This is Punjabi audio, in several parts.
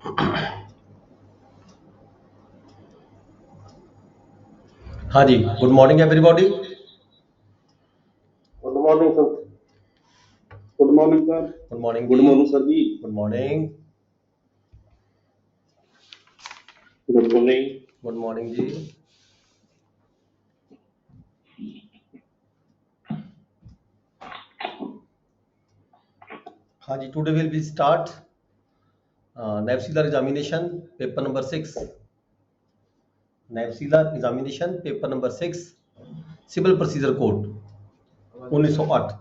हाँ जी, good morning everybody. Good morning sir. Good morning sir. Good morning good जी। मॉर्निंग सर जी। Good morning. Good morning. Good morning जी। हाँ जी, today will be start NAVSEALAR examination paper number 6। NAVSEALAR examination paper number 6 civil procedure code 1908।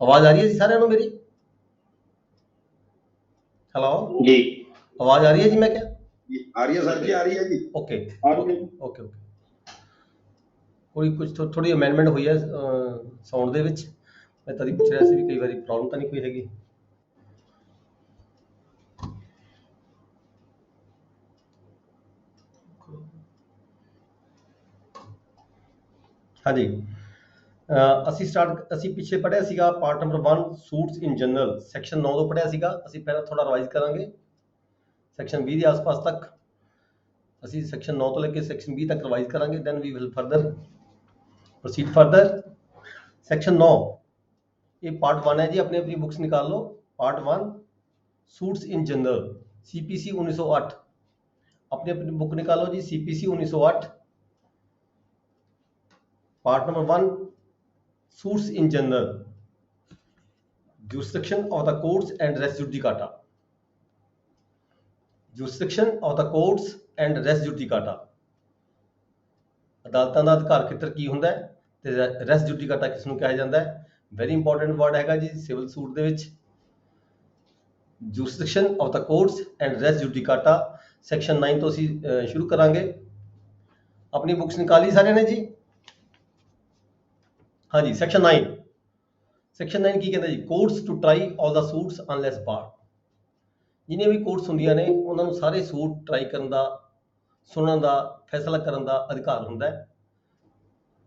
आवाज आ रही है जी सारे मेरी? हेलो जी आवाज आ रही है जी? मैं क्या आ रही है सर जी, आ रही है जी। ओके आ रही है। Okay okay. ਕੋਈ ਕੁਝ ਥੋੜੀ ਅਮੈਂਡਮੈਂਟ ਹੋਈ ਹੈ ਸਾਊਂਡ ਦੇ ਵਿੱਚ। ਮੈਂ ਤਾਂ ਦੀ ਪੁੱਛ ਰਿਹਾ ਸੀ ਵੀ ਕਈ ਵਾਰੀ ਪ੍ਰੋਬਲਮ ਤਾਂ ਨਹੀਂ ਕੋਈ ਹੈਗੀ। हाँ जी, ਅਸੀਂ ਪਿੱਛੇ ਪੜ੍ਹਿਆ ਸੀਗਾ part number 1 suits in general section 9 ਤੋਂ ਪੜ੍ਹਿਆ ਸੀਗਾ। ਅਸੀਂ ਪਹਿਲਾਂ ਥੋੜਾ ਰਿਵਾਈਜ਼ ਕਰਾਂਗੇ ਸੈਕਸ਼ਨ 20 ਦੇ ਆਸ-ਪਾਸ ਤੱਕ। ਅਸੀਂ ਸੈਕਸ਼ਨ 9 ਤੋਂ ਲੈ ਕੇ ਸੈਕਸ਼ਨ 20 ਤੱਕ ਰਿਵਾਈਜ਼ ਕਰਾਂਗੇ, then we will further proceed further. Section 9 ਇਹ ਪਾर्ट 1 है जी। अपनी अपनी बुक्स निकाल लो। Part 1 suits in general CPC 1908। अपनी अपनी बुक निकालो जी। CPC 1908 part number 1 suits in general jurisdiction of the courts and res judicata। jurisdiction of the courts and res judicata। ਅਦਾਲਤਾਂ ਦਾ ਅਧਿਕਾਰ ਖੇਤਰ ਕੀ ਹੁੰਦਾ ਹੈ ਤੇ ਰੈਸ ਜੁਡੀਕਾਟਾ ਕਿਸ ਨੂੰ ਕਿਹਾ ਜਾਂਦਾ ਹੈ। ਵੈਰੀ ਇੰਪੋਰਟੈਂਟ ਵਰਡ ਹੈਗਾ ਜੀ ਸਿਵਲ ਸੂਟ ਦੇ ਵਿੱਚ। jurisdiction of the courts and res judicata section 9 ਤੋਂ ਅਸੀਂ ਸ਼ੁਰੂ ਕਰਾਂਗੇ। ਆਪਣੀ ਬੁੱਕਸ ਨਿਕਾਲੀ ਸਾਰਿਆਂ ਨੇ ਜੀ? हाँ जी, ਸੈਕਸ਼ਨ 9। ਸੈਕਸ਼ਨ 9 ਕੀ ਕਹਿੰਦਾ ਜੀ? Courts to try all the suits unless bar. ਜਿੰਨੇ ਵੀ ਕੋਰਟਸ ਹੁੰਦੀਆਂ ਨੇ ਉਹਨਾਂ ਨੂੰ ਸਾਰੇ ਸੂਟ ਟਰਾਈ ਕਰਨ ਦਾ, ਸੁਣਨ ਦਾ, ਫੈਸਲਾ ਕਰਨ ਦਾ ਅਧਿਕਾਰ ਹੁੰਦਾ ਹੈ,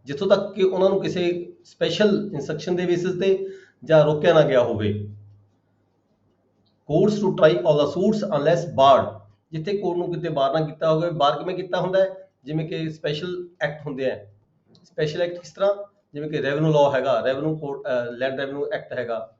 ਜਿੱਥੋਂ ਤੱਕ ਕਿ ਉਹਨਾਂ ਨੂੰ ਕਿਸੇ ਸਪੈਸ਼ਲ ਇਨਸਟਰਕਸ਼ਨ ਦੇ ਬੇਸਿਸ ਤੇ ਜਾਂ ਰੋਕਿਆ ਨਾ ਗਿਆ ਹੋਵੇ। Courts to try all the suits unless barred. ਜਿੱਥੇ ਕੋਰਟ ਨੂੰ ਕਿਤੇ ਬਾਰ ਨਾ ਕੀਤਾ ਹੋਵੇ। ਬਾਰ ਕਿਵੇਂ ਕੀਤਾ ਹੁੰਦਾ ਹੈ? ਜਿਵੇਂ ਕਿ ਸਪੈਸ਼ਲ ਐਕਟ ਹੁੰਦੇ ਆ। ਸਪੈਸ਼ਲ ਐਕਟ ਕਿਸ ਤਰ੍ਹਾਂ? ਜਿਵੇਂ ਕਿ ਰੈਵਨਿਊ ਲਾਅ ਹੈਗਾ, revenue code, land revenue act ਹੈਗਾ।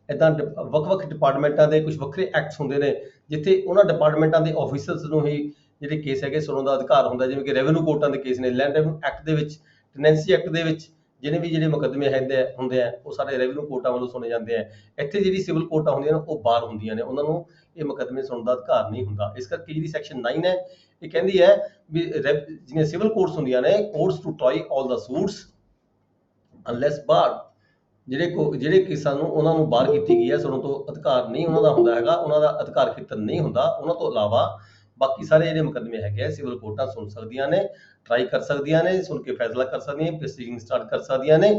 ਇੱਦਾਂ ਵੱਖ-ਵੱਖ ਡਿਪਾਰਟਮੈਂਟਾਂ ਦੇ ਕੁਝ ਵੱਖਰੇ ਐਕਟਸ ਹੁੰਦੇ ਨੇ ਜਿੱਥੇ ਉਹਨਾਂ ਡਿਪਾਰਟਮੈਂਟਾਂ ਦੇ ਆਫੀਸਰਸ ਨੂੰ ਹੀ ਜਿਹੜੇ ਕੇਸ ਹੈਗੇ ਸੁਣਨ ਦਾ ਅਧਿਕਾਰ ਹੁੰਦਾ। ਜਿਵੇਂ ਕਿ ਰੈਵਨਿਊ ਕੋਰਟਾਂ ਦੇ ਕੇਸ ਨੇ, ਲੈਂਡ ਰੈਵਨਿਊ ਐਕਟ ਦੇ ਵਿੱਚ, ਟੈਨੈਂਸੀ ਐਕਟ ਦੇ ਵਿੱਚ ਜਿਹੜੇ ਮੁਕੱਦਮੇ ਹੁੰਦੇ ਆ ਉਹ ਸਾਰੇ ਰੈਵਨਿਊ ਕੋਰਟਾਂ ਵੱਲੋਂ ਸੁਣੇ ਜਾਂਦੇ ਆ। ਇੱਥੇ ਜਿਹੜੀ ਸਿਵਲ ਕੋਰਟਾਂ ਹੁੰਦੀਆਂ ਨੇ ਉਹ ਬਾਹਰ ਹੁੰਦੀਆਂ ਨੇ, ਉਹਨਾਂ ਨੂੰ ਇਹ ਮੁਕੱਦਮੇ ਸੁਣਨ ਦਾ ਅਧਿਕਾਰ ਨਹੀਂ ਹੁੰਦਾ। ਇਸ ਕਰਕੇ ਜਿਹੜੀ ਸੈਕਸ਼ਨ 9 ਹੈ ਇਹ ਕਹਿੰਦੀ ਹੈ ਵੀ ਜਿਹੜੀਆਂ ਸਿਵਲ ਕੋਰਟਸ ਹੁੰਦੀਆਂ ਨੇ, courts to try all the suits unless bar. ਜਿਹੜੇ ਕੇਸਾਂ ਨੂੰ ਉਹਨਾਂ ਨੂੰ ਬਾਹਰ ਕੀਤੀ ਗਈ ਹੈ, ਸੁਣਨ ਤੋਂ ਅਧਿਕਾਰ ਨਹੀਂ ਉਹਨਾਂ ਦਾ ਹੁੰਦਾ ਹੈਗਾ, ਉਹਨਾਂ ਦਾ ਅਧਿਕਾਰ ਖੇਤਰ ਨਹੀਂ ਹੁੰਦਾ। ਉਹਨਾਂ ਤੋਂ ਇਲਾਵਾ ਬਾਕੀ ਸਾਰੇ ਜਿਹੜੇ ਮੁਕੱਦਮੇ ਹੈਗੇ ਆ ਸਿਵਲ ਕੋਰਟਾਂ ਸੁਣ ਸਕਦੀਆਂ ਨੇ, ਟਰਾਈ ਕਰ ਸਕਦੀਆਂ ਨੇ, ਸੁਣ ਕੇ ਫੈਸਲਾ ਕਰ ਸਕਦੀਆਂ, ਪ੍ਰੋਸੀਡਿੰਗ ਸਟਾਰਟ ਕਰ ਸਕਦੀਆਂ ਨੇ।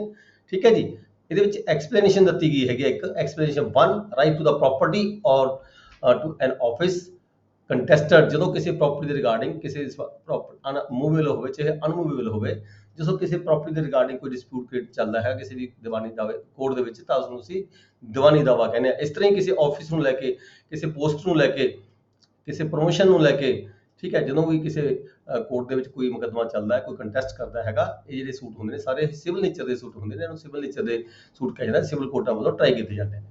ਠੀਕ ਹੈ ਜੀ। ਇਹਦੇ ਵਿੱਚ ਐਕਸਪਲੇਨੇਸ਼ਨ ਦਿੱਤੀ ਗਈ ਹੈਗੀ ਇੱਕ explanation 1 right to the property or to an office contested. ਜਦੋਂ ਕਿਸੇ ਪ੍ਰਾਪਰਟੀ ਦੇ ਰਿਗਾਰਡਿੰਗ ਕਿਸੇ ਮੂਵੇਬਲ ਹੋਵੇ ਚਾਹੇ ਅਨਮੂਵੇਬਲ ਹੋਵੇ, ਜਦੋਂ ਕਿਸੇ ਪ੍ਰਾਪਰਟੀ ਦੇ ਰਿਗਾਰਡਿੰਗ ਕੋਈ ਡਿਸਪਿਊਟ ਚੱਲਦਾ ਹੈ ਕਿਸੇ ਵੀ ਦੀਵਾਨੀ ਦਾਅਵੇ ਕੋਰਟ ਦੇ ਵਿੱਚ, ਤਾਂ ਉਸ ਨੂੰ ਅਸੀਂ ਦੀਵਾਨੀ ਦਾਅਵਾ ਕਹਿੰਦੇ ਆ। ਇਸ ਤਰ੍ਹਾਂ ਹੀ ਕਿਸੇ ਆਫਿਸ ਨੂੰ ਲੈ ਕੇ, ਕਿਸੇ ਪੋਸਟ ਨੂੰ ਲੈ ਕੇ, ਕਿਸੇ ਪ੍ਰਮੋਸ਼ਨ ਨੂੰ ਲੈ ਕੇ, ਠੀਕ ਹੈ, ਜਦੋਂ ਵੀ ਕਿਸੇ ਕੋਰਟ ਦੇ ਵਿੱਚ ਕੋਈ ਮੁਕੱਦਮਾ ਚੱਲਦਾ ਹੈ, ਕੋਈ ਕੰਟੈਸਟ ਕਰਦਾ ਹੈਗਾ, ਇਹ ਜਿਹੜੇ ਸੂਟ ਹੁੰਦੇ ਨੇ ਸਾਰੇ ਸਿਵਲ ਨੇਚਰ ਦੇ ਸੂਟ ਹੁੰਦੇ ਨੇ। ਇਹਨੂੰ ਸਿਵਲ ਨੇਚਰ ਦੇ ਸੂਟ ਕਿਹਾ ਜਾਂਦਾ, ਸਿਵਲ ਕੋਰਟਾਂ ਵੱਲੋਂ ਟਰਾਈ ਕੀਤੇ ਜਾਂਦੇ ਨੇ।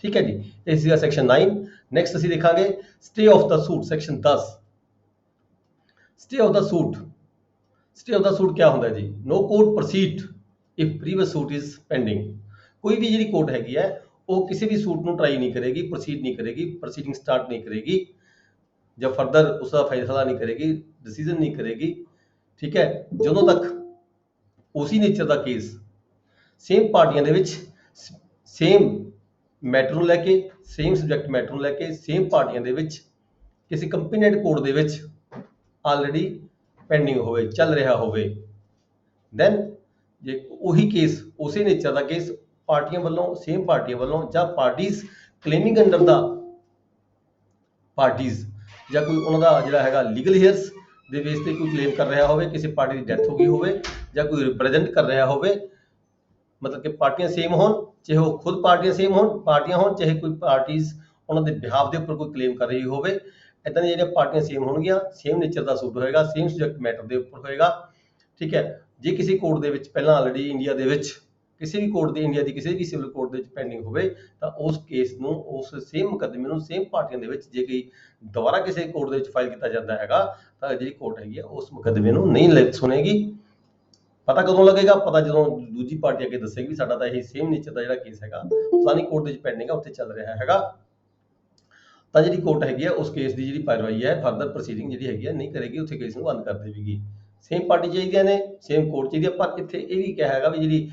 ਠੀਕ ਹੈ ਜੀ, ਇਹ ਸੀਗਾ ਸੈਕਸ਼ਨ 9। ਨੈਕਸਟ ਅਸੀਂ ਦੇਖਾਂਗੇ stay of the suit section 10। Stay of the suit. Stay of the suit ਕਿਆ ਹੁੰਦਾ ਜੀ? No court proceed if previous suit is pending. ਕੋਈ ਵੀ ਜਿਹੜੀ ਕੋਰਟ ਹੈਗੀ ਹੈ ਉਹ ਕਿਸੇ ਵੀ ਸੂਟ ਨੂੰ ਟਰਾਈ ਨਹੀਂ ਕਰੇਗੀ, ਪ੍ਰੋਸੀਡ ਨਹੀਂ ਕਰੇਗੀ, ਪ੍ਰੋਸੀਡਿੰਗ ਸਟਾਰਟ ਨਹੀਂ ਕਰੇਗੀ ਜਾਂ ਫਰਦਰ ਉਸ ਦਾ ਫੈਸਲਾ ਨਹੀਂ ਕਰੇਗੀ, ਡਿਸੀਜਨ ਨਹੀਂ ਕਰੇਗੀ। ਠੀਕ ਹੈ, ਜਦੋਂ ਤੱਕ ਉਸੇ ਨੇਚਰ ਦਾ ਕੇਸ ਸੇਮ ਪਾਰਟੀਆਂ ਦੇ ਵਿੱਚ ਸੇਮ ਮੈਟਰ ਨੂੰ ਲੈ ਕੇ, ਸੇਮ ਸਬਜੈਕਟ ਮੈਟਰ ਨੂੰ ਲੈ ਕੇ ਸੇਮ ਪਾਰਟੀਆਂ ਦੇ ਵਿੱਚ ਕਿਸੇ ਕੰਪੀਟੈਂਟ ਕੋਰਟ ਦੇ ਵਿੱਚ ਆਲਰੇਡੀ ਪੈਂਡਿੰਗ ਹੋਵੇ, ਚੱਲ ਰਿਹਾ ਹੋਵੇ, ਦੈਨ ਜੇ ਉਹੀ ਕੇਸ ਉਸੇ ਨੇਚਰ ਦਾ ਕੇਸ ਪਾਰਟੀਆਂ ਵੱਲੋਂ, ਸੇਮ ਪਾਰਟੀਆਂ ਵੱਲੋਂ ਜਾਂ ਪਾਰਟੀਜ਼ ਕਲੇਮਿੰਗ ਅੰਡਰ ਦਾ ਪਾਰਟੀਜ਼ ਜਾਂ ਕੋਈ ਉਹਨਾਂ ਦਾ ਜਿਹੜਾ ਹੈਗਾ ਲੀਗਲ ਹੇਅਰਸ ਦੇ ਬੇਸ ਤੇ ਕੋਈ ਕਲੇਮ ਕਰ ਰਿਹਾ ਹੋਵੇ, ਕਿਸੇ ਪਾਰਟੀ ਦੀ ਡੈਥ ਹੋ ਗਈ ਹੋਵੇ ਜਾਂ ਕੋਈ ਰਿਪਰੈਜ਼ੈਂਟ ਕਰ ਰਿਹਾ ਹੋਵੇ, ਮਤਲਬ ਕਿ ਪਾਰਟੀਆਂ ਸੇਮ ਹੋਣ, ਚਾਹੇ ਉਹ ਖੁਦ ਪਾਰਟੀਆਂ ਹੋਣ, ਚਾਹੇ ਕੋਈ ਪਾਰਟੀਜ਼ ਉਹਨਾਂ ਦੇ ਬਿਹਾਫ ਦੇ ਉੱਪਰ ਕੋਈ ਕਲੇਮ ਕਰ ਰਹੀ ਹੋਵੇ, ਇਦਾਂ ਦੀਆਂ ਜਿਹੜੀਆਂ ਪਾਰਟੀਆਂ ਸੇਮ ਹੋਣਗੀਆਂ, ਸੇਮ ਨੇਚਰ ਦਾ ਸੂਟ ਹੋਏਗਾ, ਸੇਮ ਸਬਜੈਕਟ ਮੈਟਰ ਦੇ ਉੱਪਰ ਹੋਏਗਾ। ਠੀਕ ਹੈ, ਜੇ ਕਿਸੇ ਕੋਰਟ ਦੇ ਵਿੱਚ ਪਹਿਲਾਂ ਆਲਰੇਡੀ ਇੰਡੀਆ ਦੇ ਵਿੱਚ ਕਿਸੇ ਵੀ ਕੋਰਟ ਦੀ, ਇੰਡੀਆ ਦੀ ਕਿਸੇ ਵੀ ਸਿਵਲ ਕੋਰਟ ਦੇ ਵਿੱਚ ਪੈਂਡਿੰਗ ਹੋਵੇ, ਤਾਂ ਉਸ ਕੇਸ ਨੂੰ, ਉਸ ਸੇਮ ਮੁਕੱਦਮੇ ਨੂੰ ਸੇਮ ਪਾਰਟੀਆਂ ਦੇ ਵਿੱਚ ਜੇ ਕੋਈ ਦੁਬਾਰਾ ਕਿਸੇ ਕੋਰਟ ਦੇ ਵਿੱਚ ਫਾਈਲ ਕੀਤਾ ਜਾਂਦਾ ਹੈਗਾ, ਤਾਂ ਜਿਹੜੀ ਕੋਰਟ ਹੈਗੀ ਆ ਉਸ ਮੁਕੱਦਮੇ ਨੂੰ ਨਹੀਂ ਸੁਣੇਗੀ। ਪਤਾ ਕਦੋਂ ਲੱਗੇਗਾ? ਪਤਾ ਜਦੋਂ ਦੂਜੀ ਪਾਰਟੀ ਅੱਗੇ ਦੱਸੇਗੀ ਵੀ ਸਾਡਾ ਤਾਂ ਇਹ ਸੇਮ ਨੇਚਰ ਦਾ ਜਿਹੜਾ ਕੇਸ ਹੈਗਾ ਫਲਾਨੀ ਕੋਰਟ ਦੇ ਵਿੱਚ ਪੈਂਡਿੰਗ ਆ, ਉੱਥੇ ਚੱਲ ਰਿਹਾ ਹੈਗਾ, ਤਾਂ ਜਿਹੜੀ ਕੋਰਟ ਹੈਗੀ ਆ ਉਸ ਕੇਸ ਦੀ ਜਿਹੜੀ ਪੈਰਵਾਈ ਹੈ, ਫਰਦਰ ਪ੍ਰੋਸੀਡਿੰਗ ਜਿਹੜੀ ਹੈਗੀ ਆ ਨਹੀਂ ਕਰੇਗੀ, ਉੱਥੇ ਕੇਸ ਨੂੰ ਬੰਦ ਕਰ ਦੇਵੇਗੀ। ਸੇਮ ਪਾਰਟੀ ਚਾਹੀਦੀਆਂ ਨੇ, ਸੇਮ ਕੋਰਟ ਚਾਹੀਦੀ ਹੈ, ਪਰ ਇੱਥੇ ਇਹ ਵੀ ਕਿਹਾ ਹੈਗਾ ਵੀ ਜਿਹੜੀ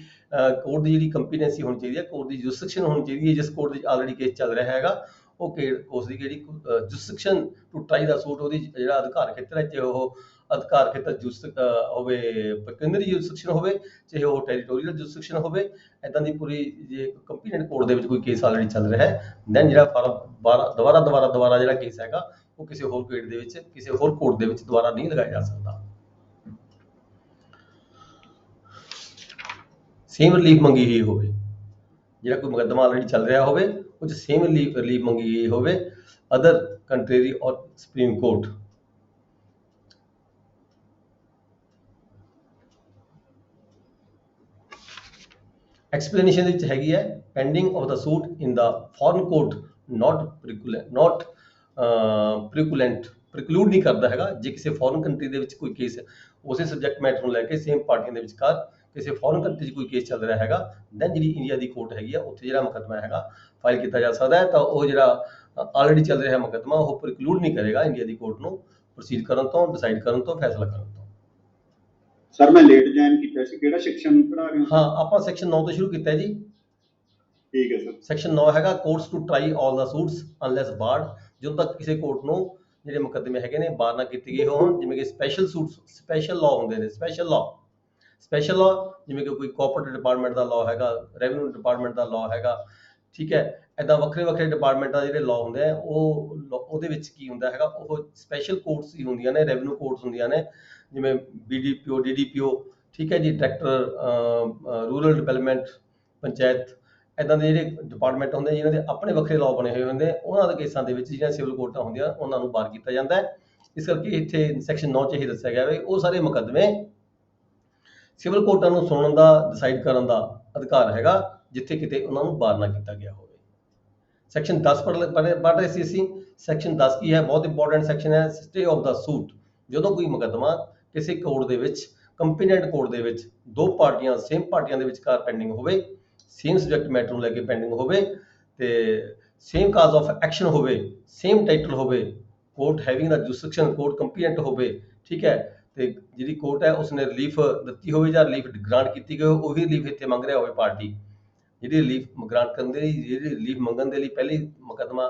ਕੋਰਟ ਦੀ ਜਿਹੜੀ ਕੰਪੀਟੈਂਸੀ ਹੋਣੀ ਚਾਹੀਦੀ ਹੈ, ਕੋਰਟ ਦੀ ਜੁਰਿਸਡਿਕਸ਼ਨ ਹੋਣੀ ਚਾਹੀਦੀ ਹੈ, ਜਿਸ ਕੋਰਟ ਦੇ ਆਲਰੇਡੀ ਕੇਸ ਚੱਲ ਰਿਹਾ ਹੈਗਾ, ਉਹ ਉਸ ਦੀ ਜਿਹੜੀ jurisdiction to try the suit, ਉਹਦੀ ਜਿਹੜਾ ਅਧਿਕਾਰ ਖੇਤਰ ਹੈ, ਚਾਹੇ ਉਹ ਅਧਿਕਾਰ ਖੇਤਰ ਹੋਵੇ, ਕੇਂਦਰੀ ਜੁਰਿਸਡਿਕਸ਼ਨ ਹੋਵੇ, ਚਾਹੇ ਉਹ ਟੈਰੀਟੋਰੀਅਲ ਜੁਰਿਸਡਿਕਸ਼ਨ ਹੋਵੇ, ਇਦਾਂ ਦੀ ਪੂਰੀ ਜੇ ਕੰਪੀਟੈਂਟ ਕੋਰਟ ਦੇ ਵਿੱਚ ਕੋਈ ਕੇਸ ਆਲਰੇਡੀ ਚੱਲ ਰਿਹਾ ਹੈ, ਦੈਨ ਜਿਹੜਾ ਦੁਬਾਰਾ ਜਿਹੜਾ ਕੇਸ ਹੈਗਾ ਉਹ ਕਿਸੇ ਹੋਰ ਕੋਰਟ ਦੇ ਵਿੱਚ, ਕਿਸੇ ਹੋਰ ਕੋਰਟ ਦੇ ਵਿੱਚ ਦੁਬਾਰਾ ਨਹੀਂ ਲਗਾਇਆ ਜਾ ਸਕਦਾ। ਸੇਮ ਰਿਲੀਫ ਮੰਗੀ ਗਈ ਹੋਵੇ, ਜਿਹੜਾ ਕੋਈ ਮੁਕੱਦਮਾ ਆਲਰੇਡੀ ਚੱਲ ਰਿਹਾ ਹੋਵੇ ਉਹ 'ਚ ਸੇਮ ਰਿਲੀਫ ਮੰਗੀ ਗਈ ਹੋਵੇ other country or Supreme Court. Explanation ਵਿੱਚ ਹੈਗੀ ਹੈ, pending of the suit in the foreign court not preclude ਨਹੀਂ ਕਰਦਾ ਹੈਗਾ। ਜੇ ਕਿਸੇ ਫੋਰਨ ਕੰਟਰੀ ਦੇ ਵਿੱਚ ਕੋਈ ਕੇਸ ਉਸੇ ਸਬਜੈਕਟ ਮੈਟਰ ਨੂੰ ਲੈ ਕੇ ਸੇਮ ਪਾਰਟੀਆਂ ਦੇ ਵਿਚਕਾਰ ਕਿਸੇ ਫੋਰਨ ਕੰਟਰੀ 'ਚ ਕੋਈ ਕੇਸ ਚੱਲ ਰਿਹਾ ਹੈਗਾ, ਦੈਨ ਜਿਹੜੀ ਇੰਡੀਆ ਦੀ ਕੋਰਟ ਹੈਗੀ ਆ ਉੱਥੇ ਜਿਹੜਾ ਮੁਕੱਦਮਾ ਹੈਗਾ ਫਾਈਲ ਕੀਤਾ ਜਾ ਸਕਦਾ ਹੈ, ਤਾਂ ਉਹ ਜਿਹੜਾ ਆਲਰੇਡੀ ਚੱਲ ਰਿਹਾ ਮੁਕੱਦਮਾ ਉਹ ਪ੍ਰੀਕਲੂਡ ਨਹੀਂ ਕਰੇਗਾ ਇੰਡੀਆ ਦੀ ਕੋਰਟ ਨੂੰ ਪ੍ਰੋਸੀਡ ਕਰਨ ਤੋਂ, ਡਿਸਾਈਡ ਕਰਨ ਤੋਂ, ਫੈਸਲਾ ਕਰਨ ਤੋਂ। ਸਰ ਮੈਂ ਲੇਟ ਜੁਆਇਨ ਕੀਤਾ ਸੀ, ਕਿਹੜਾ ਸੈਕਸ਼ਨ ਪੜ੍ਹਾ ਰਹੇ ਹੋ? ਹਾਂ, ਆਪਾਂ ਸੈਕਸ਼ਨ 9 ਤੋਂ ਸ਼ੁਰੂ ਕੀਤਾ ਹੈ ਜੀ। ਠੀਕ ਹੈ ਸਰ। ਸੈਕਸ਼ਨ 9 ਹੈਗਾ courts to try all the suits unless barred, ਜਦੋਂ ਤੱਕ ਕਿਸੇ ਕੋਰਟ ਨੂੰ ਜਿਹੜੇ ਮੁਕੱਦਮੇ ਹੈਗੇ ਨੇ ਬਾਰ ਨਾ ਕੀਤੇ ਗਏ ਹੋਣ, ਜਿਵੇਂ ਕਿ ਸਪੈਸ਼ਲ ਸੂਟਸ, ਸਪੈਸ਼ਲ ਲਾਅ ਹੁੰਦੇ ਨੇ, ਸਪੈਸ਼ਲ ਲਾਅ ਜਿਵੇਂ ਕਿ ਕੋਈ ਕੋਆਪਰੇਟਿਵ ਡਿਪਾਰਟਮੈਂਟ ਦਾ ਲਾਅ ਹੈਗਾ, ਰੈਵਨਿਊ ਡਿਪਾਰਟਮੈਂਟ ਦਾ ਲਾਅ ਹੈਗਾ, ਠੀਕ ਹੈ, ਇਦਾਂ ਵੱਖਰੇ ਡਿਪਾਰਟਮੈਂਟਾਂ ਦੇ ਜਿਹੜੇ ਲਾਅ ਹੁੰਦੇ ਆ ਉਹਦੇ ਵਿੱਚ ਕੀ ਹੁੰਦਾ ਹੈਗਾ, ਉਹ ਸਪੈਸ਼ਲ ਕੋਰਟਸ ਹੀ ਹੁੰਦੀਆਂ ਨੇ, ਰੈਵਨਿਊ ਕੋਰਟਸ ਹੁੰਦੀਆਂ ਨੇ, ਜਿਵੇਂ BDPO, DDPO, ਠੀਕ ਹੈ ਜੀ, ਡਾਇਰੈਕਟਰ ਰੂਰਲ ਡਿਵੈਲਪਮੈਂਟ, ਪੰਚਾਇਤ, ਇਦਾਂ ਦੇ ਜਿਹੜੇ ਡਿਪਾਰਟਮੈਂਟ ਹੁੰਦੇ ਜਿਨ੍ਹਾਂ ਦੇ ਆਪਣੇ ਵੱਖਰੇ ਲਾਅ ਬਣੇ ਹੋਏ ਹੁੰਦੇ, ਉਹਨਾਂ ਦੇ ਕੇਸਾਂ ਦੇ ਵਿੱਚ ਜਿਹੜੀਆਂ ਸਿਵਲ ਕੋਰਟਾਂ ਹੁੰਦੀਆਂ ਉਹਨਾਂ ਨੂੰ ਬਾਰ ਕੀਤਾ ਜਾਂਦਾ ਹੈ। ਇਸ ਕਰਕੇ ਇੱਥੇ ਸੈਕਸ਼ਨ 9 'ਚ ਇਹ ਦੱਸਿਆ ਗਿਆ ਵੀ ਉਹ ਸਾਰੇ ਮੁਕੱਦਮੇ ਸਿਵਲ ਕੋਰਟਾਂ ਨੂੰ ਸੁਣਨ ਦਾ, ਡਿਸਾਈਡ ਕਰਨ ਦਾ ਅਧਿਕਾਰ ਹੈਗਾ, ਜਿੱਥੇ ਕਿਤੇ ਉਹਨਾਂ ਨੂੰ ਬਾਰ ਨਾ ਕੀਤਾ ਗਿਆ ਹੋਵੇ। ਸੈਕਸ਼ਨ 10 ਪੜ੍ਹ ਰਹੇ ਸੀ ਅਸੀਂ। ਸੈਕਸ਼ਨ 10 ਕੀ ਹੈ? ਬਹੁਤ ਇੰਪੋਰਟੈਂਟ ਸੈਕਸ਼ਨ ਹੈ। ਸਟੇ ਆਫ ਦਾ ਸੂਟ, ਜਦੋਂ ਕੋਈ ਮੁਕੱਦਮਾ ਕਿਸੇ ਕੋਰਟ ਦੇ ਵਿੱਚ, ਕੰਪੀਟੈਂਟ ਕੋਰਟ ਦੇ ਵਿੱਚ ਦੋ ਪਾਰਟੀਆਂ, ਸੇਮ ਪਾਰਟੀਆਂ ਦੇ ਵਿਚਕਾਰ ਪੈਂਡਿੰਗ ਹੋਵੇ, ਸੇਮ ਸਬਜੈਕਟ ਮੈਟਰ ਨੂੰ ਲੈ ਕੇ ਪੈਂਡਿੰਗ ਹੋਵੇ, ਤੇ ਸੇਮ ਕਾਜ਼ ਆਫ ਐਕਸ਼ਨ ਹੋਵੇ, ਸੇਮ ਟਾਈਟਲ ਹੋਵੇ, ਕੋਰਟ ਹੈਵਿੰਗ ਦਾ ਜੁਰਿਸਡਿਕਸ਼ਨ, ਕੋਰਟ ਕੰਪੀਟੈਂਟ ਹੋਵੇ, ਠੀਕ ਹੈ, ਤੇ ਜਿਹੜੀ ਕੋਰਟ ਹੈ ਉਸਨੇ ਰਿਲੀਫ ਦਿੱਤੀ ਹੋਵੇ ਜਾਂ ਰਿਲੀਫ ਗ੍ਰਾਂਟ ਕੀਤੀ ਗਈ ਹੋਵੇ, ਉਹੀ ਰਿਲੀਫ ਇੱਥੇ ਮੰਗ ਰਿਹਾ ਹੋਵੇ ਪਾਰਟੀ, ਜਿਹੜੀ ਰਿਲੀਫ ਗ੍ਰਾਂਟ ਕਰਨ ਦੇ ਲਈ, ਜਿਹੜੀ ਰਿਲੀਫ ਮੰਗਣ ਦੇ ਲਈ ਪਹਿਲੀ ਮੁਕੱਦਮਾ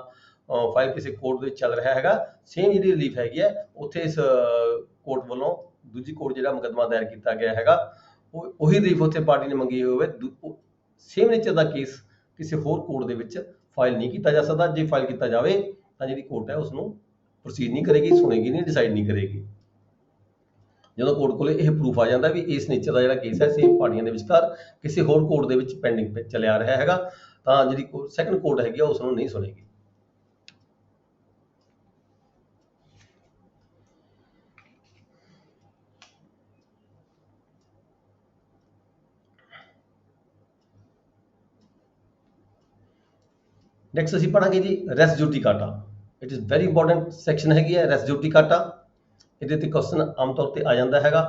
ਫਾਈਲ ਕਿਸੇ ਕੋਰਟ ਦੇ ਵਿੱਚ ਚੱਲ ਰਿਹਾ ਹੈਗਾ, ਸੇਮ ਜਿਹੜੀ ਰਿਲੀਫ ਹੈਗੀ ਹੈ ਉੱਥੇ ਇਸ ਕੋਰਟ ਵੱਲੋਂ ਦੂਜੀ ਕੋਰਟ ਜਿਹੜਾ ਮੁਕੱਦਮਾ ਦਾਇਰ ਕੀਤਾ ਗਿਆ ਹੈਗਾ, ਉਹੀ ਰਿਲੀਫ ਉੱਥੇ ਪਾਰਟੀ ਨੇ ਮੰਗੀ ਹੋਵੇ। ਸੇਮ ਨੇਚਰ ਦਾ ਕੇਸ ਕਿਸੇ ਹੋਰ ਕੋਰਟ ਦੇ ਵਿੱਚ ਫਾਈਲ ਨਹੀਂ ਕੀਤਾ ਜਾ ਸਕਦਾ। ਜੇ ਫਾਈਲ ਕੀਤਾ ਜਾਵੇ ਤਾਂ ਜਿਹੜੀ ਕੋਰਟ ਹੈ ਉਸਨੂੰ ਪ੍ਰੋਸੀਡ ਨਹੀਂ ਕਰੇਗੀ, ਸੁਣੇਗੀ ਨਹੀਂ, ਡਿਸਾਈਡ ਨਹੀਂ ਕਰੇਗੀ। ਜਦੋਂ ਕੋਰਟ ਕੋਲੇ ਇਹ ਪ੍ਰੂਫ ਆ ਜਾਂਦਾ ਵੀ ਇਸ ਨੇਚਰ ਦਾ ਜਿਹੜਾ ਕੇਸ ਹੈ ਸੇਮ ਪਾਰਟੀਆਂ ਦੇ ਵਿਚਕਾਰ ਕਿਸੇ ਹੋਰ ਕੋਰਟ ਦੇ ਵਿੱਚ ਪੈਂਡਿੰਗ ਚੱਲਿਆ ਰਿਹਾ ਹੈਗਾ, ਤਾਂ ਜਿਹੜੀ ਸੈਕੰਡ ਕੋਰਟ ਹੈਗੀ ਆ ਉਸਨੂੰ ਨਹੀਂ ਸੁਣੇਗੀ। ਨੈਕਸਟ ਅਸੀਂ ਪੜਾਂਗੇ ਜੀ res judicata. It is very important section ਹੈਗੀ ਹੈ ਰੈਸ ਜੁਡੀਕਾਟਾ। ਇਹਦੇ ਤੇ ਕੁਐਸਚਨ ਆਮ ਤੌਰ ਤੇ ਆ ਜਾਂਦਾ ਹੈਗਾ,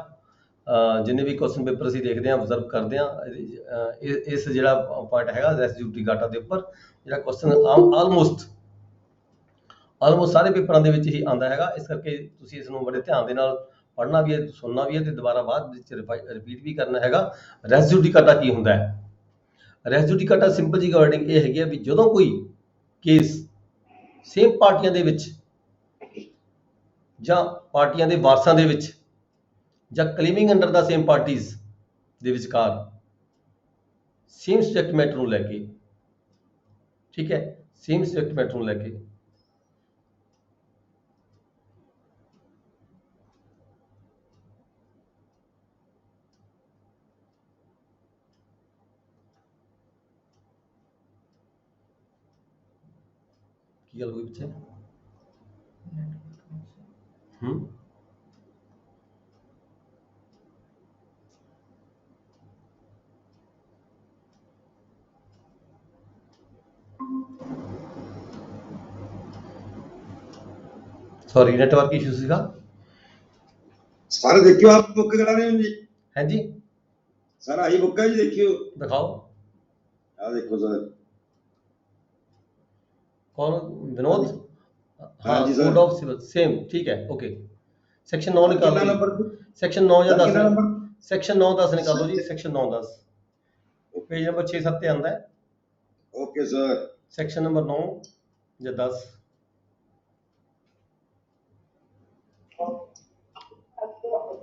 ਜਿੰਨੇ ਵੀ ਕੁਐਸਚਨ ਪੇਪਰ ਅਸੀਂ ਦੇਖਦੇ ਹਾਂ, ਆਬਜ਼ਰਵ ਕਰਦੇ ਹਾਂ, ਇਸ ਜਿਹੜਾ ਪੁਆਇੰਟ ਹੈਗਾ ਰੈਸ ਜੁਡੀਕਾਟਾ ਦੇ ਉੱਪਰ ਜਿਹੜਾ ਕੁਐਸਚਨ ਆਲਮੋਸਟ ਸਾਰੇ ਪੇਪਰਾਂ ਦੇ ਵਿੱਚ ਹੀ ਆਉਂਦਾ ਹੈਗਾ। ਇਸ ਕਰਕੇ ਤੁਸੀਂ ਇਸ ਨੂੰ ਬੜੇ ਧਿਆਨ ਦੇ ਨਾਲ ਪੜ੍ਹਨਾ ਵੀ ਹੈ, ਸੁਣਨਾ ਵੀ ਹੈ, ਤੇ ਦੁਬਾਰਾ ਬਾਅਦ ਵਿੱਚ ਰਿਪੀਟ ਵੀ ਕਰਨਾ ਹੈਗਾ। ਰੈਸ ਜੁਡੀਕਾਟਾ ਕੀ ਹੁੰਦਾ ਹੈ? ਰੈਸ ਜੁਡੀਕਾਟਾ ਸਿੰਪਲ ਜੀ ਵਰਡਿੰਗ ਇਹ ਹੈਗੀ ਹੈ ਵੀ ਜਦੋਂ ਕੋਈ ਕੇਸ ਸੇਮ ਪਾਰਟੀਆਂ ਦੇ ਵਿੱਚ ਜਾਂ ਪਾਰਟੀਆਂ ਦੇ ਵਾਰਸਾਂ ਦੇ ਵਿੱਚ ਜਾਂ ਕਲੇਮਿੰਗ ਅੰਡਰ ਦਾ ਸੇਮ ਪਾਰਟੀਜ਼ ਦੇ ਵਿਚਕਾਰ ਸੇਮ ਸਬਜੈਕਟ ਮੈਟਰ ਨੂੰ ਲੈ ਕੇ, ਠੀਕ ਹੈ, ਸੇਮ ਸਬਜੈਕਟ ਮੈਟਰ ਨੂੰ ਲੈ ਕੇ ਕੀ ਗੱਲ ਹੋਈ ਪਿੱਛੇ? सॉरी नेटवर्क इशू ਸੀਗਾ। सर देखियो आप बुक करा रहे हो जी? है जी, सर आई बुक है जी, देखियो। दिखाओ। देखो सर। कौन? विनोद? हाँ जी sir. Code of civil same, ठीक है, ओके। सेक्शन 9 निकाल कितना दो नंबर? जी। सेक्शन 9 या सर 10 कितना नंबर? सेक्शन 9 10 निकाल दो जी। सेक्शन 9 10 पेज नंबर 6 7 पे आंदा है। Okay sir. सेक्शन नंबर 9 या 10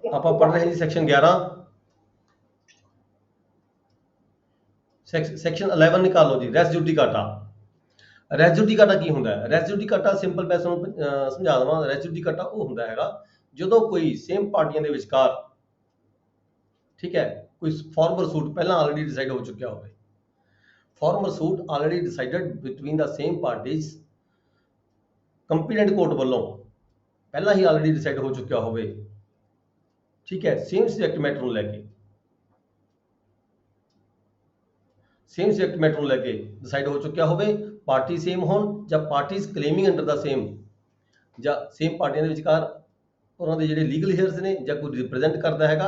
आप पढ़ रहे हैं जी। सेक्शन 11 सेक्शन 11 निकाल लो जी। रेसिड्यूटी घाटा। रेसिड्यूटी ਘਾਟਾ ਕੀ ਹੁੰਦਾ ਹੈ? रेसिड्यूटी ਘਾਟਾ ਸਿੰਪਲ ਮੈਂ ਤੁਹਾਨੂੰ ਸਮਝਾ ਦਵਾਂ। रेसिड्यूटी ਘਾਟਾ ਉਹ ਹੁੰਦਾ ਹੈਗਾ ਜਦੋਂ ਕੋਈ ਸੇਮ ਪਾਰਟੀਆਂ ਦੇ ਵਿਚਕਾਰ, ਠੀਕ ਹੈ, ਕੋਈ ਫਾਰਮਰ ਸੂਟ ਪਹਿਲਾਂ ਆਲਰੇਡੀ ਡਿਸਾਈਡ ਹੋ ਚੁੱਕਿਆ ਹੋਵੇ। Farmer suit already decided between the same parties, competent court ਵੱਲੋਂ ਪਹਿਲਾਂ ਹੀ ਆਲਰੇਡੀ ਡਿਸਾਈਡ ਹੋ ਚੁੱਕਿਆ ਹੋਵੇ, ਠੀਕ ਹੈ, ਸੇਮ ਸਬਜੈਕਟ ਮੈਟਰ ਨੂੰ ਲੈ ਕੇ, ਸੇਮ ਸਬਜੈਕਟ ਮੈਟਰ ਨੂੰ ਲੈ ਕੇ ਡਿਸਾਈਡ ਹੋ ਚੁੱਕਿਆ ਹੋਵੇ, ਪਾਰਟੀ ਸੇਮ ਹੋਣ ਜਾਂ ਪਾਰਟੀਜ਼ ਕਲੇਮਿੰਗ ਅੰਡਰ ਦਾ ਸੇਮ, ਜਾਂ ਸੇਮ ਪਾਰਟੀਆਂ ਦੇ ਵਿਚਕਾਰ ਉਹਨਾਂ ਦੇ ਜਿਹੜੇ ਲੀਗਲ ਹੇਅਰਸ ਨੇ ਜਾਂ ਕੋਈ ਰਿਪਰੈਜ਼ੈਂਟ ਕਰਦਾ ਹੈਗਾ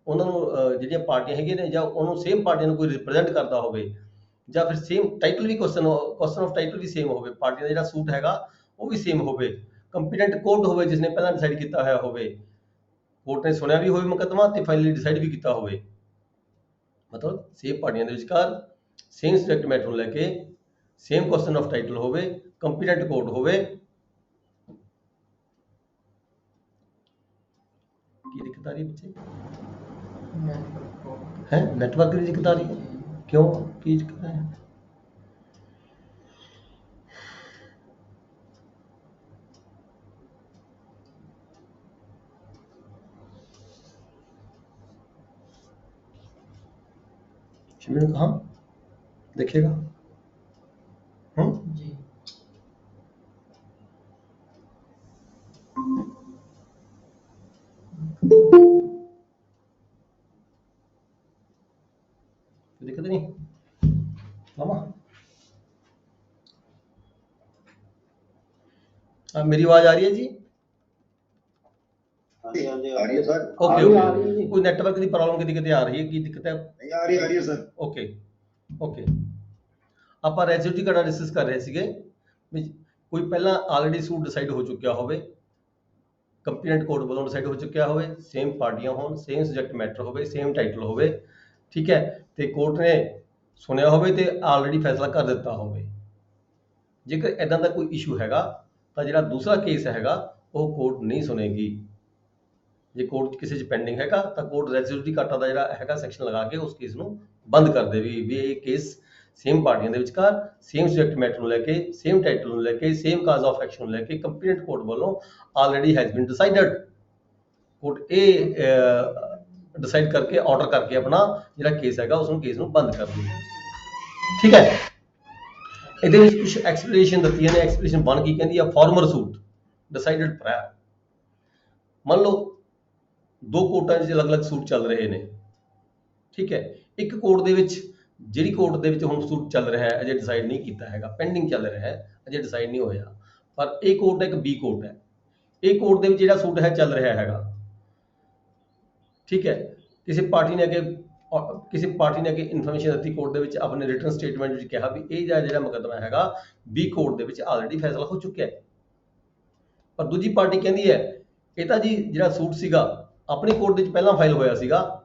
ਉਹਨਾਂ ਨੂੰ, ਜਿਹੜੀਆਂ ਪਾਰਟੀਆਂ ਹੈਗੀਆਂ ਨੇ, ਜਾਂ ਉਹਨੂੰ ਸੇਮ ਪਾਰਟੀਆਂ ਨੂੰ ਕੋਈ ਰਿਪਰੈਜ਼ੈਂਟ ਕਰਦਾ ਹੋਵੇ, ਜਾਂ ਫਿਰ ਸੇਮ ਟਾਈਟਲ ਵੀ ਕੁਐਸਚਨ ਆਫ ਟਾਈਟਲ ਵੀ ਸੇਮ ਹੋਵੇ, ਪਾਰਟੀ ਦਾ ਜਿਹੜਾ ਸੂਟ ਹੈਗਾ ਉਹ ਵੀ ਸੇਮ ਹੋਵੇ, ਕੰਪੀਟੈਂਟ ਕੋਰਟ ਹੋਵੇ ਜਿਸਨੇ ਪਹਿਲਾਂ ਡਿਸਾਈਡ ਕੀਤਾ ਹੋਇਆ ਹੋਵੇ, ਕੋਰਟ ਨੇ ਸੁਣਿਆ ਵੀ ਹੋਵੇ ਮੁਕੱਦਮਾ ਤੇ ਫਾਈਨਲੀ ਡਿਸਾਈਡ ਵੀ ਕੀਤਾ ਹੋਵੇ। ਮਤਲਬ ਸੇਮ ਪਾਰਟੀਆਂ ਦੇ ਵਿਚਕਾਰ ਸੇਮ ਸਬਜੈਕਟ ਮੈਟਰ ਨੂੰ ਲੈ ਕੇ ਸੇਮ ਕੁਐਸਚਨ ਆਫ ਟਾਈਟਲ ਹੋਵੇ, ਕੰਪੀਟੈਂਟ ਕੋਰਟ ਹੋਵੇ। ਕੀ ਦਿੱਕਤ ਆ ਰਹੀ ਬੱਚੇ? है नेटवर्क की दिक्कत आ रही है? क्यों की दिक्कत है? शिविर ने कहा देखिएगा। जी दिक्कत नहीं मामा। मेरी आवाज आ रही है जी? आ रही है सर। ओके ओके, कोई नेटवर्क की प्रॉब्लम की दिक्कत आ रही है? की दिक्कत है? नहीं आ रही है सर। ओके ओके, ਆਪਾਂ ਰੈਸਿਡਿਊਟੀ ਘਾਟਾ ਡਿਸਕਸ ਕਰ ਰਹੇ ਸੀਗੇ ਵੀ ਕੋਈ ਪਹਿਲਾਂ ਆਲਰੇਡੀ ਸੂਟ ਡਿਸਾਈਡ ਹੋ ਚੁੱਕਿਆ ਹੋਵੇ, ਕੰਪੀਟੈਂਟ ਕੋਰਟ ਵੱਲੋਂ ਡਿਸਾਈਡ ਹੋ ਚੁੱਕਿਆ ਹੋਵੇ, ਸੇਮ ਪਾਰਟੀਆਂ ਹੋਣ, ਸੇਮ ਸਬਜੈਕਟ ਮੈਟਰ ਹੋਵੇ, ਸੇਮ ਟਾਈਟਲ ਹੋਵੇ, ਠੀਕ ਹੈ, ਤੇ ਕੋਰਟ ਨੇ ਸੁਣਿਆ ਹੋਵੇ ਤੇ ਆਲਰੇਡੀ ਫੈਸਲਾ ਕਰ ਦਿੱਤਾ ਹੋਵੇ। ਜੇਕਰ ਇਦਾਂ ਦਾ ਕੋਈ ਇਸ਼ੂ ਹੈਗਾ ਤਾਂ ਜਿਹੜਾ ਦੂਸਰਾ ਕੇਸ ਹੈਗਾ ਉਹ ਕੋਰਟ ਨਹੀਂ ਸੁਣੇਗੀ। ਜੇ ਕੋਰਟ ਕਿਸੇ 'ਚ ਪੈਂਡਿੰਗ ਹੈਗਾ ਤਾਂ ਕੋਰਟ ਰੈਸਿਡਿਊਟੀ ਘਾਟਾ ਦਾ ਜਿਹੜਾ ਹੈਗਾ ਸੈਕਸ਼ਨ ਲਗਾ ਕੇ ਉਸ ਕੇਸ ਨੂੰ ਬੰਦ ਕਰ ਦੇਵੇਗੀ ਵੀ ਇਹ ਕੇਸ ਸੇਮ ਪਾਰਟੀਆਂ ਦੇ ਵਿਚਕਾਰ ਸੇਮ ਸਬਜੈਕਟ ਮੈਟਰ ਨੂੰ ਲੈ ਕੇ, ਸੇਮ ਟਾਈਟਲ ਨੂੰ ਲੈ ਕੇ, ਸੇਮ ਕਾਜ਼ ਆਫ ਐਕਸ਼ਨ ਨੂੰ ਲੈ ਕੇ ਕੰਪੀਟੈਂਟ ਕੋਰਟ ਵੱਲੋਂ already has been decided. Court ਇਹ ਡਿਸਾਈਡ ਕਰਕੇ ਆਰਡਰ ਕਰਕੇ ਆਪਣਾ ਜਿਹੜਾ ਕੇਸ ਹੈਗਾ ਉਸ ਨੂੰ ਕੇਸ ਨੂੰ ਬੰਦ ਕਰ ਦੇਵੇਗੀ, ਠੀਕ ਹੈ। ਇਹਦੇ ਵਿੱਚ ਕੁਝ ਐਕਸਪਲੇਨੇਸ਼ਨ ਦਿੱਤੀਆਂ ਨੇ। ਐਕਸਪਲੇਨੇਸ਼ਨ 1 ਕੀ ਕਹਿੰਦੀ ਆ? Farmer suit decided prior. ਮੰਨ ਲਓ ਦੋ ਕੋਰਟਾਂ 'ਚ ਅਲੱਗ-ਅਲੱਗ ਸੂਟ ਚੱਲ ਰਹੇ ਨੇ, ਠੀਕ ਹੈ। ਇੱਕ ਕੋਰਟ ਦੇ ਵਿੱਚ, ਜਿਹੜੀ ਕੋਰਟ ਦੇ ਵਿੱਚ ਹੁਣ ਸੂਟ ਚੱਲ ਰਿਹਾ ਹੈ, ਅਜੇ ਡਿਸਾਈਡ ਨਹੀਂ ਕੀਤਾ ਹੈਗਾ, ਪੈਂਡਿੰਗ ਚੱਲ ਰਿਹਾ ਹੈ, ਅਜੇ ਡਿਸਾਈਡ ਨਹੀਂ ਹੋਇਆ, ਪਰ ਇਹ ਕੋਰਟ ਇੱਕ ਬੀ ਕੋਰਟ ਹੈ। ਇਹ ਕੋਰਟ ਦੇ ਵਿੱਚ ਜਿਹੜਾ ਸੂਟ ਹੈ ਚੱਲ ਰਿਹਾ ਹੈਗਾ, ਠੀਕ ਹੈ। ਕਿਸੇ ਪਾਰਟੀ ਨੇ ਅੱਗੇ ਇਨਫੋਰਮੇਸ਼ਨ ਦਿੱਤੀ ਕੋਰਟ ਦੇ ਵਿੱਚ, ਆਪਣੇ ਰਿਟਨ ਸਟੇਟਮੈਂਟ ਵਿੱਚ ਕਿਹਾ ਵੀ ਇਹ ਜਿਹੜਾ ਮੁਕੱਦਮਾ ਹੈਗਾ ਬੀ ਕੋਰਟ ਦੇ ਵਿੱਚ ਆਲਰੇਡੀ ਫੈਸਲਾ ਹੋ ਚੁੱਕਿਆ ਹੈ। ਪਰ ਦੂਜੀ ਪਾਰਟੀ ਕਹਿੰਦੀ ਹੈ ਇਹ ਤਾਂ ਜੀ ਜਿਹੜਾ ਸੂਟ ਸੀਗਾ ਆਪਣੀ ਕੋਰਟ ਦੇ ਵਿੱਚ ਪਹਿਲਾਂ ਫਾਈਲ ਹੋਇਆ ਸੀਗਾ,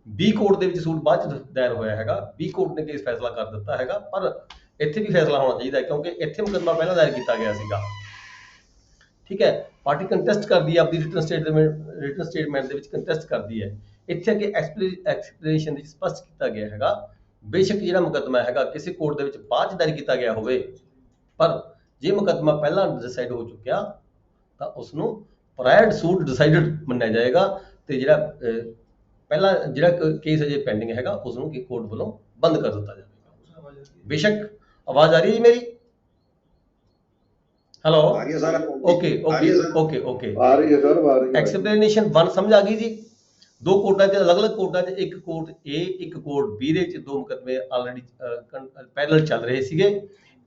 ਬੀ ਕੋਰਟ ਦੇ ਵਿੱਚ ਸੂਟ ਬਾਅਦ 'ਚ ਦਾਇਰ ਹੋਇਆ ਹੈਗਾ, ਬੀ ਕੋਰਟ ਨੇ ਕੇਸ ਫੈਸਲਾ ਕਰ ਦਿੱਤਾ ਹੈਗਾ, ਪਰ ਇੱਥੇ ਵੀ ਫੈਸਲਾ ਹੋਣਾ ਚਾਹੀਦਾ ਕਿਉਂਕਿ ਇੱਥੇ ਮੁਕੱਦਮਾ ਪਹਿਲਾਂ ਦਾਇਰ ਕੀਤਾ ਗਿਆ ਸੀਗਾ, ਠੀਕ ਹੈ। ਪਾਰਟੀ ਕੰਟੈਸਟ ਕਰਦੀ ਹੈ ਆਪਣੀ ਰਿਟਨ ਸਟੇਟਮੈਂਟ ਦੇ ਵਿੱਚ ਕੰਟੈਸਟ ਕਰਦੀ ਹੈ। ਇੱਥੇ ਅੱਗੇ ਐਕਸਪਲੇਨੇਸ਼ਨ ਵਿੱਚ ਸਪਸ਼ਟ ਕੀਤਾ ਗਿਆ ਹੈਗਾ ਬੇਸ਼ੱਕ ਜਿਹੜਾ ਮੁਕੱਦਮਾ ਹੈਗਾ ਕਿਸੇ ਕੋਰਟ ਦੇ ਵਿੱਚ ਬਾਅਦ 'ਚ ਦਾਇਰ ਕੀਤਾ ਗਿਆ ਹੋਵੇ, ਪਰ ਜੇ ਮੁਕੱਦਮਾ ਪਹਿਲਾਂ ਡਿਸਾਈਡ ਹੋ ਚੁੱਕਿਆ ਤਾਂ ਉਸ ਨੂੰ ਪ੍ਰਾਇਰ ਸੂਟ ਡਿਸਾਈਡਡ ਮੰਨਿਆ ਜਾਏਗਾ ਤੇ ਜਿਹੜਾ ਪਹਿਲਾਂ ਜਿਹੜਾ ਕੇਸ ਅਜੇ ਪੈਂਡਿੰਗ ਹੈਗਾ ਉਸ ਨੂੰ ਕੋਰਟ ਵੱਲੋਂ ਬੰਦ ਕਰ ਦਿੱਤਾ ਜਾਵੇਗਾ। ਬੇਸ਼ੱਕ ਆਵਾਜ਼ ਆ ਰਹੀ ਹੈ ਜੀ ਮੇਰੀ? हेलो, आ रही है सर? ओके आ ओके रही है सर? ओके ओके आ रही है सर, आ रही है। ਐਕਸਪਲੇਨੇਸ਼ਨ 1 ਸਮਝ ਆ ਗਈ ਜੀ। ਦੋ ਕੋਰਟਾਂ 'ਚ ਅਲੱਗ-ਅਲੱਗ ਕੋਰਟਾਂ 'ਚ ਇੱਕ ਕੋਰਟ A ਇੱਕ ਕੋਰਟ B ਦੇ ਵਿੱਚ ਦੋ ਮੁਕੱਦਮੇ ਆਲਰੇਡੀ ਪੈਰਲਲ ਚੱਲ ਰਹੇ ਸੀਗੇ।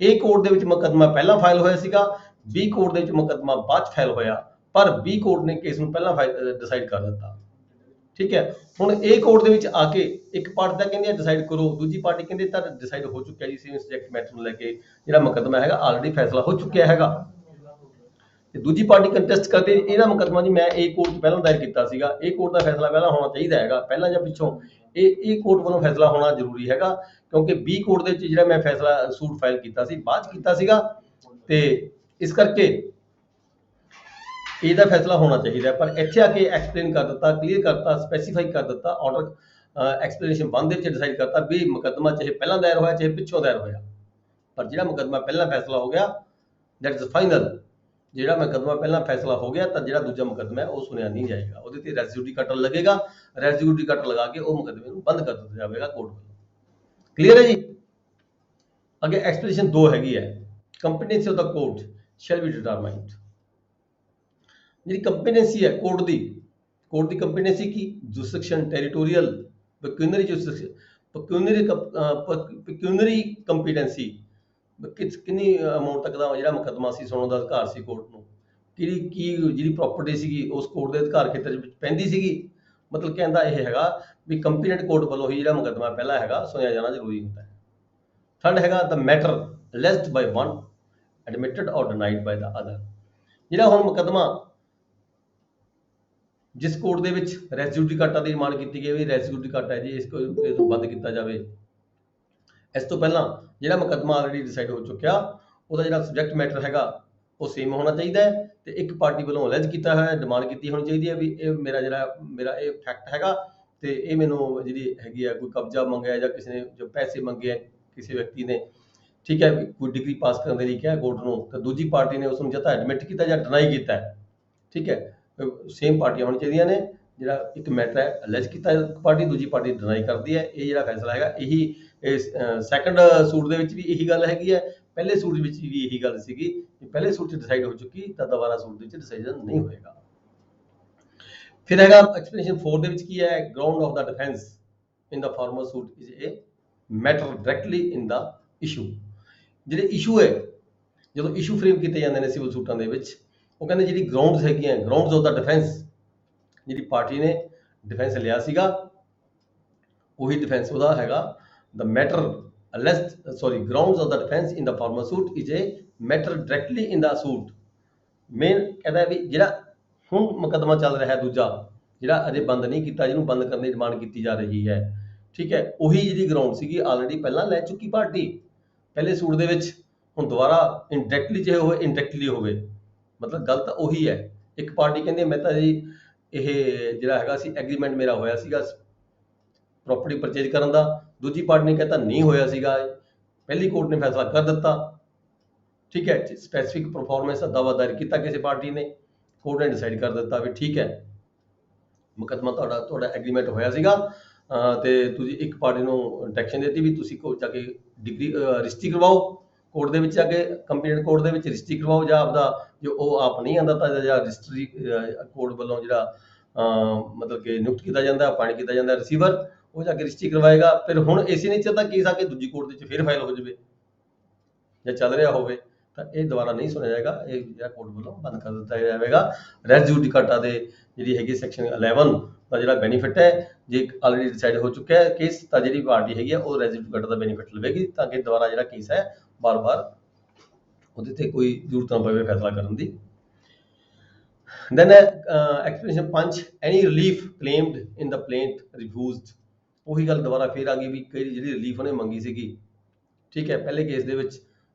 A ਕੋਰਟ ਦੇ ਵਿੱਚ ਮੁਕੱਦਮਾ ਪਹਿਲਾਂ ਫਾਈਲ ਹੋਇਆ ਸੀਗਾ, B ਕੋਰਟ ਦੇ ਵਿੱਚ ਮੁਕੱਦਮਾ ਬਾਅਦ 'ਚ ਫਾਈਲ ਹੋਇਆ, ਪਰ B ਕੋਰਟ ਨੇ ਕੇਸ ਨੂੰ ਪਹਿਲਾਂ ਡਿਸਾਈਡ ਕਰ ਦਿੱਤਾ। ਠੀਕ ਹੈ, ਹੁਣ A ਕੋਰਟ ਦੇ ਵਿੱਚ ਆ ਕੇ ਇੱਕ ਪਾਰਟੀ ਤਾਂ ਕਹਿੰਦੀ ਹੈ ਡਿਸਾਈਡ ਕਰੋ, ਦੂਜੀ ਪਾਰਟੀ ਕਹਿੰਦੀ ਤਾਂ ਡਿਸਾਈਡ ਹੋ ਚੁੱਕਿਆ ਜੀ, ਸੇਮ ਸਬਜੈਕਟ ਮੈਟਰ ਨੂੰ ਲੈ ਕੇ ਜਿਹੜਾ ਮੁਕੱਦਮਾ ਹੈਗਾ ਆਲਰੇਡੀ ਫੈਸਲਾ ਹੋ ਚੁੱਕਿਆ ਹੈਗਾ। ਤੇ ਦੂਜੀ ਪਾਰਟੀ ਕੰਟੈਸਟ ਕਰਦੇ ਇਹਦਾ ਮੁਕੱਦਮਾ ਜੀ ਮੈਂ ਇਹ ਕੋਰਟ 'ਚ ਪਹਿਲਾਂ ਦਾਇਰ ਕੀਤਾ ਸੀਗਾ, ਇਹ ਕੋਰਟ ਦਾ ਫੈਸਲਾ ਪਹਿਲਾਂ ਹੋਣਾ ਚਾਹੀਦਾ ਹੈਗਾ, ਪਹਿਲਾਂ ਜਾਂ ਪਿੱਛੋਂ ਇਹ ਕੋਰਟ ਵੱਲੋਂ ਫੈਸਲਾ ਹੋਣਾ ਜ਼ਰੂਰੀ ਹੈਗਾ, ਕਿਉਂਕਿ B ਕੋਰਟ ਦੇ ਵਿੱਚ ਜਿਹੜਾ ਮੈਂ ਫੈਸਲਾ ਸੂਟ ਫਾਈਲ ਕੀਤਾ ਸੀ ਬਾਅਦ 'ਚ ਕੀਤਾ ਸੀਗਾ, ਤੇ ਇਸ ਕਰਕੇ ਇਹਦਾ ਫੈਸਲਾ ਹੋਣਾ ਚਾਹੀਦਾ। ਪਰ ਇੱਥੇ ਆ ਕੇ ਐਕਸਪਲੇਨ ਕਰ ਦਿੱਤਾ, ਕਲੀਅਰ ਕਰਤਾ, ਸਪੈਸੀਫਾਈ ਕਰ ਦਿੱਤਾ, ਆਰਡਰ ਐਕਸਪਲੇਨੇਸ਼ਨ 1 ਦੇ ਵਿੱਚ ਡਿਸਾਈਡ ਕਰਤਾ ਵੀ ਮੁਕੱਦਮਾ ਚਾਹੇ ਪਹਿਲਾਂ ਦਾਇਰ ਹੋਇਆ ਚਾਹੇ ਪਿੱਛੋਂ ਦਾਇਰ ਹੋਇਆ, ਪਰ ਜਿਹੜਾ ਮੁਕੱਦਮਾ ਪਹਿਲਾਂ ਫੈਸਲਾ ਹੋ ਗਿਆ ਦੈਟ ਇਜ਼ ਫਾਈਨਲ। ਜਿਹੜਾ ਮੁਕੱਦਮਾ ਪਹਿਲਾਂ ਫੈਸਲਾ ਹੋ ਗਿਆ ਤਾਂ ਜਿਹੜਾ ਦੂਜਾ ਮੁਕੱਦਮਾ ਹੈ ਉਹ ਸੁਣਿਆ ਨਹੀਂ ਜਾਏਗਾ, ਉਹਦੇ ਤੇ ਰੈਜ਼ੀਡਿਊਟੀ ਕਟਰ ਲੱਗੇਗਾ, ਰੈਜ਼ੀਡਿਊਟੀ ਕਟਰ ਲਗਾ ਕੇ ਉਹ ਮੁਕੱਦਮੇ ਨੂੰ ਬੰਦ ਕਰ ਦਿੱਤਾ ਜਾਵੇਗਾ ਕੋਰਟ ਵੱਲੋਂ। ਕਲੀਅਰ ਹੈ ਜੀ। ਅੱਗੇ ਐਕਸਪਲੇਨੇਸ਼ਨ 2 ਹੈਗੀ ਹੈ, competency of the court shell B determined. ਜਿਹੜੀ ਕੰਪੀਟੈਂਸੀ ਹੈ ਕੋਰਟ ਦੀ ਕੰਪੀਟੈਂਸੀ ਕੀ, ਜੁਰਿਸਡਿਕਸ਼ਨ, ਟੈਰੀਟੋਰੀਅਲ, ਪੈਕੂਨਰੀ ਜੁਰਿਸਡਿਕਸ਼ਨ, ਪੈਕੂਨਰੀ ਕੰਪੀਟੈਂਸੀ, ਕਿੰਨੀ ਅਮਾਉਂਟ ਤੱਕ ਦਾ ਜਿਹੜਾ ਮੁਕੱਦਮਾ ਸੀ ਸੁਣਨ ਦਾ ਅਧਿਕਾਰ ਸੀ ਕੋਰਟ ਨੂੰ, ਕੀ ਜਿਹੜੀ ਪ੍ਰਾਪਰਟੀ ਸੀਗੀ ਉਸ ਕੋਰਟ ਦੇ ਅਧਿਕਾਰ ਖੇਤਰ ਵਿੱਚ ਪੈਂਦੀ ਸੀਗੀ। ਮਤਲਬ ਕਹਿੰਦਾ ਇਹ ਹੈਗਾ ਵੀ ਕੰਪੀਟੈਂਟ ਕੋਰਟ ਵੱਲੋਂ ਹੀ ਜਿਹੜਾ ਮੁਕੱਦਮਾ ਪਹਿਲਾਂ ਹੈਗਾ ਸੁਣਿਆ ਜਾਣਾ ਜ਼ਰੂਰੀ ਹੁੰਦਾ ਹੈ। ਥਰਡ ਹੈਗਾ the matter alleged by one admitted ਔਰ ਡਿਨਾਈਡ ਬਾਈ ਦਾ ਅਦਰ। ਜਿਹੜਾ ਹੁਣ ਮੁਕੱਦਮਾ ਜਿਸ ਕੋਰਟ ਦੇ ਵਿੱਚ ਰੈਜ਼ੀਡਿਊਟੀ ਕਾਟਾ ਦੀ ਡਿਮਾਂਡ ਕੀਤੀ ਗਈ ਵੀ ਰੈਜ਼ੀਡਿਊਟੀ ਕਾਟਾ ਹੈ ਜੀ ਇਸ ਨੂੰ ਬੰਦ ਕੀਤਾ ਜਾਵੇ, ਇਸ ਤੋਂ ਪਹਿਲਾਂ ਜਿਹੜਾ ਮੁਕੱਦਮਾ ਆਲਰੇਡੀ ਡਿਸਾਈਡ ਹੋ ਚੁੱਕਿਆ ਉਹਦਾ ਜਿਹੜਾ ਸਬਜੈਕਟ ਮੈਟਰ ਹੈਗਾ ਉਹ ਸੇਮ ਹੋਣਾ ਚਾਹੀਦਾ ਹੈ, ਤੇ ਇੱਕ ਪਾਰਟੀ ਵੱਲੋਂ ਅਲੈਜ ਕੀਤਾ ਹੋਇਆ ਡਿਮਾਂਡ ਕੀਤੀ ਹੋਣੀ ਚਾਹੀਦੀ ਹੈ ਵੀ ਇਹ ਮੇਰਾ ਇਹ ਫੈਕਟ ਹੈਗਾ, ਤੇ ਇਹ ਮੈਨੂੰ ਜਿਹੜੀ ਹੈਗੀ ਆ ਕੋਈ ਕਬਜ਼ਾ ਮੰਗਿਆ ਜਾਂ ਕਿਸੇ ਨੇ ਜੋ ਪੈਸੇ ਮੰਗੇ ਕਿਸੇ ਵਿਅਕਤੀ ਨੇ, ਠੀਕ ਹੈ, ਕੋਈ ਡਿਗਰੀ ਪਾਸ ਕਰਨ ਦੇ ਲਈ ਕਿਹਾ ਕੋਰਟ ਨੂੰ, ਤਾਂ ਦੂਜੀ ਪਾਰਟੀ ਨੇ ਉਸ ਨੂੰ ਜਾਂ ਤਾਂ ਐਡਮਿਟ ਕੀਤਾ ਜਾਂ ਡਿਨਾਈ ਕੀਤਾ ਹੈ। ਠੀਕ ਹੈ, ਸੇਮ ਪਾਰਟੀਆਂ ਹੋਣੀ ਚਾਹੀਦੀਆਂ ਨੇ, ਜਿਹੜਾ ਇੱਕ ਮੈਟਰ ਹੈ ਅਲੈਜ ਕੀਤਾ ਇੱਕ ਪਾਰਟੀ, ਦੂਜੀ ਪਾਰਟੀ ਡਿਨਾਈ ਕਰਦੀ ਹੈ, ਇਹ ਜਿਹੜਾ ਫੈਸਲਾ ਹੈਗਾ ਇਹੀ ਸੈਕੰਡ ਸੂਟ ਦੇ ਵਿੱਚ ਵੀ ਇਹੀ ਗੱਲ ਹੈਗੀ ਹੈ, ਪਹਿਲੇ ਸੂਟ ਵਿੱਚ ਵੀ ਇਹੀ ਗੱਲ ਸੀਗੀ ਕਿ ਪਹਿਲੇ ਸੂਟ 'ਚ ਡਿਸਾਈਡ ਹੋ ਚੁੱਕੀ ਤਾਂ ਦੁਬਾਰਾ ਸੂਟ ਦੇ ਵਿੱਚ ਡਿਸੀਜਨ ਨਹੀਂ ਹੋਏਗਾ। ਫਿਰ ਹੈਗਾ ਐਕਸਪਲੇਨੇਸ਼ਨ 4 ਦੇ ਵਿੱਚ ਕੀ ਹੈ, ground of the defence in the farmer suit is a matter directly in the issue. ਜਿਹੜੇ ਇਸ਼ੂ ਹੈ ਜਦੋਂ ਇਸ਼ੂ ਫਰੇਮ ਕੀਤੇ ਜਾਂਦੇ ਨੇ ਸਿਵਲ ਸੂਟਾਂ ਦੇ ਵਿੱਚ, ਉਹ ਕਹਿੰਦੇ ਜਿਹੜੀ ਗਰਾਊਂਡਸ ਹੈਗੀਆਂ, ਗਰਾਊਂਡਸ ਆਫ ਦਾ ਡਿਫੈਂਸ, ਜਿਹੜੀ ਪਾਰਟੀ ਨੇ ਡਿਫੈਂਸ ਲਿਆ ਸੀਗਾ ਉਹੀ ਡਿਫੈਂਸ ਉਹਦਾ ਹੈਗਾ the matter grounds of the defense in the former suit is a matter directly in the suit। Main ਕਹਿੰਦਾ ਵੀ ਜਿਹੜਾ ਹੁਣ ਮੁਕੱਦਮਾ ਚੱਲ ਰਿਹਾ ਦੂਜਾ ਜਿਹੜਾ ਅਜੇ ਬੰਦ ਨਹੀਂ ਕੀਤਾ, ਜਿਹਨੂੰ ਬੰਦ ਕਰਨ ਦੀ ਡਿਮਾਂਡ ਕੀਤੀ ਜਾ ਰਹੀ ਹੈ, ਠੀਕ ਹੈ, ਉਹੀ ਜਿਹੜੀ ਗਰਾਊਂਡ ਸੀਗੀ ਆਲਰੇਡੀ ਪਹਿਲਾਂ ਲੈ ਚੁੱਕੀ ਪਾਰਟੀ ਪਹਿਲੇ ਸੂਟ ਦੇ ਵਿੱਚ, ਹੁਣ ਦੁਬਾਰਾ ਇਨਡਾਇਰੈਕਟਲੀ ਜੇ ਹੋਵੇ ਇਨਡਾਇਰੈਕਟਲੀ ਹੋਵੇ, ਮਤਲਬ ਗੱਲ ਤਾਂ ਉਹੀ ਹੈ। ਇੱਕ ਪਾਰਟੀ ਕਹਿੰਦੀ ਮੈਂ ਤਾਂ ਜੀ ਇਹ ਜਿਹੜਾ ਹੈਗਾ ਸੀ ਐਗਰੀਮੈਂਟ ਮੇਰਾ ਹੋਇਆ ਸੀਗਾ ਪ੍ਰੋਪਰਟੀ ਪਰਚੇਜ ਕਰਨ ਦਾ, ਦੂਜੀ ਪਾਰਟੀ ਨੇ ਕਹਿੰਦਾ ਨਹੀਂ ਹੋਇਆ ਸੀਗਾ, ਪਹਿਲੀ ਕੋਰਟ ਨੇ ਫੈਸਲਾ ਕਰ ਦਿੱਤਾ, ਠੀਕ ਹੈ, ਸਪੈਸੀਫਿਕ ਪਰਫਾਰਮੈਂਸ ਦਾ ਦਾਅਵਾ ਦਾਇਰ ਕੀਤਾ ਕਿਸੇ ਪਾਰਟੀ ਨੇ, ਕੋਰਟ ਨੇ ਡਿਸਾਈਡ ਕਰ ਦਿੱਤਾ ਵੀ ਠੀਕ ਹੈ ਮੁਕੱਦਮਾ ਤੁਹਾਡਾ ਐਗਰੀਮੈਂਟ ਹੋਇਆ ਸੀਗਾ, ਤੇ ਤੁਸੀਂ ਇੱਕ ਪਾਰਟੀ ਨੂੰ ਡਾਇਰੈਕਸ਼ਨ ਦਿੱਤੀ ਵੀ ਤੁਸੀਂ ਕੋਰਟ ਜਾ ਕੇ ਡਿਗਰੀ ਰਜਿਸਟਰੀ ਕਰਵਾਓ, ਕੋਰਟ ਦੇ ਵਿੱਚ ਜਾ ਕੇ ਕੰਪੀਟੈਂਟ ਕੋਰਟ ਦੇ ਵਿੱਚ ਰਜਿਸਟਰੀ ਕਰਵਾਓ, ਜਾਂ ਆਪਦਾ ਜੋ ਉਹ ਆਪ ਨਹੀਂ ਆਉਂਦਾ ਤਾਂ ਜਾਂ ਰਜਿਸਟਰੀ ਕੋਰਟ ਵੱਲੋਂ ਜਿਹੜਾ ਮਤਲਬ ਕਿ ਨਿਯੁਕਤ ਕੀਤਾ ਜਾਂਦਾ, ਅਪਾਇੰਟ ਕੀਤਾ ਜਾਂਦਾ ਰਿਸੀਵਰ, ਉਹ ਜਾ ਕੇ ਰਜਿਸਟਰੀ ਕਰਵਾਏਗਾ। ਫਿਰ ਹੁਣ ਇਸੇ ਨੇਚਰ ਦਾ ਕੇਸ ਆ ਕੇ ਦੂਜੀ ਕੋਰਟ ਦੇ ਵਿੱਚ ਫਿਰ ਫਾਈਲ ਹੋ ਜਾਵੇ ਜਾਂ ਚੱਲ ਰਿਹਾ ਹੋਵੇ ਤਾਂ ਇਹ ਦੁਬਾਰਾ ਨਹੀਂ ਸੁਣਿਆ ਜਾਏਗਾ, ਇਹ ਜਿਹੜਾ ਕੋਰਟ ਵੱਲੋਂ ਬੰਦ ਕਰ ਦਿੱਤਾ ਜਾਵੇਗਾ। ਰੈਜ਼ੀਡਿਊਟੀ ਕਾਟਾ ਦੇ ਜਿਹੜੀ ਹੈਗੀ ਸੈਕਸ਼ਨ 11 ਦਾ ਜਿਹੜਾ ਬੈਨੀਫਿਟ ਹੈ, ਜੇ ਆਲਰੇਡੀ ਡਿਸਾਈਡ ਹੋ ਚੁੱਕਿਆ ਹੈ ਕੇਸ ਤਾਂ ਜਿਹੜੀ ਪਾਰਟੀ ਹੈਗੀ ਆ ਉਹ ਰੈਜ਼ੀਡਿਊਟੀ ਕਾਟਾ ਦਾ ਬੈਨੀਫਿਟ ਲਵੇਗੀ, ਤਾਂ ਕਿ ਦੁਬਾਰਾ ਜਿਹੜਾ ਕੇਸ ਹੈ ਬਾਰ-ਬਾਰ ਉਹਦੇ ਤੇ ਕੋਈ ਜ਼ਰੂਰਤ ਨਾ ਪਵੇ ਫੈਸਲਾ ਕਰਨ ਦੀ। Then explanation 5 any relief claimed in the plaint refused। ਉਹੀ ਗੱਲ ਦੁਬਾਰਾ ਫੇਰ ਆ ਗਈ ਵੀ ਜਿਹੜੀ ਰਿਲੀਫ ਉਹਨੇ ਮੰਗੀ ਸੀਗੀ, ਠੀਕ ਹੈ, ਪਹਿਲੇ ਕੇਸ ਦੇ ਵਿੱਚ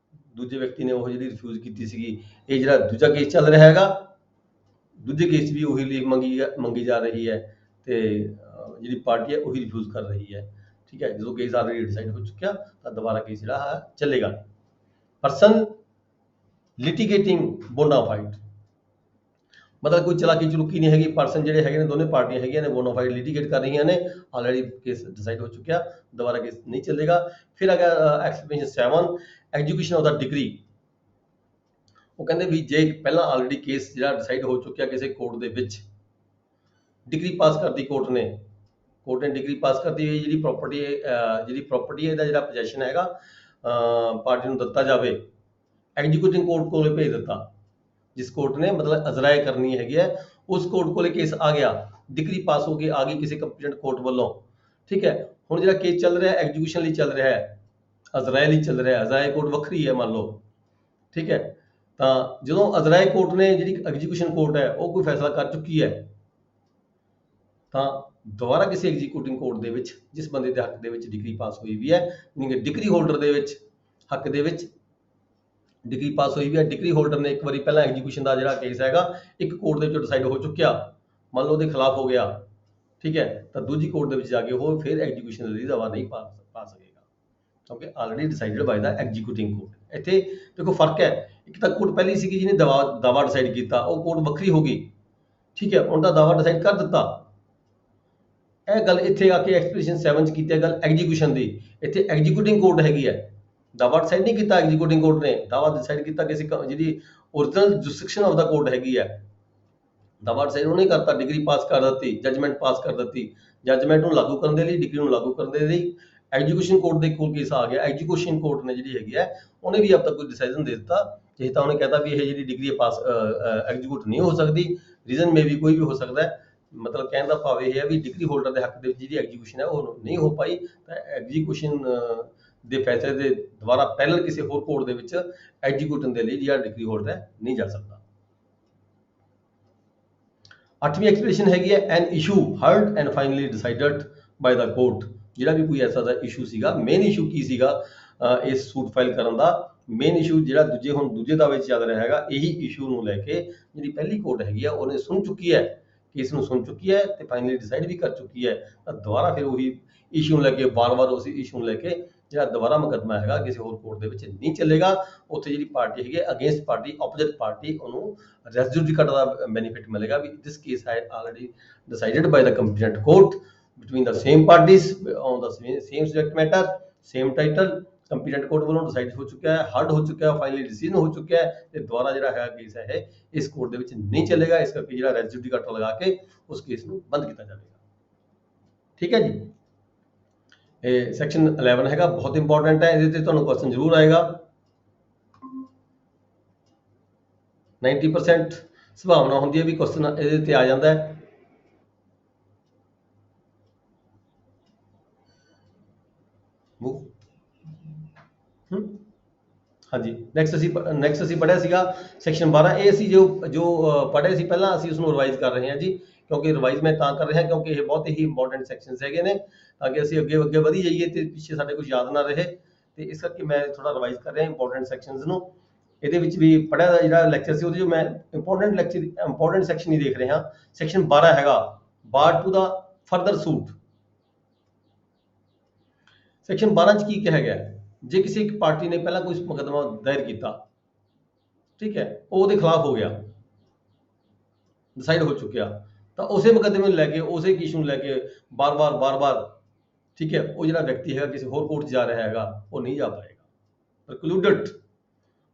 ਦੂਜੇ ਵਿਅਕਤੀ ਨੇ ਉਹ ਜਿਹੜੀ ਰਿਫਿਊਜ਼ ਕੀਤੀ ਸੀਗੀ, ਇਹ ਜਿਹੜਾ ਦੂਜਾ ਕੇਸ ਚੱਲ ਰਿਹਾ ਹੈਗਾ ਦੂਜੇ ਕੇਸ 'ਚ ਵੀ ਉਹੀ ਰਿਲੀਫ ਮੰਗੀ ਜਾ ਰਹੀ ਹੈ, ਤੇ ਜਿਹੜੀ ਪਾਰਟੀ ਹੈ ਉਹੀ ਰਿਫਿਊਜ਼ ਕਰ ਰਹੀ ਹੈ, ਠੀਕ ਹੈ। ਜਦੋਂ ਕੇਸ ਆਲਰੇਡੀ ਡਿਸਾਈਡ ਹੋ ਚੁੱਕਿਆ ਤਾਂ ਦੁਬਾਰਾ ਕੇਸ ਜਿਹੜਾ ਹੈ ਚੱਲੇਗਾ। ਪਰਸਨ ਲਿਟੀਗੇਟਿੰਗ ਬੋਨਾਫਾਈਡ, ਮਤਲਬ ਕੋਈ ਚਲਾਕੀ ਚਲੂਕੀ ਨਹੀਂ ਹੈਗੀ, ਪਰਸਨ ਜਿਹੜੇ ਹੈਗੇ ਨੇ ਦੋਨੇ ਪਾਰਟੀਆਂ ਹੈਗੀਆਂ ਨੇ ਬੋਨਾਫਾਈਡ ਲਿਟੀਗੇਟ ਕਰ ਰਹੀਆਂ ਨੇ, ਆਲਰੇਡੀ ਕੇਸ ਡਿਸਾਈਡ ਹੋ ਚੁੱਕਿਆ, ਦੁਬਾਰਾ ਕੇਸ ਨਹੀਂ ਚੱਲੇਗਾ। ਫਿਰ ਅਗਰ explanation 7 execution of the degree, ਉਹ ਕਹਿੰਦੇ ਵੀ ਜੇ ਪਹਿਲਾਂ ਆਲਰੇਡੀ ਕੇਸ ਜਿਹੜਾ ਡਿਸਾਈਡ ਹੋ ਚੁੱਕਿਆ ਕਿਸੇ ਕੋਰਟ ਦੇ ਵਿੱਚ, ਡਿਗਰੀ ਪਾਸ ਕਰਦੀ ਕੋਰਟ ਨੇ ਡਿਗਰੀ ਪਾਸ ਕਰਦੀ ਹੋਈ ਜਿਹੜੀ ਪ੍ਰਾਪਰਟੀ ਹੈ ਇਹਦਾ ਜਿਹੜਾ ਪੋਜੈਸ਼ਨ ਹੈਗਾ ਪਾਰਟੀ ਨੂੰ ਦਿੱਤਾ ਜਾਵੇ, ਐਗਜ਼ੀਕਿਊਟਿੰਗ ਕੋਰਟ ਕੋਲੇ ਭੇਜ ਦਿੱਤਾ। ਜਿਸ ਕੋਰਟ ਨੇ ਮਤਲਬ ਅਜ਼ਰਾਏ ਕਰਨੀ ਹੈਗੀ ਹੈ ਉਸ ਕੋਰਟ ਕੋਲੇ ਕੇਸ ਆ ਗਿਆ, ਡਿਗਰੀ ਪਾਸ ਹੋ ਕੇ ਆ ਗਈ ਕਿਸੇ ਕੰਪੀਟੈਂਟ ਕੋਰਟ ਵੱਲੋਂ, ਠੀਕ ਹੈ। ਹੁਣ ਜਿਹੜਾ ਕੇਸ ਚੱਲ ਰਿਹਾ ਐਗਜ਼ੀਕਿਊਸ਼ਨ ਲਈ ਚੱਲ ਰਿਹਾ ਹੈ, ਅਜ਼ਰਾਏ ਲਈ ਚੱਲ ਰਿਹਾ, ਅਜ਼ਰਾਏ ਕੋਰਟ ਵੱਖਰੀ ਹੈ ਮੰਨ ਲਓ, ਠੀਕ ਹੈ। ਤਾਂ ਜਦੋਂ ਅਜ਼ਰਾਏ ਕੋਰਟ ਨੇ ਜਿਹੜੀ ਐਗਜ਼ੀਕਿਊਸ਼ਨ ਕੋਰਟ ਹੈ ਉਹ ਕੋਈ ਫੈਸਲਾ ਕਰ ਚੁੱਕੀ ਹੈ, ਤਾਂ ਦੁਬਾਰਾ ਕਿਸੇ ਐਗਜ਼ੀਕਿਊਟਿੰਗ ਕੋਰਟ ਦੇ ਵਿੱਚ ਜਿਸ ਬੰਦੇ ਦੇ ਹੱਕ ਦੇ ਵਿੱਚ ਡਿਗਰੀ ਪਾਸ ਹੋਈ ਵੀ ਹੈ, ਯਾਨੀ ਕਿ ਡਿਗਰੀ ਹੋਲਡਰ ਦੇ ਵਿੱਚ ਹੱਕ ਦੇ ਵਿੱਚ ਡਿਗਰੀ ਪਾਸ ਹੋਈ ਵੀ ਹੈ, ਡਿਗਰੀ ਹੋਲਡਰ ਨੇ ਇੱਕ ਵਾਰੀ ਪਹਿਲਾਂ ਐਗਜ਼ੀਕਿਊਸ਼ਨ ਦਾ ਜਿਹੜਾ ਕੇਸ ਹੈਗਾ ਇੱਕ ਕੋਰਟ ਦੇ ਵਿੱਚ ਡਿਸਾਈਡ ਹੋ ਚੁੱਕਿਆ, ਮੰਨ ਲਓ ਉਹਦੇ ਖਿਲਾਫ ਹੋ ਗਿਆ, ਠੀਕ ਹੈ, ਤਾਂ ਦੂਜੀ ਕੋਰਟ ਦੇ ਵਿੱਚ ਜਾ ਕੇ ਉਹ ਫਿਰ ਐਗਜ਼ੀਕਿਊਸ਼ਨ ਲਈ ਦਾਵਾ ਨਹੀਂ ਪਾ ਸਕੇਗਾ, ਕਿਉਂਕਿ already decided by the ਐਗਜ਼ੀਕਿਊਟਿੰਗ court. ਇੱਥੇ ਦੇਖੋ ਫਰਕ ਹੈ, ਇੱਕ ਤਾਂ ਕੋਰਟ ਪਹਿਲੀ ਸੀਗੀ ਜਿਹਨੇ ਦਾਵਾ ਡਿਸਾਈਡ ਕੀਤਾ, ਉਹ ਕੋਰਟ ਵੱਖਰੀ ਹੋ ਗਈ, ਠੀਕ ਹੈ, ਉਹਦਾ ਦਾਵਾ ਡਿਸਾਈਡ ਕਰ ਦਿੱਤਾ। ਇਹ ਗੱਲ ਇੱਥੇ ਆ ਕੇ ਐਕਸਪ੍ਰੈਸ਼ਨ 7 ਚ ਕੀਤੀ ਹੈ ਗੱਲ ਐਗਜ਼ੀਕਿਊਸ਼ਨ ਦੀ, ਇੱਥੇ ਐਗਜ਼ੀਕਿਊਟਿੰਗ ਕੋਰਟ ਹੈਗੀ ਹੈ, ਦਾਵਾ ਡਿਸਾਈਡ ਨਹੀਂ ਕੀਤਾ ਐਗਜ਼ੀਕਿਊਟਿੰਗ ਕੋਰਟ ਨੇ, ਦਾਵਾ ਡਿਸਾਈਡ ਕੀਤਾ ਕਿਸੇ ਜਿਹੜੀ original jurisdiction of the court ਹੈਗੀ ਹੈ, ਦਾਵਾ ਡਿਸਾਈਡ ਉਹਨੇ ਕਰਤਾ, ਡਿਗਰੀ ਪਾਸ ਕਰ ਦਿੱਤੀ, ਜਜਮੈਂਟ ਪਾਸ ਕਰ ਦਿੱਤੀ, ਜਜਮੈਂਟ ਨੂੰ ਲਾਗੂ ਕਰਨ ਦੇ ਲਈ, ਡਿਗਰੀ ਨੂੰ ਲਾਗੂ ਕਰਨ ਦੇ ਲਈ ਐਗਜ਼ੀਕਿਊਸ਼ਨ ਕੋਰਟ ਦੇ ਕੋਲ ਕੇਸ ਆ ਗਿਆ, ਐਗਜ਼ੀਕਿਊਸ਼ਨ ਕੋਰਟ ਨੇ ਜਿਹੜੀ ਹੈਗੀ ਹੈ ਉਹਨੇ ਵੀ ਅਬ ਤੱਕ ਕੋਈ ਡਿਸੀਜਨ ਦੇ ਦਿੱਤਾ, ਜੇ ਤਾਂ ਉਹਨੇ ਕਹਿਤਾ ਵੀ ਇਹ ਜਿਹੜੀ ਡਿਗਰੀ ਪਾਸ ਐਗਜ਼ੀਕਿਊਟ ਨਹੀਂ ਹੋ ਸਕਦੀ, ਰੀਜ਼ਨ ਮੇ ਵੀ ਕੋਈ ਵੀ ਹੋ ਸਕਦਾ ਹੈ, ਮਤਲਬ ਕਹਿਣ ਦਾ ਭਾਵ ਇਹ ਹੈ ਵੀ ਡਿਗਰੀ ਹੋਲਡਰ ਦੇ ਹੱਕ ਦੇ ਵਿੱਚ ਜਿਹੜੀ ਐਗਜ਼ੀਕਿਊਸ਼ਨ ਹੈ ਉਹ ਨਹੀਂ ਹੋ ਪਾਈ, ਤਾਂ ਐਗਜ਼ੀਕਿਊਸ਼ਨ ਦੇ ਫੈਸਲੇ ਦੇ ਦੁਆਰਾ ਪਹਿਲਾਂ ਕਿਸੇ ਹੋਰ ਕੋਰਟ ਦੇ ਵਿੱਚ ਐਗਜ਼ੀਕਿਊਟਨ ਦੇ ਲਈ ਜਿਹੜਾ ਡਿਗਰੀ ਹੋਲਡਰ ਹੈ ਨਹੀਂ ਜਾ ਸਕਦਾ। 8ਵੀਂ ਐਕਸਪ੍ਰੈਸ਼ਨ ਹੈਗੀ ਹੈ an issue heard and finally decided by the court. ਜਿਹੜਾ ਵੀ ਕੋਈ ਐਸਾ ਦਾ ਇਸ਼ੂ ਸੀਗਾ, ਮੇਨ ਇਸ਼ੂ ਕੀ ਸੀਗਾ ਇਸ ਸੂਟ ਫਾਈਲ ਕਰਨ ਦਾ, ਮੇਨ ਇਸ਼ੂ ਜਿਹੜਾ ਦੂਜੇ ਦਾਅਵੇ 'ਚ ਚੱਲ ਰਿਹਾ ਹੈਗਾ, ਇਹੀ ਇਸ਼ੂ ਨੂੰ ਲੈ ਕੇ ਜਿਹੜੀ ਪਹਿਲੀ ਕੋਰਟ ਹੈਗੀ ਆ ਉਹਨੇ ਸੁਣ ਚੁੱਕੀ ਹੈ, ਕੇਸ ਨੂੰ ਸੁਣ ਚੁੱਕੀ ਹੈ ਤੇ ਫਾਈਨਲੀ ਡਿਸਾਈਡ ਵੀ ਕਰ ਚੁੱਕੀ ਹੈ, ਤਾਂ ਦੁਬਾਰਾ ਫਿਰ ਉਹੀ ਇਸ਼ੂ ਨੂੰ ਲੈ ਕੇ ਵਾਰ-ਵਾਰ ਉਸ ਇਸ਼ੂ ਨੂੰ ਲੈ ਕੇ ਜਿਹੜਾ ਦੁਬਾਰਾ ਮੁਕੱਦਮਾ ਹੈਗਾ ਕਿਸੇ ਹੋਰ ਕੋਰਟ ਦੇ ਵਿੱਚ ਨਹੀਂ ਚੱਲੇਗਾ। ਉੱਥੇ ਜਿਹੜੀ ਪਾਰਟੀ ਹੈਗੀ ਅਗੇਂਸਟ ਪਾਰਟੀ, ਆਪੋਜ਼ਿਟ ਪਾਰਟੀ, ਉਹਨੂੰ ਰੈਸ ਜੁਡੀਕਾਟਾ ਦਾ ਬੈਨੀਫਿਟ ਮਿਲੇਗਾ ਵੀ ਦਿਸ ਕੇਸ ਹੈ already decided by the competent court between the same parties on the same subject matter, same title, competent court ਵੱਲੋਂ ਡਿਸਾਈਡ ਹੋ ਚੁੱਕਿਆ ਹੈ, ਹਰਡ ਹੋ ਚੁੱਕਿਆ ਹੈ, ਫਾਈਨਲੀ ਡਿਸੀਜਨ ਹੋ ਚੁੱਕਿਆ ਹੈ, ਤੇ ਦੁਬਾਰਾ ਜਿਹੜਾ ਹੈਗਾ ਕੇਸ ਹੈ ਇਸ ਕੋਰਟ ਦੇ ਵਿੱਚ ਨਹੀਂ ਚੱਲੇਗਾ। ਇਸ ਕਰਕੇ ਜਿਹੜਾ ਰੈਸ ਜੁਡੀਕਾਟਾ ਲਗਾ ਕੇ ਉਸ ਕੇਸ ਨੂੰ ਬੰਦ ਕੀਤਾ ਜਾਵੇਗਾ। ਠੀਕ ਹੈ ਜੀ, ਇਹ ਸੈਕਸ਼ਨ 11 ਹੈਗਾ, ਬਹੁਤ ਇੰਪੋਰਟੈਂਟ ਹੈ, ਇਹਦੇ ਤੇ ਤੁਹਾਨੂੰ ਕੁਐਸਚਨ ਜ਼ਰੂਰ ਆਏਗਾ, 90% ਸੰਭਾਵਨਾ ਹੁੰਦੀ ਹੈ ਵੀ ਕੁਐਸਚਨ ਇਹਦੇ ਤੇ ਆ ਜਾਂਦਾ ਹੈ। ਹਾਂਜੀ, ਨੈਕਸਟ ਅਸੀਂ ਪੜ੍ਹਿਆ ਸੀਗਾ ਸੈਕਸ਼ਨ 12। ਇਹ ਅਸੀਂ ਜੋ ਪੜ੍ਹੇ ਸੀ ਪਹਿਲਾਂ, ਅਸੀਂ ਉਸ ਨੂੰ ਰਿਵਾਈਜ਼ ਕਰ ਰਹੇ ਹਾਂ ਜੀ, ਕਿਉਂਕਿ ਰਿਵਾਈਜ਼ ਮੈਂ ਤਾਂ ਕਰ ਰਿਹਾ ਕਿਉਂਕਿ ਇਹ ਬਹੁਤ ਹੀ ਇੰਪੋਰਟੈਂਟ ਸੈਕਸ਼ਨਸ ਹੈਗੇ ਨੇ, ਅੱਗੇ ਅਸੀਂ ਅੱਗੇ ਵਧੀ ਜਾਈਏ ਤੇ ਪਿੱਛੇ ਸਾਡੇ ਕੁਝ ਯਾਦ ਨਾ ਰਹੇ, ਤੇ ਇਸ ਕਰਕੇ ਮੈਂ ਥੋੜਾ ਰਿਵਾਈਜ਼ ਕਰ ਰਿਹਾ ਇੰਪੋਰਟੈਂਟ ਸੈਕਸ਼ਨਸ ਨੂੰ। ਇਹਦੇ ਵਿੱਚ ਵੀ ਪੜ੍ਹਿਆ ਦਾ ਜਿਹੜਾ ਲੈਕਚਰ ਸੀ ਉਹਦੇ ਜੋ ਮੈਂ ਇੰਪੋਰਟੈਂਟ ਸੈਕਸ਼ਨ ਹੀ ਦੇਖ ਰਿਹਾ। ਸੈਕਸ਼ਨ 12 ਹੈਗਾ bar to the further suit. Section 12 ਚ ਕੀ ਕਿਹਾ ਗਿਆ, ਜੇ ਕਿਸੇ ਇੱਕ ਪਾਰਟੀ ਨੇ ਪਹਿਲਾਂ ਕੋਈ ਮੁਕੱਦਮਾ ਦਾਇਰ ਕੀਤਾ, ਠੀਕ ਹੈ, ਉਹ ਉਹਦੇ ਖਿਲਾਫ ਹੋ ਗਿਆ, ਡਿਸਾਈਡ ਹੋ ਚੁੱਕਿਆ, ਤਾਂ ਉਸੇ ਮੁਕੱਦਮੇ ਨੂੰ ਲੈ ਕੇ, ਉਸੇ ਇਸ਼ੂ ਨੂੰ ਲੈ ਕੇ ਬਾਰ-ਬਾਰ, ਠੀਕ ਹੈ, ਉਹ ਜਿਹੜਾ ਵਿਅਕਤੀ ਹੈਗਾ ਕਿਸੇ ਹੋਰ ਕੋਰਟ 'ਚ ਜਾ ਰਿਹਾ ਹੈਗਾ ਉਹ ਨਹੀਂ ਜਾ ਪਾਏਗਾ। Precluded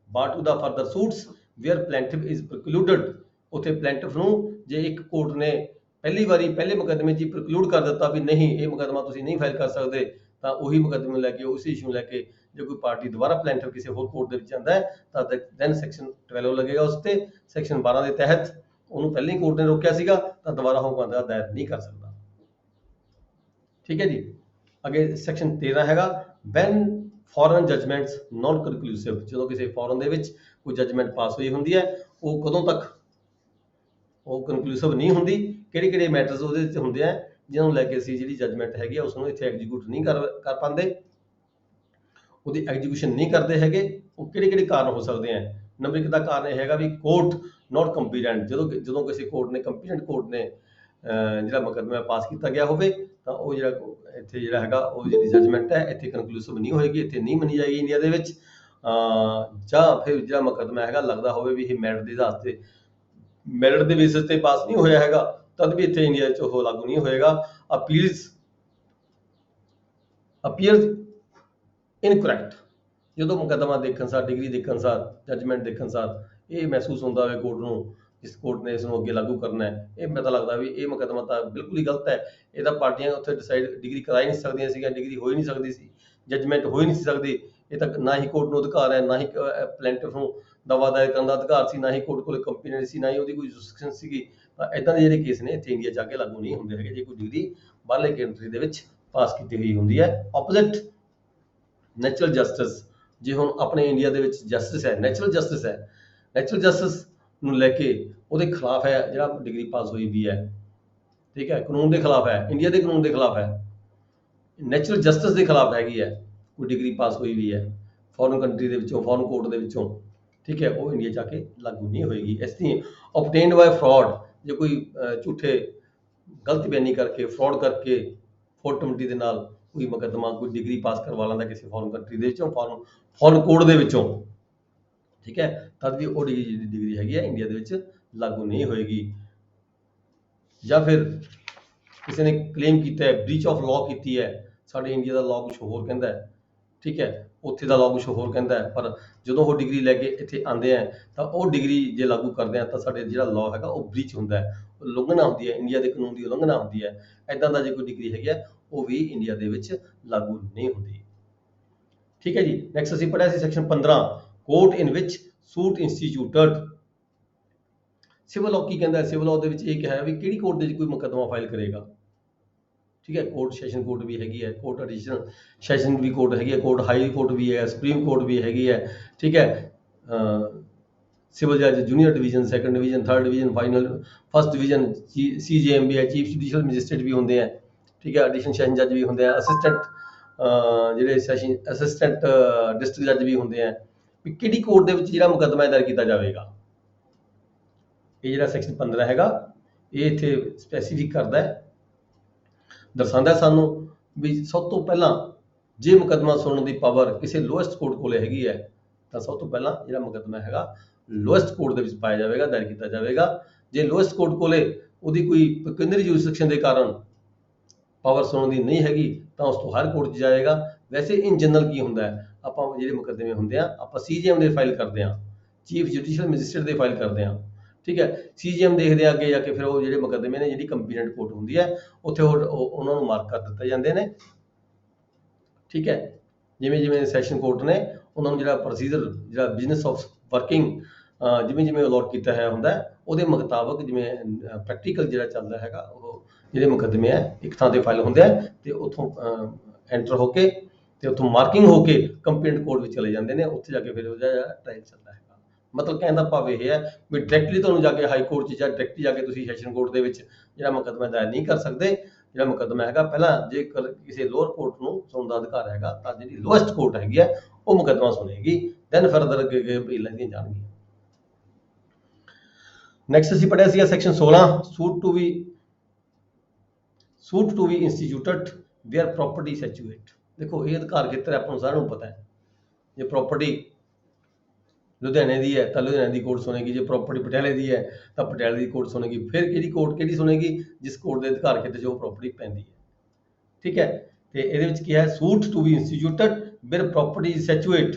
bar to the further suits where plaintiff is precluded. ਉੱਥੇ ਪਲੈਂਟਿਫ ਨੂੰ ਜੇ ਇੱਕ ਕੋਰਟ ਨੇ ਪਹਿਲੇ ਮੁਕੱਦਮੇ 'ਚ ਹੀ ਪ੍ਰਕਲੂਡ ਕਰ ਦਿੱਤਾ ਵੀ ਨਹੀਂ ਇਹ ਮੁਕੱਦਮਾ ਤੁਸੀਂ ਨਹੀਂ ਫਾਈਲ ਕਰ ਸਕਦੇ, ਤਾਂ ਉਹੀ ਮੁਕੱਦਮੇ ਨੂੰ ਲੈ ਕੇ, ਉਸੇ ਇਸ਼ੂ ਨੂੰ ਲੈ ਕੇ ਜੇ ਕੋਈ ਪਾਰਟੀ ਦੁਬਾਰਾ ਪਲੈਂਟਿਫ ਕਿਸੇ ਹੋਰ ਕੋਰਟ ਦੇ ਵਿੱਚ ਜਾਂਦਾ ਹੈ ਤਾਂ ਦੈਨ ਸੈਕਸ਼ਨ 12 ਲੱਗੇਗਾ ਉਸ ਤੇ। ਸੈਕਸ਼ਨ 12 ਦੇ ਤਹਿਤ ਉਹਨੂੰ ਪਹਿਲਾਂ ਹੀ ਕੋਰਟ ਨੇ ਰੋਕਿਆ ਸੀਗਾ ਤਾਂ ਦੁਬਾਰਾ ਉਹ ਮੁਕੱਦਮਾ ਦਾਇਰ ਨਹੀਂ ਕਰ ਸਕਦਾ। ਠੀਕ ਹੈ ਜੀ, ਅੱਗੇ ਸੈਕਸ਼ਨ 13 ਹੈਗਾ ਵੈਨ ਫੋਰਨ ਜਜਮੈਂਟਸ ਨਾਨ ਕਨਕਲੂਸਿਵ। ਜਦੋਂ ਕਿਸੇ ਫੋਰਨ ਦੇ ਵਿੱਚ ਕੋਈ ਜਜਮੈਂਟ ਪਾਸ ਹੋਈ ਹੁੰਦੀ ਹੈ ਉਹ ਕਦੋਂ ਤੱਕ ਉਹ ਕਨਕਲੂਸਿਵ ਨਹੀਂ ਹੁੰਦੀ, ਕਿਹੜੇ ਮੈਟਰਸ ਉਹਦੇ ਵਿੱਚ ਹੁੰਦੇ ਆ ਜਿਹਨਾਂ ਨੂੰ ਲੈ ਕੇ ਅਸੀਂ ਜਿਹੜੀ ਜਜਮੈਂਟ ਹੈਗੀ ਆ ਉਸ ਨੂੰ ਇੱਥੇ ਐਗਜ਼ੀਕਿਊਟ ਨਹੀਂ ਕਰ ਪਾਉਂਦੇ, ਉਹਦੀ ਐਗਜ਼ੀਕਿਊਸ਼ਨ ਨਹੀਂ ਕਰਦੇ ਹੈਗੇ। ਉਹ ਕਿਹੜੇ ਕਾਰਨ ਹੋ ਸਕਦੇ ਆ। ਨੰਬਰ 1 ਦਾ ਕਾਰਨ ਇਹ ਹੈਗਾ ਵੀ ਕੋਰਟ ਨਾਟ ਕੰਪੀਟੈਂਟ। ਜਦੋਂ ਕਿਸੇ ਕੋਰਟ ਨੇ, ਕੰਪੀਟੈਂਟ ਕੋਰਟ ਨੇ ਜਿਹੜਾ ਮੁਕੱਦਮਾ ਪਾਸ ਕੀਤਾ ਗਿਆ ਹੋਵੇ ਤਾਂ ਉਹ ਇੱਥੇ ਜਿਹੜਾ ਹੈਗਾ ਉਹ ਜਿਹੜੀ ਜਜਮੈਂਟ ਹੈ ਇੱਥੇ ਕਨਕਲੂਸਿਵ ਨਹੀਂ ਹੋਏਗੀ, ਇੱਥੇ ਨਹੀਂ ਮੰਨੀ ਜਾਏਗੀ ਇੰਡੀਆ ਦੇ ਵਿੱਚ। ਜਾਂ ਫਿਰ ਜਿਹੜਾ ਮੁਕੱਦਮਾ ਹੈਗਾ ਲੱਗਦਾ ਹੋਵੇ ਵੀ ਇਹ ਮੈਰਿਟ ਦੇ ਬੇਸਿਸ ਤੇ ਪਾਸ ਨਹੀਂ ਹੋਇਆ ਹੈਗਾ, ਤਦ ਵੀ ਇੱਥੇ ਇੰਡੀਆ 'ਚ ਉਹ ਲਾਗੂ ਨਹੀਂ ਹੋਏਗਾ। ਅਪੀਅਰਸ ਇਨਕਰੈਕਟ, ਜਦੋਂ ਮੁਕੱਦਮਾ ਦੇਖਣ ਸਾਰ, ਡਿਗਰੀ ਦੇਖਣ ਸਾਰ, ਜੱਜਮੈਂਟ ਦੇਖਣ ਸਾਰ ਇਹ ਮਹਿਸੂਸ ਹੁੰਦਾ ਹੋਵੇ ਕੋਰਟ ਨੂੰ, ਇਸ ਕੋਰਟ ਨੇ ਇਸ ਨੂੰ ਅੱਗੇ ਲਾਗੂ ਕਰਨਾ ਹੈ, ਇਹ ਪਤਾ ਲੱਗਦਾ ਵੀ ਇਹ ਮੁਕੱਦਮਾ ਤਾਂ ਬਿਲਕੁਲ ਹੀ ਗਲਤ ਹੈ, ਇਹਦਾ ਪਾਰਟੀਆਂ ਉੱਥੇ ਡਿਸਾਈਡ ਡਿਗਰੀ ਕਰਾ ਹੀ ਨਹੀਂ ਸਕਦੀਆਂ ਸੀਗੀਆਂ, ਡਿਗਰੀ ਹੋ ਹੀ ਨਹੀਂ ਸਕਦੀ ਸੀ, ਜੱਜਮੈਂਟ ਹੋ ਹੀ ਨਹੀਂ ਸੀ ਸਕਦੀ। ਇਹ ਤਾਂ ਨਾ ਹੀ ਕੋਰਟ ਨੂੰ ਅਧਿਕਾਰ ਹੈ, ਨਾ ਹੀ ਪਲੈਂਟਿਫ ਨੂੰ ਦਾਵਾ ਦਾਇਰ ਕਰਨ ਦਾ ਅਧਿਕਾਰ ਸੀ, ਨਾ ਹੀ ਕੋਰਟ ਕੋਲੇ ਕੰਪੀਟੈਂਟ ਸੀ, ਨਾ ਹੀ ਉਹਦੀ ਕੋਈ ਜੁਰਿਸਡਿਕਸ਼ਨ ਸੀਗੀ। ਤਾਂ ਇਦਾਂ ਦੇ ਜਿਹੜੇ ਕੇਸ ਨੇ ਇੱਥੇ ਇੰਡੀਆ 'ਚ ਆ ਕੇ ਲਾਗੂ ਨਹੀਂ ਹੁੰਦੇ ਹੈਗੇ ਜੇ ਕੋਈ ਡਿਗਰੀ ਬਾਹਰਲੇ ਕੰਟਰੀ ਦੇ ਵਿੱਚ ਪਾਸ ਕੀਤੀ ਹੋਈ ਹੁੰਦੀ ਹੈ। ਆਪੋਜ਼ਿਟ ਨੈਚੁਰਲ ਜਸਟਿਸ, ਜੇ ਹੁਣ ਆਪਣੇ ਇੰਡੀਆ ਦੇ ਵਿੱਚ ਜਸਟਿਸ ਹੈ, ਨੈਚੁਰਲ ਜਸਟਿਸ ਹੈ, ਨੈਚੁਰਲ ਜਸਟਿਸ ਨੂੰ ਲੈ ਕੇ ਉਹਦੇ ਖਿਲਾਫ ਹੈ ਜਿਹੜਾ ਡਿਗਰੀ ਪਾਸ ਹੋਈ ਵੀ ਹੈ, ਠੀਕ ਹੈ, ਕਾਨੂੰਨ ਦੇ ਖਿਲਾਫ ਹੈ, ਇੰਡੀਆ ਦੇ ਕਾਨੂੰਨ ਦੇ ਖਿਲਾਫ ਹੈ, ਨੈਚੁਰਲ ਜਸਟਿਸ ਦੇ ਖਿਲਾਫ ਹੈਗੀ ਹੈ ਕੋਈ ਡਿਗਰੀ ਪਾਸ ਹੋਈ ਵੀ ਹੈ ਫੋਰਨ ਕੰਟਰੀ ਦੇ ਵਿੱਚੋਂ, ਫੋਰਨ ਕੋਰਟ ਦੇ ਵਿੱਚੋਂ, ਠੀਕ ਹੈ, ਉਹ ਇੰਡੀਆ 'ਚ ਆ ਕੇ ਲਾਗੂ ਨਹੀਂ ਹੋਏਗੀ। ਇਸ ਲਈ ਓਬਟੇਨਡ ਬਾय ਫਰਾਡ, ਜੇ ਕੋਈ ਝੂਠੇ ਗਲਤ ਬਿਆਨੀ ਕਰਕੇ, ਫਰਾਡ ਕਰਕੇ, ਫੋਰਟਮਿਟੀ ਦੇ ਨਾਲ ਕੋਈ ਮੁਕੱਦਮਾ, ਕੋਈ ਡਿਗਰੀ ਪਾਸ ਕਰਵਾ ਲੈਂਦਾ ਕਿਸੇ ਫੋਰਨ ਕੰਟਰੀ ਦੇ ਵਿੱਚੋਂ, ਫੋਰਨ ਕੋਰਟ ਦੇ ਵਿੱਚੋਂ, ਠੀਕ ਹੈ, ਤਦ ਵੀ ਉਹ ਡਿਗਰੀ ਹੈਗੀ ਹੈ ਇੰਡੀਆ ਦੇ ਵਿੱਚ ਲਾਗੂ ਨਹੀਂ ਹੋਏਗੀ। ਜਾਂ ਫਿਰ ਕਿਸੇ ਨੇ ਕਲੇਮ ਕੀਤਾ ਹੈ, ਬ੍ਰੀਚ ਆਫ ਲਾਅ ਕੀਤੀ ਹੈ, ਸਾਡੇ ਇੰਡੀਆ ਦਾ ਲਾਅ ਕੁਛ ਹੋਰ ਕਹਿੰਦਾ ਹੈ, ਠੀਕ ਹੈ, ਉੱਥੇ ਦਾ ਲਾਅ ਕੁਛ ਹੋਰ ਕਹਿੰਦਾ ਹੈ, ਪਰ ਜਦੋਂ ਉਹ ਡਿਗਰੀ ਲੈ ਕੇ ਇੱਥੇ ਆਉਂਦੇ ਆ ਤਾਂ ਉਹ ਡਿਗਰੀ ਜੇ ਲਾਗੂ ਕਰਦੇ ਆ ਤਾਂ ਸਾਡੇ ਜਿਹੜਾ ਲਾਅ ਹੈਗਾ ਉਹ ਬ੍ਰੀਚ ਹੁੰਦਾ ਹੈ, ਉਲੰਘਣਾ ਹੁੰਦੀ ਹੈ, ਇੰਡੀਆ ਦੇ ਕਾਨੂੰਨ ਦੀ ਉਲੰਘਣਾ ਹੁੰਦੀ ਹੈ। ਇੱਦਾਂ ਦਾ ਜੇ ਕੋਈ ਡਿਗਰੀ ਹੈਗੀ ਹੈ ਉਹ ਵੀ ਇੰਡੀਆ ਦੇ ਵਿੱਚ ਲਾਗੂ ਨਹੀਂ ਹੁੰਦੀ, ਠੀਕ ਹੈ ਜੀ। ਨੈਕਸਟ ਅਸੀਂ ਪੜ੍ਹਿਆ ਸੀ ਸੈਕਸ਼ਨ 15, ਕੋਰਟ ਇਨ ਵਿਚ ਸੂਟ ਇੰਸਟੀਟਿਊਟਡ। ਸਿਵਲ ਲਾਅ ਕੀ ਕਹਿੰਦਾ ਹੈ? ਸਿਵਲ ਲਾਅ ਦੇ ਵਿੱਚ ਇਹ ਕਿਹਾ ਵੀ ਕਿਹੜੀ ਕੋਰਟ ਦੇ ਵਿੱਚ ਕੋਈ ਮੁਕੱਦਮਾ ਫਾਈਲ ਕਰੇਗਾ, ਠੀਕ ਹੈ, ਕੋਰਟ ਸੈਸ਼ਨ ਕੋਰਟ ਵੀ ਹੈਗੀ ਹੈ, ਕੋਰਟ ਐਡੀਸ਼ਨਲ ਸੈਸ਼ਨ ਵੀ ਕੋਰਟ ਹੈਗੀ ਹੈ, ਕੋਰਟ ਹਾਈ ਕੋਰਟ ਵੀ ਹੈ, ਸੁਪਰੀਮ ਕੋਰਟ ਵੀ ਹੈਗੀ ਹੈ, ਠੀਕ ਹੈ, ਸਿਵਲ ਜੱਜ, junior division, second division, third division, final, first division, CJM ਵੀ ਹੈ, ਚੀਫ ਜੁਡੀਸ਼ੀਅਲ ਮੈਜਿਸਟ੍ਰੇਟ ਵੀ ਹੁੰਦੇ ਆ, ਠੀਕ ਹੈ, ਐਡੀਸ਼ਨਲ ਸੈਸ਼ਨ ਜੱਜ ਵੀ ਹੁੰਦੇ ਆ, ਜਿਹੜੇ ਸੈਸ਼ਨ ਅਸਿਸਟੈਂਟ ਡਿਸਟ੍ਰਿਕਟ ਜੱਜ ਵੀ ਹੁੰਦੇ ਆ। ਵੀ ਕਿਹੜੀ ਕੋਰਟ ਦੇ ਵਿੱਚ ਜਿਹੜਾ ਮੁਕੱਦਮਾ ਦਾਇਰ ਕੀਤਾ ਜਾਵੇਗਾ, ਇਹ ਜਿਹੜਾ ਸੈਕਸ਼ਨ 15 ਹੈਗਾ ਇਹ ਇੱਥੇ ਸਪੈਸੀਫਿਕ ਕਰਦਾ ਹੈ, ਦਰਸਾਉਂਦਾ ਸਾਨੂੰ ਵੀ ਸਭ ਤੋਂ ਪਹਿਲਾਂ ਜੇ ਮੁਕੱਦਮਾ ਸੁਣਨ ਦੀ ਪਾਵਰ ਕਿਸੇ ਲੋਐਸਟ ਕੋਰਟ ਕੋਲੇ ਹੈਗੀ ਹੈ ਤਾਂ ਸਭ ਤੋਂ ਪਹਿਲਾਂ ਜਿਹੜਾ ਮੁਕੱਦਮਾ ਹੈਗਾ ਲੋਐਸਟ ਕੋਰਟ ਦੇ ਵਿੱਚ ਪਾਇਆ ਜਾਵੇਗਾ, ਦਾਇਰ ਕੀਤਾ ਜਾਵੇਗਾ। ਜੇ ਲੋਐਸਟ ਕੋਰਟ ਕੋਲੇ ਉਹਦੀ ਕੋਈ ਪੈਕੂਨੀਅਰੀ ਜੁਰਿਸਡਿਕਸ਼ਨ ਦੇ ਕਾਰਨ ਪਾਵਰ ਸੁਣਨ ਦੀ ਨਹੀਂ ਹੈਗੀ ਤਾਂ ਉਸ ਤੋਂ ਹਾਇਰ ਕੋਰਟ 'ਚ ਜਾਏਗਾ। ਵੈਸੇ ਇਨ ਜਨਰਲ ਕੀ ਹੁੰਦਾ ਹੈ, ਆਪਾਂ ਜਿਹੜੇ ਮੁਕੱਦਮੇ ਹੁੰਦੇ ਆ ਆਪਾਂ CJM ਦੇ ਫਾਈਲ ਕਰਦੇ ਹਾਂ, ਚੀਫ ਜੁਡੀਸ਼ੀਅਲ ਮੈਜਿਸਟ੍ਰੇਟ ਦੇ ਫਾਈਲ ਕਰਦੇ ਹਾਂ, ਠੀਕ ਹੈ, CJM ਦੇਖਦੇ ਆ ਅੱਗੇ ਜਾ ਕੇ ਫਿਰ ਉਹ ਜਿਹੜੇ ਮੁਕੱਦਮੇ ਨੇ ਜਿਹੜੀ ਕੰਪੀਟੈਂਟ ਕੋਰਟ ਹੁੰਦੀ ਹੈ ਉੱਥੇ ਉਹਨਾਂ ਨੂੰ ਮਾਰਕ ਕਰ ਦਿੱਤੇ ਜਾਂਦੇ ਨੇ, ਠੀਕ ਹੈ। ਜਿਵੇਂ ਜਿਵੇਂ ਸੈਸ਼ਨ ਕੋਰਟ ਨੇ ਉਹਨਾਂ ਨੂੰ ਜਿਹੜਾ ਪ੍ਰੋਸੀਜਰ, ਜਿਹੜਾ ਬਿਜ਼ਨਸ ਆਫ ਵਰਕਿੰਗ ਜਿਵੇਂ ਜਿਵੇਂ ਅਲੋਟ ਕੀਤਾ ਹੋਇਆ ਹੁੰਦਾ ਉਹਦੇ ਮੁਤਾਬਕ ਜਿਵੇਂ ਪ੍ਰੈਕਟੀਕਲ ਜਿਹੜਾ ਚੱਲਦਾ ਹੈਗਾ ਉਹ ਜਿਹੜੇ ਮੁਕੱਦਮੇ ਆ ਇੱਕ ਥਾਂ ਤੇ ਫਾਈਲ ਹੁੰਦੇ ਆ ਤੇ ਉੱਥੋਂ ਐਂਟਰ ਹੋ ਕੇ ਤੇ ਉੱਥੋਂ ਮਾਰਕਿੰਗ ਹੋ ਕੇ ਕੰਪੀਟੈਂਟ ਕੋਰਟ ਵਿੱਚ ਚਲੇ ਜਾਂਦੇ ਨੇ, ਉੱਥੇ ਜਾ ਕੇ ਫਿਰ ਉਹਦਾ ਜਿਹੜਾ ਟ੍ਰਾਇਲ ਚੱਲਦਾ ਹੈਗਾ। ਮਤਲਬ ਕਹਿਣ ਦਾ ਭਾਵ ਇਹ ਹੈ ਵੀ ਡਾਇਰੈਕਟਲੀ ਤੁਹਾਨੂੰ ਜਾ ਕੇ ਹਾਈ ਕੋਰਟ 'ਚ ਜਾਂ ਡਾਇਰੈਕਟਲੀ ਜਾ ਕੇ ਤੁਸੀਂ ਸੈਸ਼ਨ ਕੋਰਟ ਦੇ ਵਿੱਚ ਜਿਹੜਾ ਮੁਕੱਦਮਾ ਦਾਇਰ ਨਹੀਂ ਕਰ ਸਕਦੇ। ਜਿਹੜਾ ਮੁਕੱਦਮਾ ਹੈਗਾ ਪਹਿਲਾਂ ਜੇ ਕਿਸੇ ਲੋਅਰ ਕੋਰਟ ਨੂੰ ਸੁਣਨ ਦਾ ਅਧਿਕਾਰ ਹੈਗਾ ਤਾਂ ਜਿਹੜੀ ਲੋਐਸਟ ਕੋਰਟ ਹੈਗੀ ਹੈ ਉਹ ਮੁਕੱਦਮਾ ਸੁਣੇਗੀ, ਦੈਨ ਫਰਦਰ ਅੱਗੇ ਅਪੀਲਾਂ ਦੀਆਂ ਜਾਣਗੀਆਂ। ਨੈਕਸਟ ਅਸੀਂ ਪੜ੍ਹਿਆ ਸੀਗਾ section 16, suit to be instituted where property situate. ਦੇਖੋ ਇਹ ਅਧਿਕਾਰ ਖੇਤਰ ਆਪਾਂ ਨੂੰ ਸਾਰਿਆਂ ਨੂੰ ਪਤਾ ਹੈ, ਜੇ ਪ੍ਰੋਪਰਟੀ ਲੁਧਿਆਣੇ ਦੀ ਹੈ ਤਾਂ ਲੁਧਿਆਣੇ ਦੀ ਕੋਰਟ ਸੁਣੇਗੀ, ਜੇ ਪ੍ਰੋਪਰਟੀ ਪਟਿਆਲੇ ਦੀ ਹੈ ਤਾਂ ਪਟਿਆਲੇ ਦੀ ਕੋਰਟ ਸੁਣੇਗੀ। ਫਿਰ ਕਿਹੜੀ ਕੋਰਟ ਕਿਹੜੀ ਸੁਣੇਗੀ? ਜਿਸ ਕੋਰਟ ਦੇ ਅਧਿਕਾਰ ਖੇਤਰ 'ਚ ਉਹ ਪ੍ਰੋਪਰਟੀ ਪੈਂਦੀ ਹੈ, ਠੀਕ ਹੈ। ਤੇ ਇਹਦੇ ਵਿੱਚ ਕੀ ਹੈ? Suit to be instituted where property situate.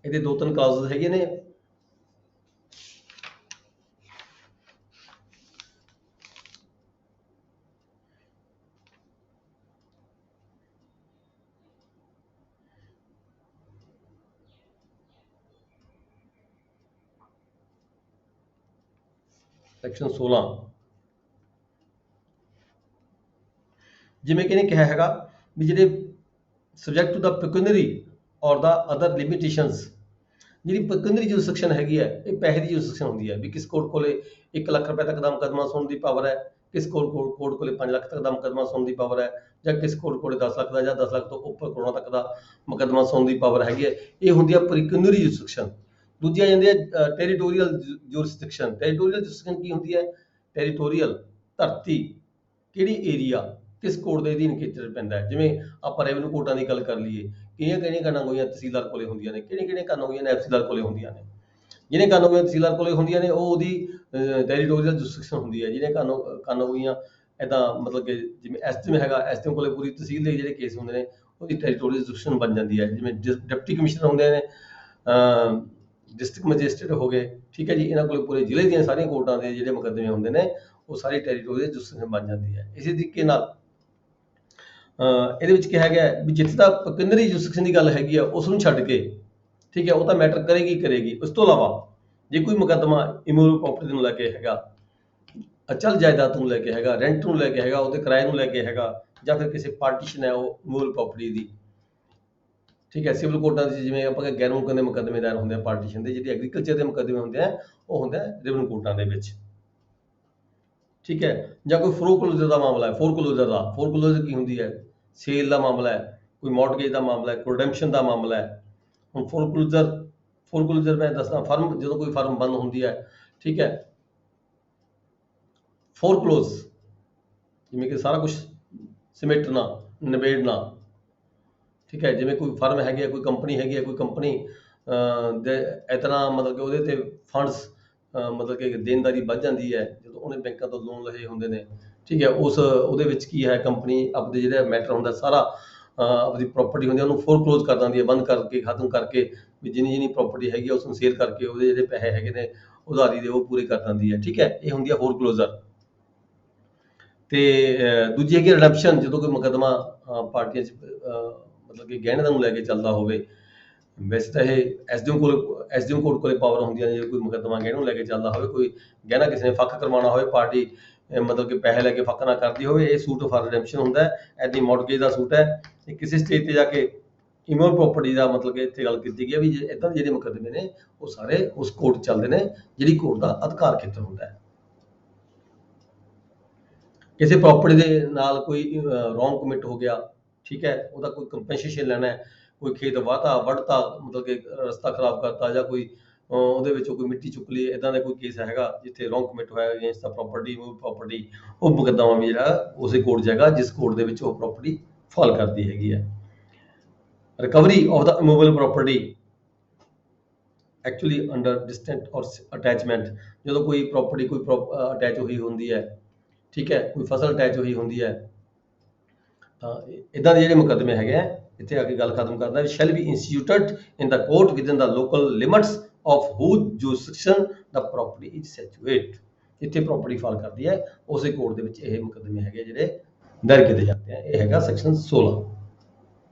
ਇਹਦੇ ਦੋ ਤਿੰਨ ਕਲਾਉਜ਼ਸ ਹੈਗੇ ਨੇ। ਸੈਕਸ਼ਨ 16 ਜਿਵੇਂ ਕਿ ਇਹਨੇ ਕਿਹਾ ਹੈਗਾ ਵੀ ਜਿਹੜੇ ਸਬਜੈਕਟ ਟੂ ਦਾ ਪੈਕੂਨਰੀ ਔਰ ਦਾ ਅਦਰ ਲਿਮਿਟੇਸ਼ਨਸ, ਜਿਹੜੀ ਪੈਕੂਨਰੀ ਜੁਰਿਸਡਿਕਸ਼ਨ ਹੈਗੀ ਹੈ ਇਹ ਪੈਸੇ ਦੀ ਜੁਰਿਸਡਿਕਸ਼ਨ ਹੁੰਦੀ ਹੈ ਵੀ ਕਿਸ ਕੋਰਟ ਕੋਲੇ 1 ਲੱਖ ਰੁਪਏ ਤੱਕ ਦਾ ਮੁਕੱਦਮਾ ਸੁਣਨ ਦੀ ਪਾਵਰ ਹੈ, ਕਿਸ ਕੋਰਟ ਕੋਲੇ 5 ਲੱਖ ਤੱਕ ਦਾ ਮੁਕੱਦਮਾ ਸੁਣਨ ਦੀ ਪਾਵਰ ਹੈ, ਜਾਂ ਕਿਸ ਕੋਰਟ ਕੋਲੇ 10 ਲੱਖ ਦਾ ਜਾਂ 10 ਲੱਖ ਤੋਂ ਉੱਪਰ ਕਰੋੜਾਂ ਤੱਕ ਦਾ ਮੁਕੱਦਮਾ ਸੁਣਨ ਦੀ ਪਾਵਰ ਹੈਗੀ ਹੈ। ਇਹ ਹੁੰਦੀ ਹੈ ਪੈਕੂਨਰੀ ਜੁਰਿਸਡਿਕਸ਼ਨ। ਦੂਜੀ ਆ ਜਾਂਦੀ ਹੈ ਟੈਰੀਟੋਰੀਅਲ ਜੁਰਿਸਡਿਕਸ਼ਨ। ਟੈਰੀਟੋਰੀਅਲ ਜੁਰਿਸਡਿਕਸ਼ਨ ਕੀ ਹੁੰਦੀ ਹੈ? ਟੈਰੀਟੋਰੀਅਲ ਧਰਤੀ, ਕਿਹੜੀ ਏਰੀਆ ਕਿਸ ਕੋਰਟ ਦੇ ਅਧੀਨ ਖੇਤਰ ਪੈਂਦਾ ਹੈ। ਜਿਵੇਂ ਆਪਾਂ ਰੈਵਨਿਊ ਕੋਰਟਾਂ ਦੀ ਗੱਲ ਕਰ ਲਈਏ, ਕਿਹੜੀਆਂ ਕਾਨੂੰਗੋਈਆਂ ਤਹਿਸੀਲਦਾਰ ਕੋਲੇ ਹੁੰਦੀਆਂ ਨੇ, ਕਿਹੜੀਆਂ ਕਾਨੂੰਗੋਈਆਂ ਤਹਿਸੀਲਦਾਰ ਕੋਲੇ ਹੁੰਦੀਆਂ ਨੇ। ਜਿਹਨੇ ਕਾਨੂੰਗੋਈਆਂ ਤਹਿਸੀਲਦਾਰ ਕੋਲੇ ਹੁੰਦੀਆਂ ਨੇ ਉਹ ਉਹਦੀ ਟੈਰੀਟੋਰੀਅਲ ਜੁਰਿਸਡਿਕਸ਼ਨ ਹੁੰਦੀ ਹੈ। ਜਿਹਨੇ ਕਾਨੂੰਗੋਈਆਂ ਇੱਦਾਂ ਮਤਲਬ ਕਿ ਜਿਵੇਂ ਐਸਟੀਐਮ ਹੈਗਾ, ਐਸਟੀਐਮ ਕੋਲੇ ਪੂਰੀ ਤਹਿਸੀਲ ਦੇ ਜਿਹੜੇ ਕੇਸ ਹੁੰਦੇ ਨੇ ਉਹਦੀ ਟੈਰੀਟੋਰੀਅਲ ਜੁਰਿਸਡਿਕਸ਼ਨ ਬਣ ਜਾਂਦੀ ਹੈ। ਜਿਵੇਂ ਡਿਪਟੀ ਕਮਿਸ਼ਨਰ ਹੁੰਦੇ ਨੇ, ਡਿਸਟ੍ਰਿਕਟ ਮੈਜਿਸਟਰੇਟ ਹੋ ਗਏ, ਠੀਕ ਹੈ ਜੀ, ਇਹਨਾਂ ਕੋਲ ਪੂਰੇ ਜ਼ਿਲ੍ਹੇ ਦੀਆਂ ਸਾਰੀਆਂ ਕੋਰਟਾਂ ਦੇ ਜਿਹੜੇ ਮੁਕੱਦਮੇ ਹੁੰਦੇ ਨੇ ਉਹ ਸਾਰੀ ਟੈਰੀਟੋਰੀਅਲ ਜੁਰਿਸਡਿਕਸ਼ਨ ਬਣ ਜਾਂਦੀ ਹੈ। ਇਸੇ ਤਰੀਕੇ ਨਾਲ ਇਹਦੇ ਵਿੱਚ ਕਿਹਾ ਗਿਆ ਵੀ ਜਿੱਥੇ ਤੱਕ ਕੇਂਦਰੀ ਜੁਰਿਸਡਿਕਸ਼ਨ ਦੀ ਗੱਲ ਹੈਗੀ ਆ ਉਸ ਨੂੰ ਛੱਡ ਕੇ, ਠੀਕ ਹੈ, ਉਹ ਤਾਂ ਮੈਟਰ ਕਰੇਗੀ। ਉਸ ਤੋਂ ਇਲਾਵਾ ਜੇ ਕੋਈ ਮੁਕੱਦਮਾ ਇਮੂਵੇਬਲ ਪ੍ਰੋਪਰਟੀ ਨੂੰ ਲੈ ਕੇ ਹੈਗਾ, ਅਚਲ ਜਾਇਦਾਦ ਨੂੰ ਲੈ ਕੇ ਹੈਗਾ, ਰੈਂਟ ਨੂੰ ਲੈ ਕੇ ਹੈਗਾ, ਉਹਦੇ ਕਿਰਾਏ ਨੂੰ ਲੈ ਕੇ ਹੈਗਾ, ਜਾਂ ਫਿਰ ਕਿਸੇ ਪਾਰਟੀਸ਼ਨ ਹੈ ਉਹ ਇਮੂਵੇਬਲ ਪ੍ਰੋਪਰਟੀ ਦੀ, ਠੀਕ ਹੈ। ਸਿਵਲ ਕੋਰਟਾਂ ਦੇ ਜਿਵੇਂ ਆਪਾਂ ਗੈਰ ਮੁਲਕੀਆਂ ਦੇ ਮੁਕੱਦਮੇ ਦਾਇਰ ਹੁੰਦੇ ਆ ਪਾਰਟੀਸ਼ਨ ਦੇ, ਜਿਹੜੇ ਐਗਰੀਕਲਚਰ ਦੇ ਮੁਕੱਦਮੇ ਹੁੰਦੇ ਆ ਉਹ ਹੁੰਦੇ ਆ ਰੈਵਨਿਊ ਕੋਰਟਾਂ ਦੇ ਵਿੱਚ, ਠੀਕ ਹੈ। ਜਾਂ ਕੋਈ ਫੋਰਕਲੋਜ਼ਰ ਦਾ ਮਾਮਲਾ ਹੈ, ਫੋਰਕਲੋਜ਼ਰ ਕੀ ਹੁੰਦੀ ਹੈ, ਸੇਲ ਦਾ ਮਾਮਲਾ ਹੈ, ਕੋਈ ਮੌਰਟਗੇਜ ਦਾ ਮਾਮਲਾ ਹੈ, ਰਿਡੈਂਪਸ਼ਨ ਦਾ ਮਾਮਲਾ ਹੈ। ਹੁਣ ਫੋਰਕਲੋਜ਼ਰ ਮੈਂ ਦੱਸਦਾ, ਫਰਮ ਜਦੋਂ ਕੋਈ ਫਰਮ ਬੰਦ ਹੁੰਦੀ ਹੈ, ਠੀਕ ਹੈ, ਫੋਰਕਲੋਜ਼ ਜਿਵੇਂ ਕਿ ਸਾਰਾ ਕੁਝ ਸਮੇਟਣਾ, ਨਿਬੇੜਨਾ, ਠੀਕ ਹੈ। ਜਿਵੇਂ ਕੋਈ ਫਰਮ ਹੈਗੀ ਹੈ, ਕੋਈ ਕੰਪਨੀ ਹੈਗੀ ਹੈ, ਕੋਈ ਕੰਪਨੀ ਦੇ ਇਸ ਤਰ੍ਹਾਂ ਮਤਲਬ ਕਿ ਉਹਦੇ ਤੇ ਫੰਡਸ ਮਤਲਬ ਕਿ ਦੇਣਦਾਰੀ ਵੱਧ ਜਾਂਦੀ ਹੈ ਜਦੋਂ ਉਹਨੇ ਬੈਂਕਾਂ ਤੋਂ ਲੋਨ ਲਏ ਹੁੰਦੇ ਨੇ, ਠੀਕ ਹੈ। ਉਹਦੇ ਵਿੱਚ ਕੀ ਹੈ, ਕੰਪਨੀ ਆਪਦੇ ਜਿਹੜਾ ਮੈਟਰ ਹੁੰਦਾ ਸਾਰਾ ਆਪਦੀ ਪ੍ਰਾਪਰਟੀ ਹੁੰਦੀ ਉਹਨੂੰ ਫੋਰਕਲੋਜ਼ ਕਰ ਦਿੰਦੀ ਹੈ, ਬੰਦ ਕਰਕੇ, ਖਤਮ ਕਰਕੇ, ਵੀ ਜਿੰਨੀ ਪ੍ਰਾਪਰਟੀ ਹੈਗੀ ਉਸ ਨੂੰ ਸੇਲ ਕਰਕੇ ਉਹਦੇ ਜਿਹੜੇ ਪੈਸੇ ਹੈਗੇ ਨੇ ਉਧਾਰੀ ਦੇ ਉਹ ਪੂਰੇ ਕਰ ਦਿੰਦੀ ਹੈ, ਠੀਕ ਹੈ। ਇਹ ਹੁੰਦੀ ਹੈ ਫੋਰਕਲੋਜ਼ਰ। ਤੇ ਦੂਜੀ ਹੈਗੀ ਰਿਡੈਂਪਸ਼ਨ, ਜਦੋਂ ਕੋਈ ਮੁਕੱਦਮਾ ਪਾਰਟੀਆਂ 'ਚ ਮਤਲਬ ਕਿ ਗਹਿਣੇ ਨੂੰ ਲੈ ਕੇ ਚੱਲਦਾ ਹੋਵੇ। ਵੈਸੇ ਤਾਂ ਇਹ ਐਸਡੀਐਮ ਕੋਰਟ ਕੋਲੇ ਪਾਵਰ ਹੁੰਦੀਆਂ ਨੇ, ਜੇ ਕੋਈ ਮੁਕੱਦਮਾ ਗਹਿਣੇ ਨੂੰ ਲੈ ਕੇ ਚੱਲਦਾ ਹੋਵੇ, ਕੋਈ ਗਹਿਣਾ ਕਿਸੇ ਨੇ ਫੱਕ ਕਰਵਾਉਣਾ ਹੋਵੇ, ਪਾਰਟੀ ਮਤਲਬ ਕਿ ਪੈਸੇ ਲੈ ਕੇ ਫੱਕ ਨਾ ਕਰਦੀ ਹੋਵੇ, ਇਹ ਸੂਟ ਫਾਰ ਰਿਡੈਂਪਸ਼ਨ ਹੁੰਦਾ ਹੈ। ਐਦੀ ਮੌਰਟਗੇਜ ਦਾ ਸੂਟ ਹੈ। ਇਹ ਕਿਸੇ ਸਟੇਜ ਤੇ ਜਾ ਕੇ ਇਮੂਵੇਬਲ ਪ੍ਰੋਪਰਟੀ ਦਾ ਮਤਲਬ ਕਿ ਇੱਥੇ ਗੱਲ ਕੀਤੀ ਗਈ ਹੈ ਵੀ ਇੱਦਾਂ ਦੇ ਜਿਹੜੇ ਮੁਕੱਦਮੇ ਨੇ ਉਹ ਸਾਰੇ ਉਸ ਕੋਰਟ ਚੱਲਦੇ ਨੇ ਜਿਹੜੀ ਕੋਰਟ ਦਾ ਅਧਿਕਾਰ ਖੇਤਰ ਹੁੰਦਾ ਹੈ। ਕਿਸੇ ਪ੍ਰਾਪਰਟੀ ਦੇ ਨਾਲ ਕੋਈ ਰੋਂਗ ਕਮਿਟ ਹੋ ਗਿਆ, ਠੀਕ ਹੈ, ਉਹਦਾ ਕੋਈ ਕੰਪਨਸੇਸ਼ਨ ਲੈਣਾ ਹੈ, ਕੋਈ ਖੇਤ ਵੱਢਤਾ ਮਤਲਬ ਕਿ ਰਸਤਾ ਖਰਾਬ ਕਰਤਾ, ਜਾਂ ਕੋਈ ਉਹਦੇ ਵਿੱਚੋਂ ਕੋਈ ਮਿੱਟੀ ਚੁੱਕ ਲਈ, ਇਦਾਂ ਦਾ ਕੋਈ ਕੇਸ ਹੈਗਾ ਜਿੱਥੇ ਰੋਂਗ ਕਮਿਟ ਹੋਇਆ ਅਗੇਂਸਟ ਦਾ ਪ੍ਰਾਪਰਟੀ, ਉਹ ਮੁਕੱਦਮਾ ਵੀ ਜਿਹੜਾ ਉਸੇ ਕੋਰਟ 'ਚ ਹੈਗਾ ਜਿਸ ਕੋਰਟ ਦੇ ਵਿੱਚ ਉਹ ਪ੍ਰਾਪਰਟੀ ਫਾਲ ਕਰਦੀ ਹੈਗੀ ਹੈ। Recovery of the immovable property actually under distraint or attachment, ਜਦੋਂ ਕੋਈ ਪ੍ਰਾਪਰਟੀ ਕੋਈ ਅਟੈਚ ਹੋਈ ਹੁੰਦੀ ਹੈ, ਠੀਕ ਹੈ, ਕੋਈ ਫਸਲ ਅਟੈਚ ਹੋਈ ਹੁੰਦੀ ਹੈ, ਤਾਂ ਇਦਾਂ ਦੇ ਜਿਹੜੇ ਮੁਕੱਦਮੇ ਹੈਗੇ ਆ, ਇੱਥੇ ਆ ਕੇ ਗੱਲ ਖਤਮ ਕਰਦਾ, shall be instituted in the court within the local limits of whose jurisdiction the property is situate. ਇੱਥੇ ਪ੍ਰਾਪਰਟੀ ਫਾਲ ਕਰਦੀ ਹੈ ਉਸੇ ਕੋਰਟ ਦੇ ਵਿੱਚ ਇਹ ਮੁਕੱਦਮੇ ਹੈਗੇ ਜਿਹੜੇ ਦਾਇਰ ਕੀਤੇ ਜਾਂਦੇ ਆ। ਇਹ ਹੈਗਾ ਸੈਕਸ਼ਨ 16।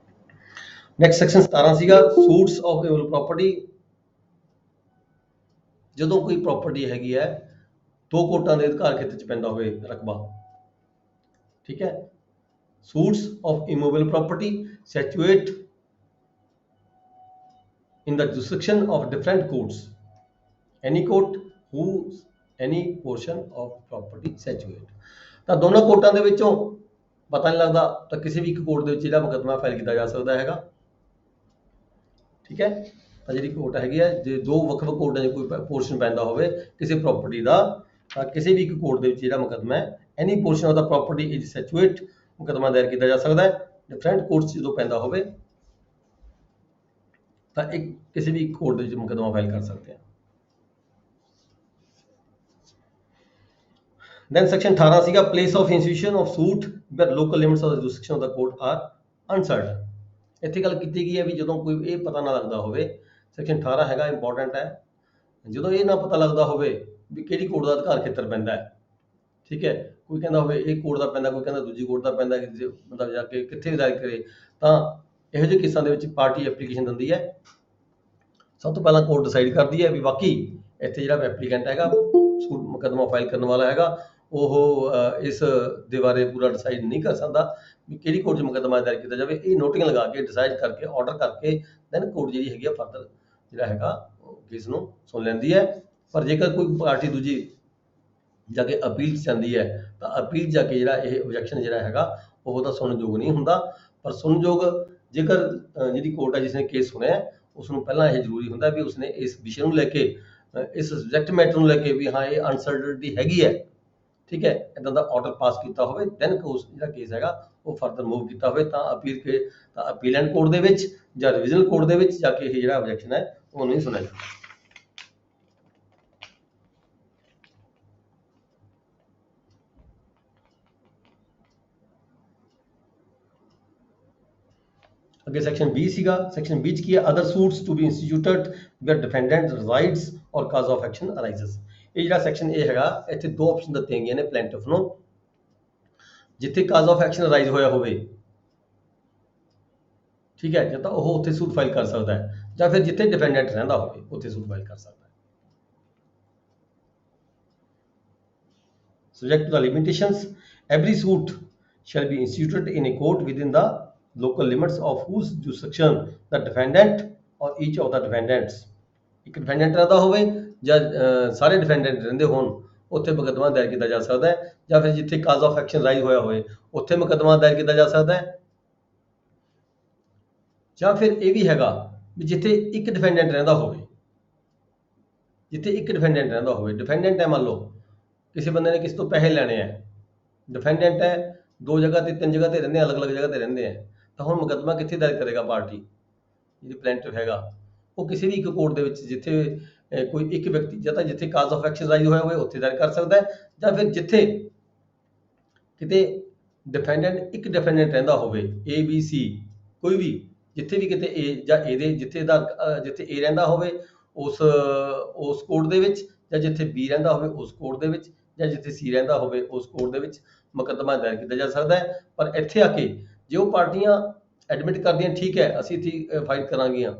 ਨੈਕਸਟ ਸੈਕਸ਼ਨ 17 ਸੀਗਾ ਸੂਟਸ ਆਫ ਇਮੂਵੇਬਲ ਪ੍ਰਾਪਰਟੀ। ਜਦੋਂ ਕੋਈ ਪ੍ਰਾਪਰਟੀ ਹੈਗੀ ਹੈ ਦੋ ਕੋਰਟਾਂ ਦੇ ਅਧਿਕਾਰ ਖੇਤਰ 'ਚ ਪੈਂਦਾ ਹੋਵੇ ਰਕਬਾ, ਠੀਕ ਹੈ, suits of immovable property situate in the jurisdiction of different courts, any court whose any portion of property situate। ਤਾਂ ਦੋਨੋਂ ਕੋਰਟਾਂ ਦੇ ਵਿੱਚੋਂ ਪਤਾ ਨਹੀਂ ਲੱਗਦਾ ਤਾਂ ਕਿਸੇ ਵੀ ਇੱਕ ਕੋਰਟ ਦੇ ਵਿੱਚ ਜਿਹੜਾ ਮੁਕੱਦਮਾ ਫਾਈਲ ਕੀਤਾ ਜਾ ਸਕਦਾ ਹੈਗਾ, ਠੀਕ ਹੈ। ਤਾਂ ਜਿਹੜੀ ਕੋਰਟ ਹੈਗੀ ਹੈ, ਜੇ ਦੋ ਵੱਖ-ਵੱਖ ਕੋਰਟਾਂ 'ਚ ਕੋਈ ਪੋਰਸ਼ਨ ਪੈਂਦਾ ਹੋਵੇ ਕਿਸੇ ਪ੍ਰਾਪਰਟੀ ਦਾ, ਤਾਂ ਕਿਸੇ ਵੀ ਇੱਕ ਕੋਰਟ ਦੇ ਵਿੱਚ ਜਿਹੜਾ ਮੁਕੱਦਮਾ ਹੈ any portion of the property is situate ਮੁਕੱਦਮਾ ਦਾਇਰ ਕੀਤਾ ਜਾ ਸਕਦਾ ਹੈ। ਡਿਫਰੈਂਟ ਕੋਰਟਸ ਜਦੋਂ ਪੈਂਦਾ ਹੋਵੇ ਤਾਂ ਇੱਕ ਕਿਸੇ ਵੀ ਕੋਰਟ ਦੇ ਵਿੱਚ ਮੁਕੱਦਮਾ ਫਾਈਲ ਕਰ ਸਕਦੇ ਹਾਂ। ਦੈਨ ਸੈਕਸ਼ਨ 18 ਸੀਗਾ place of institution of suit where local limits of the jurisdiction of the court are uncertain. ਇੱਥੇ ਗੱਲ ਕੀਤੀ ਗਈ ਹੈ ਵੀ ਜਦੋਂ ਕੋਈ ਇਹ ਪਤਾ ਨਾ ਲੱਗਦਾ ਹੋਵੇ, ਸੈਕਸ਼ਨ 18 ਹੈਗਾ ਇੰਪੋਰਟੈਂਟ ਹੈ, ਜਦੋਂ ਇਹ ਨਾ ਪਤਾ ਲੱਗਦਾ ਹੋਵੇ ਵੀ ਕਿਹੜੀ ਕੋਰਟ ਦਾ ਅਧਿਕਾਰ ਖੇਤਰ ਪੈਂਦਾ ਹੈ, ਠੀਕ ਹੈ, ਕੋਈ ਕਹਿੰਦਾ ਹੋਵੇ ਇਹ ਕੋਰਟ ਦਾ ਪੈਂਦਾ, ਕੋਈ ਕਹਿੰਦਾ ਦੂਜੀ ਕੋਰਟ ਦਾ ਪੈਂਦਾ, ਬੰਦਾ ਜਾ ਕੇ ਕਿੱਥੇ ਦਾਇਰ ਕਰੇ, ਤਾਂ ਇਹੋ ਜਿਹੇ ਕੇਸਾਂ ਦੇ ਵਿੱਚ ਪਾਰਟੀ ਐਪਲੀਕੇਸ਼ਨ ਦਿੰਦੀ ਹੈ। ਸਭ ਤੋਂ ਪਹਿਲਾਂ ਕੋਰਟ ਡਿਸਾਈਡ ਕਰਦੀ ਹੈ ਵੀ ਵਾਕਈ ਇੱਥੇ ਜਿਹੜਾ ਐਪਲੀਕੈਂਟ ਹੈਗਾ ਮੁਕੱਦਮਾ ਫਾਈਲ ਕਰਨ ਵਾਲਾ ਹੈਗਾ ਉਹ ਇਸ ਦੇ ਬਾਰੇ ਪੂਰਾ ਡਿਸਾਈਡ ਨਹੀਂ ਕਰ ਸਕਦਾ ਵੀ ਕਿਹੜੀ ਕੋਰਟ 'ਚ ਮੁਕੱਦਮਾ ਦਾਇਰ ਕੀਤਾ ਜਾਵੇ। ਇਹ ਨੋਟਿੰਗ ਲਗਾ ਕੇ ਡਿਸਾਈਡ ਕਰਕੇ ਆਰਡਰ ਕਰਕੇ ਦੈਨ ਕੋਰਟ ਜਿਹੜੀ ਹੈਗੀ ਆ ਫਰਦਰ ਜਿਹੜਾ ਹੈਗਾ ਕੇਸ ਨੂੰ ਸੁਣ ਲੈਂਦੀ ਹੈ। ਪਰ ਜੇਕਰ ਕੋਈ ਪਾਰਟੀ ਦੂਜੀ ਜਾ ਕੇ ਅਪੀਲ 'ਚ ਜਾਂਦੀ ਹੈ ਤਾਂ ਅਪੀਲ ਜਾ ਕੇ ਜਿਹੜਾ ਇਹ ਓਬਜੈਕਸ਼ਨ ਜਿਹੜਾ ਹੈਗਾ ਉਹ ਤਾਂ ਸੁਣਨਯੋਗ ਨਹੀਂ ਹੁੰਦਾ। ਪਰ ਸੁਣਨਯੋਗ ਜੇਕਰ ਜਿਹੜੀ ਕੋਰਟ ਹੈ ਜਿਸ ਨੇ ਕੇਸ ਸੁਣਿਆ ਉਸ ਨੂੰ ਪਹਿਲਾਂ ਇਹ ਜ਼ਰੂਰੀ ਹੁੰਦਾ ਵੀ ਉਸਨੇ ਇਸ ਵਿਸ਼ੇ ਨੂੰ ਲੈ ਕੇ ਇਸ ਸਬਜੈਕਟ ਮੈਟਰ ਨੂੰ ਲੈ ਕੇ ਵੀ ਹਾਂ ਇਹ ਅਨਸਰਟਨਟੀ ਹੈਗੀ ਹੈ, ਠੀਕ ਹੈ, ਇੱਦਾਂ ਦਾ ਆਰਡਰ ਪਾਸ ਕੀਤਾ ਹੋਵੇ ਦੈਨ ਜਿਹੜਾ ਕੇਸ ਹੈਗਾ ਉਹ ਫਰਦਰ ਮੂਵ ਕੀਤਾ ਹੋਵੇ ਤਾਂ ਅਪੀਲੈਂਟ ਕੋਰਟ ਦੇ ਵਿੱਚ ਜਾਂ ਰਿਵੀਜ਼ਨਲ ਕੋਰਟ ਦੇ ਵਿੱਚ ਜਾ ਕੇ ਇਹ ਜਿਹੜਾ ਓਬਜੈਕਸ਼ਨ ਹੈ ਉਹ ਨਹੀਂ ਸੁਣਿਆ ਜਾਂਦਾ। ਅੱਗੇ ਸੈਕਸ਼ਨ 20 ਸੀਗਾ। ਸੈਕਸ਼ਨ 20 ਕੀ ਹੈ, other suits to be instituted where defendant resides or cause of action ਅਰਾਈਜ਼ਸ। ਇਹ ਜਿਹੜਾ ਸੈਕਸ਼ਨ ਇਹ ਹੈਗਾ, ਇੱਥੇ ਦੋ ਆਪਸ਼ਨ ਦਿੱਤੀਆਂ ਗਈਆਂ ਨੇ ਪਲੈਂਟਿਫ ਨੂੰ, ਜਿੱਥੇ ਕਾਜ਼ ਆਫ ਐਕਸ਼ਨ ਅਰਾਈਜ਼ ਹੋਇਆ ਹੋਵੇ, ਠੀਕ ਹੈ, ਜਾਂ ਤਾਂ ਉਹ ਉੱਥੇ ਸੂਟ ਫਾਈਲ ਕਰ ਸਕਦਾ ਹੈ, ਜਾਂ ਫਿਰ ਜਿੱਥੇ ਡਿਫੈਂਡੈਂਟ ਰਹਿੰਦਾ ਹੋਵੇ ਉੱਥੇ ਸੂਟ ਫਾਈਲ ਕਰ ਸਕਦਾ ਹੈ। Subject to the limitations, every suit shall be instituted in a court within the local limits of whose jurisdiction the defendant or each of the defendants, ਇੱਕ ਡਿਫੈਂਡੈਂਟ ਰਹਿੰਦਾ ਹੋਵੇ ਜਾਂ ਸਾਰੇ ਡਿਫੈਂਡੈਂਟ ਰਹਿੰਦੇ ਹੋਣ, ਉੱਥੇ ਮੁਕੱਦਮਾ ਦਾਇਰ ਕੀਤਾ ਜਾ ਸਕਦਾ ਹੈ, ਜਾਂ ਫਿਰ ਜਿੱਥੇ ਕਾਜ਼ ਆਫ ਐਕਸ਼ਨ ਰਾਈਜ਼ ਹੋਇਆ ਹੋਵੇ ਉੱਥੇ ਮੁਕੱਦਮਾ ਦਾਇਰ ਕੀਤਾ ਜਾ ਸਕਦਾ ਹੈ। ਜਾਂ ਫਿਰ ਇਹ ਵੀ ਹੈਗਾ ਵੀ ਜਿੱਥੇ ਇੱਕ ਡਿਫੈਂਡੈਂਟ ਰਹਿੰਦਾ ਹੋਵੇ, ਜਿੱਥੇ ਇੱਕ ਡਿਫੈਂਡੈਂਟ ਰਹਿੰਦਾ ਹੋਵੇ, ਡਿਫੈਂਡੈਂਟ ਹੈ, ਮੰਨ ਲਓ ਕਿਸੇ ਬੰਦੇ ਨੇ ਕਿਸੇ ਤੋਂ ਪੈਸੇ ਲੈਣੇ ਆ, ਡਿਫੈਂਡੈਂਟ ਹੈ, ਦੋ ਜਗ੍ਹਾ ਤੇ ਤਿੰਨ ਜਗ੍ਹਾ ਤੇ ਰਹਿੰਦੇ ਆ, ਅਲੱਗ-ਅਲੱਗ ਜਗ੍ਹਾ ਤੇ ਰਹਿੰਦੇ ਆ, ਤਾਂ ਹੁਣ ਮੁਕੱਦਮਾ ਕਿੱਥੇ ਦਰਜ ਕਰੇਗਾ ਪਾਰਟੀ, ਜਿਹੜੀ ਪਲੈਂਟਿਫ ਹੈਗਾ, ਉਹ ਕਿਸੇ ਵੀ ਇੱਕ ਕੋਰਟ ਦੇ ਵਿੱਚ ਜਿੱਥੇ ਕੋਈ ਇੱਕ ਵਿਅਕਤੀ ਜਾਂ ਤਾਂ ਜਿੱਥੇ ਕਾਜ਼ ਆਫ ਐਕਸ਼ਨ ਰਾਈਜ਼ ਹੋਇਆ ਹੋਵੇ ਉੱਥੇ ਦਰਜ ਕਰ ਸਕਦਾ ਹੈ, ਜਾਂ ਫਿਰ ਜਿੱਥੇ ਕਿਤੇ ਡਿਫੈਂਡੈਂਟ ਇੱਕ ਡਿਫੈਂਡੈਂਟ ਰਹਿੰਦਾ ਹੋਵੇ, A B C ਕੋਈ ਵੀ, ਜਿੱਥੇ ਵੀ ਕਿਤੇ A ਜਾਂ ਇਹਦੇ ਜਿੱਥੇ A ਰਹਿੰਦਾ ਹੋਵੇ ਉਸ ਕੋਰਟ ਦੇ ਵਿੱਚ, ਜਾਂ ਜਿੱਥੇ B ਰਹਿੰਦਾ ਹੋਵੇ ਉਸ ਕੋਰਟ ਦੇ ਵਿੱਚ, ਜਾਂ ਜਿੱਥੇ C ਰਹਿੰਦਾ ਹੋਵੇ ਉਸ ਕੋਰਟ ਦੇ ਵਿੱਚ ਮੁਕੱਦਮਾ ਦਾਇਰ ਕੀਤਾ ਜਾ ਸਕਦਾ ਹੈ। ਪਰ ਇੱਥੇ ਆ ਕੇ ਜੇ ਉਹ ਪਾਰਟੀਆਂ ਐਡਮਿਟ ਕਰਦੀਆਂ ਠੀਕ ਹੈ ਅਸੀਂ ਇੱਥੇ ਫਾਈਲ ਕਰਾਂਗੀਆਂ,